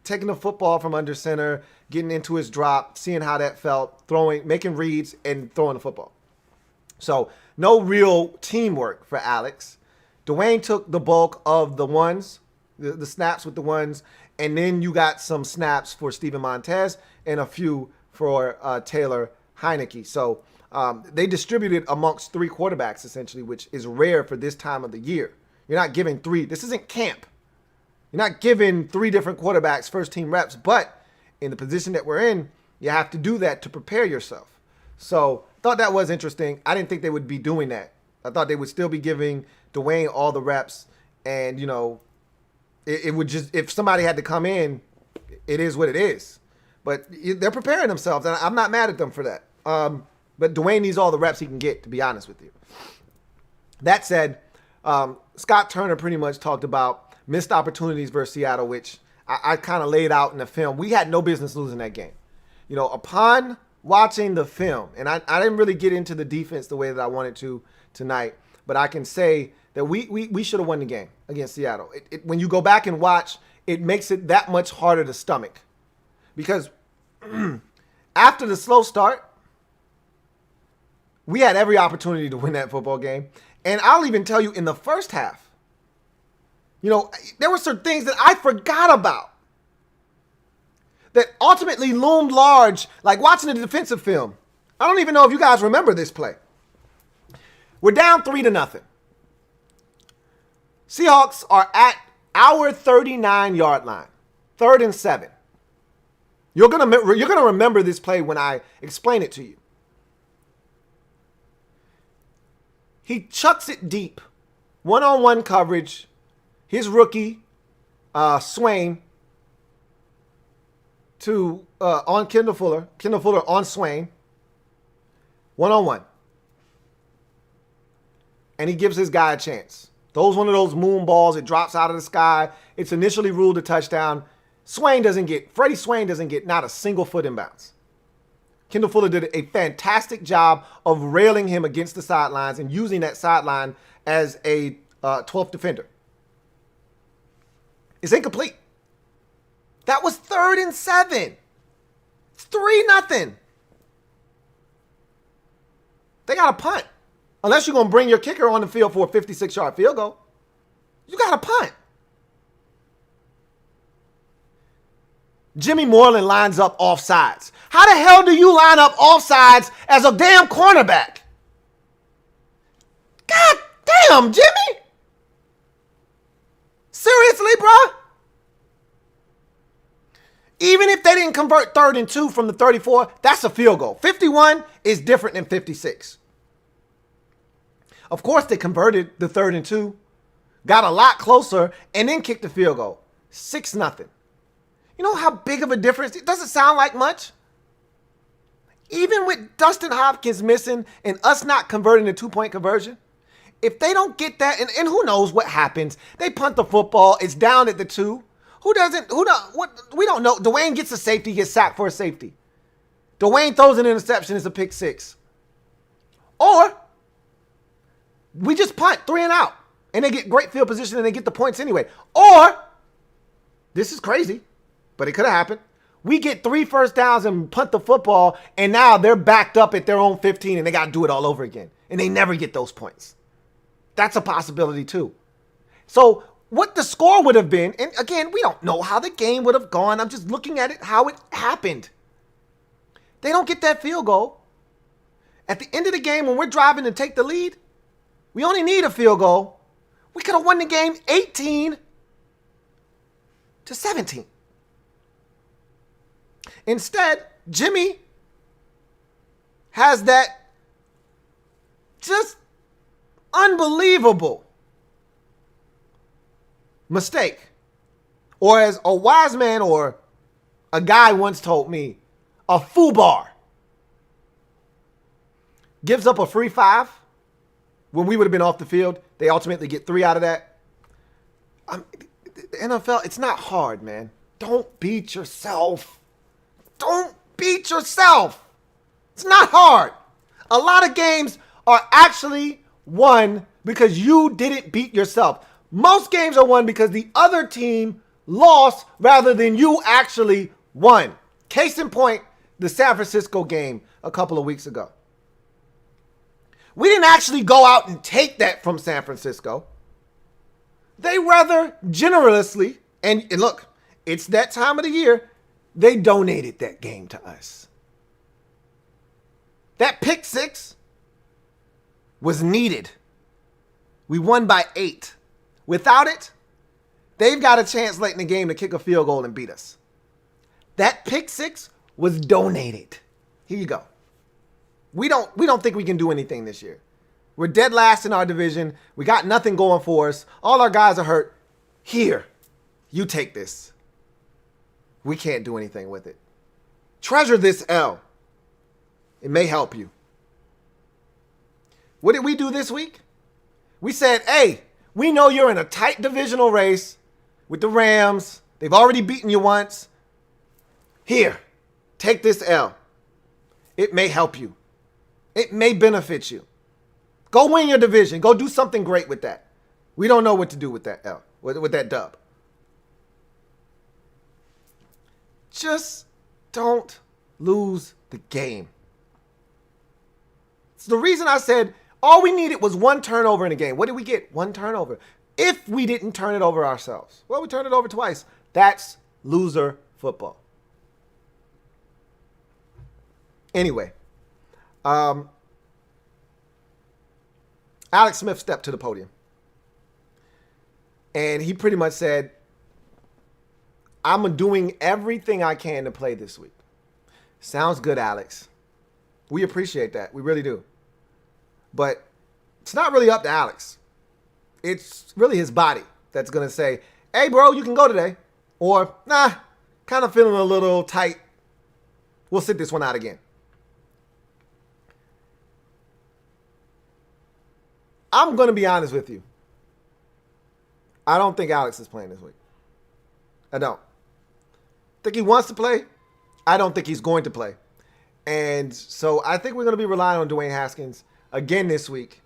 taking the football from under center, getting into his drop, seeing how that felt, throwing, making reads, and throwing the football. So no real teamwork for Alex. Dwayne took the bulk of the ones, the snaps with the ones, and then you got some snaps for Steven Montez and a few for Taylor Heinicke. So they distributed amongst three quarterbacks, essentially, which is rare for this time of the year. You're not giving three. This isn't camp. You're not giving three different quarterbacks first-team reps. But in the position that we're in, you have to do that to prepare yourself. So I thought that was interesting. I didn't think they would be doing that. I thought they would still be giving Dwayne all the reps. And, it would just, if somebody had to come in, it is what it is. But they're preparing themselves, and I'm not mad at them for that. But Dwayne needs all the reps he can get, to be honest with you. That said, Scott Turner pretty much talked about missed opportunities versus Seattle, which I kind of laid out in the film. We had no business losing that game. Upon watching the film, and I didn't really get into the defense the way that I wanted to tonight, but I can say that we should have won the game against Seattle. When you go back and watch, it makes it that much harder to stomach. Because after the slow start, we had every opportunity to win that football game. And I'll even tell you, in the first half, there were some things that I forgot about that ultimately loomed large, like watching the defensive film. I don't even know if you guys remember this play. We're down 3-0. Seahawks are at our 39-yard line, 3rd and 7. You're gonna remember this play when I explain it to you. He chucks it deep, one-on-one coverage. His rookie, Swain, on Kendall Fuller on Swain, one-on-one. And he gives his guy a chance. Throws one of those moon balls. It drops out of the sky. It's initially ruled a touchdown. Freddie Swain doesn't get not a single foot in bounds. Kendall Fuller did a fantastic job of railing him against the sidelines and using that sideline as a 12th defender. It's incomplete. That was 3rd and 7. It's 3-0. They got a punt. Unless you're going to bring your kicker on the field for a 56-yard field goal. You got a punt. Jimmy Moreland lines up offsides. How the hell do you line up offsides as a damn cornerback? God damn, Jimmy. Seriously, bro? Even if they didn't convert 3rd and 2 from the 34, that's a field goal. 51 is different than 56. Of course, they converted the 3rd and 2, got a lot closer, and then kicked the field goal. 6-0. You know how big of a difference? It doesn't sound like much. Even with Dustin Hopkins missing and us not converting the 2-point conversion, if they don't get that, and who knows what happens, they punt the football, it's down at the 2. We don't know. Dwayne gets a safety, gets sacked for a safety. Dwayne throws an interception, it's a pick 6. Or we just punt 3 and out, and they get great field position and they get the points anyway. Or, this is crazy, but it could have happened. We get 3 first downs and punt the football, and now they're backed up at their own 15, and they got to do it all over again. And they never get those points. That's a possibility too. So what the score would have been, and again, we don't know how the game would have gone. I'm just looking at it, how it happened. They don't get that field goal. At the end of the game, when we're driving to take the lead, we only need a field goal. We could have won the game 18-17. Instead, Jimmy has that just unbelievable mistake. Or as a wise man or a guy once told me, a foobar. Gives up a free 5 when we would have been off the field. They ultimately get 3 out of that. The NFL, it's not hard, man. Don't beat yourself. Don't beat yourself. It's not hard. A lot of games are actually won because you didn't beat yourself. Most games are won because the other team lost rather than you actually won. Case in point, the San Francisco game a couple of weeks ago. We didn't actually go out and take that from San Francisco. They rather generously, and look, it's that time of the year, they donated that game to us. That pick 6 was needed. We won by 8. Without it, they've got a chance late in the game to kick a field goal and beat us. That pick 6 was donated. Here you go. We don't think we can do anything this year. We're dead last in our division. We got nothing going for us. All our guys are hurt. Here, you take this. We can't do anything with it. Treasure this L. It may help you. What did we do this week? We said, hey, we know you're in a tight divisional race with the Rams. They've already beaten you once. Here, take this L. It may help you. It may benefit you. Go win your division. Go do something great with that. We don't know what to do with that L, with that dub. Just don't lose the game. It's the reason I said all we needed was one turnover in the game. What did we get? One turnover. If we didn't turn it over ourselves. Well, we turned it over twice. That's loser football. Anyway, Alex Smith stepped to the podium. And he pretty much said, I'm doing everything I can to play this week. Sounds good, Alex. We appreciate that. We really do. But it's not really up to Alex. It's really his body that's going to say, hey, bro, you can go today. Or, nah, kind of feeling a little tight. We'll sit this one out again. I'm going to be honest with you. I don't think Alex is playing this week. I don't. Think he wants to play. I don't think he's going to play. And so I think we're going to be relying on Dwayne Haskins again this week.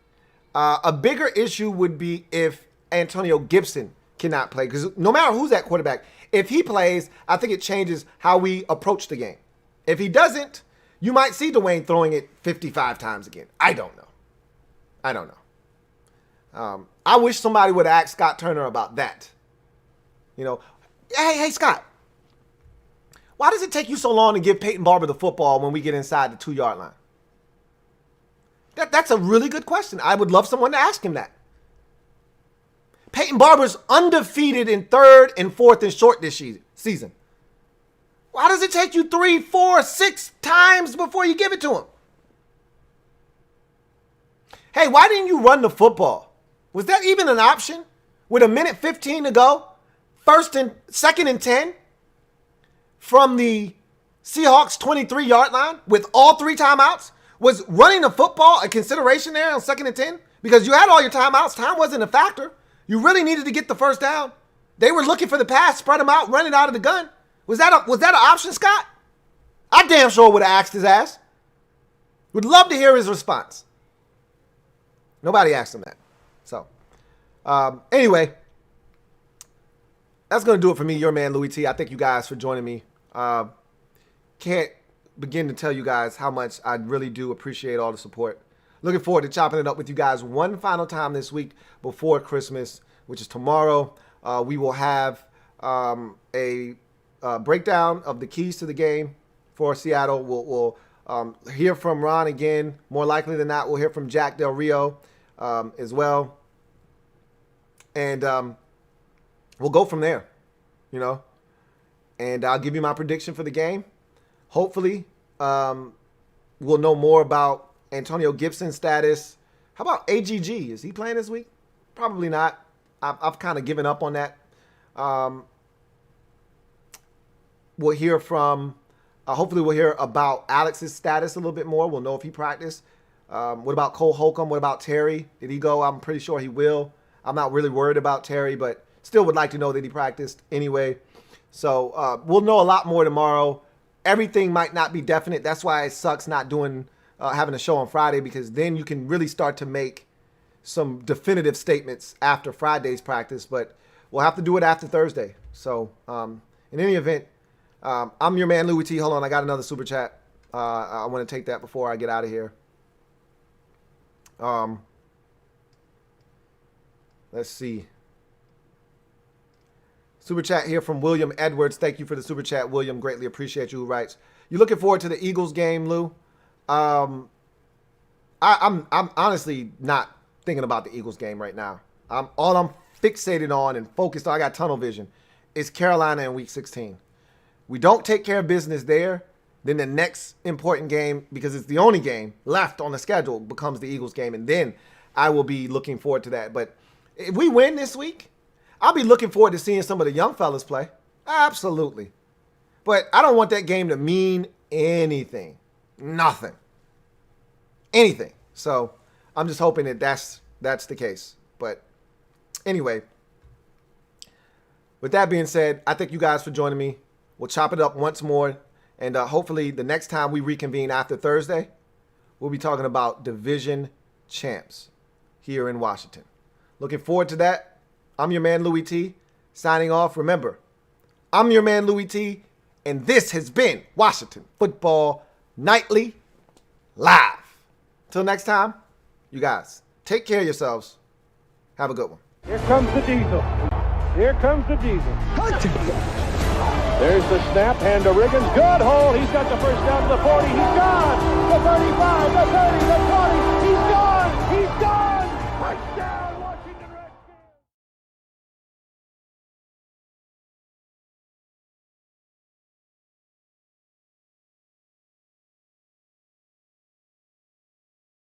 A bigger issue would be if Antonio Gibson cannot play. Because no matter who's at quarterback, if he plays, I think it changes how we approach the game. If he doesn't, you might see Dwayne throwing it 55 times again. I don't know. I wish somebody would ask Scott Turner about that. You know, hey, Scott, why does it take you so long to give Peyton Barber the football when we get inside the 2-yard line? That's a really good question. I would love someone to ask him that. Peyton Barber's undefeated in 3rd and 4th and short this season. Why does it take you 3, 4, 6 times before you give it to him? Hey, why didn't you run the football? Was that even an option? With 1:15 to go, 2nd and 10 from the Seahawks 23-yard line with all 3 timeouts? Was running the football a consideration there on 2nd and 10? Because you had all your timeouts. Time wasn't a factor. You really needed to get the first down. They were looking for the pass, spread them out, running out of the gun. Was that an option, Scott? I damn sure would have asked his ass. Would love to hear his response. Nobody asked him that. So, anyway, that's going to do it for me, your man, Louie T. I thank you guys for joining me. Can't begin to tell you guys how much I really do appreciate all the support. Looking forward to chopping it up with you guys one final time this week before Christmas, which is tomorrow. We will have a breakdown of the keys to the game for Seattle. We'll hear from Ron again. More likely than not, we'll hear from Jack Del Rio as well. And we'll go from there, you know. And I'll give you my prediction for the game. Hopefully, we'll know more about Antonio Gibson's status. How about AGG? Is he playing this week? Probably not. I've kind of given up on that. We'll hear from, hopefully we'll hear about Alex's status a little bit more. We'll know if he practiced. What about Cole Holcomb? What about Terry? Did he go? I'm pretty sure he will. I'm not really worried about Terry, but still would like to know that he practiced anyway. So we'll know a lot more tomorrow. Everything might not be definite. That's why it sucks not doing having a show on Friday, because then you can really start to make some definitive statements after Friday's practice. But we'll have to do it after Thursday. So in any event, I'm your man, Louie T. Hold on, I got another super chat. I want to take that before I get out of here. Let's see. Super chat here from William Edwards. Thank you for the super chat, William. Greatly appreciate you. Who writes, you looking forward to the Eagles game, Lou? I'm honestly not thinking about the Eagles game right now. All I'm fixated on and focused on, I got tunnel vision, is Carolina in Week 16. We don't take care of business there, then the next important game, because it's the only game left on the schedule, becomes the Eagles game, and then I will be looking forward to that. But if we win this week, I'll be looking forward to seeing some of the young fellas play. Absolutely. But I don't want that game to mean anything. Nothing. Anything. So I'm just hoping that that's the case. But anyway, with that being said, I thank you guys for joining me. We'll chop it up once more. And hopefully the next time we reconvene after Thursday, we'll be talking about division champs here in Washington. Looking forward to that. I'm your man, Louie T, signing off. Remember, I'm your man, Louie T, and this has been Washington Football Nightly Live. Till next time, you guys, take care of yourselves. Have a good one. Here comes the diesel. Here comes the diesel. There's the snap, hand to Riggins. Good hold. He's got the first down to the 40. He's gone. The 35, the 30, the 20. He's gone. He's gone.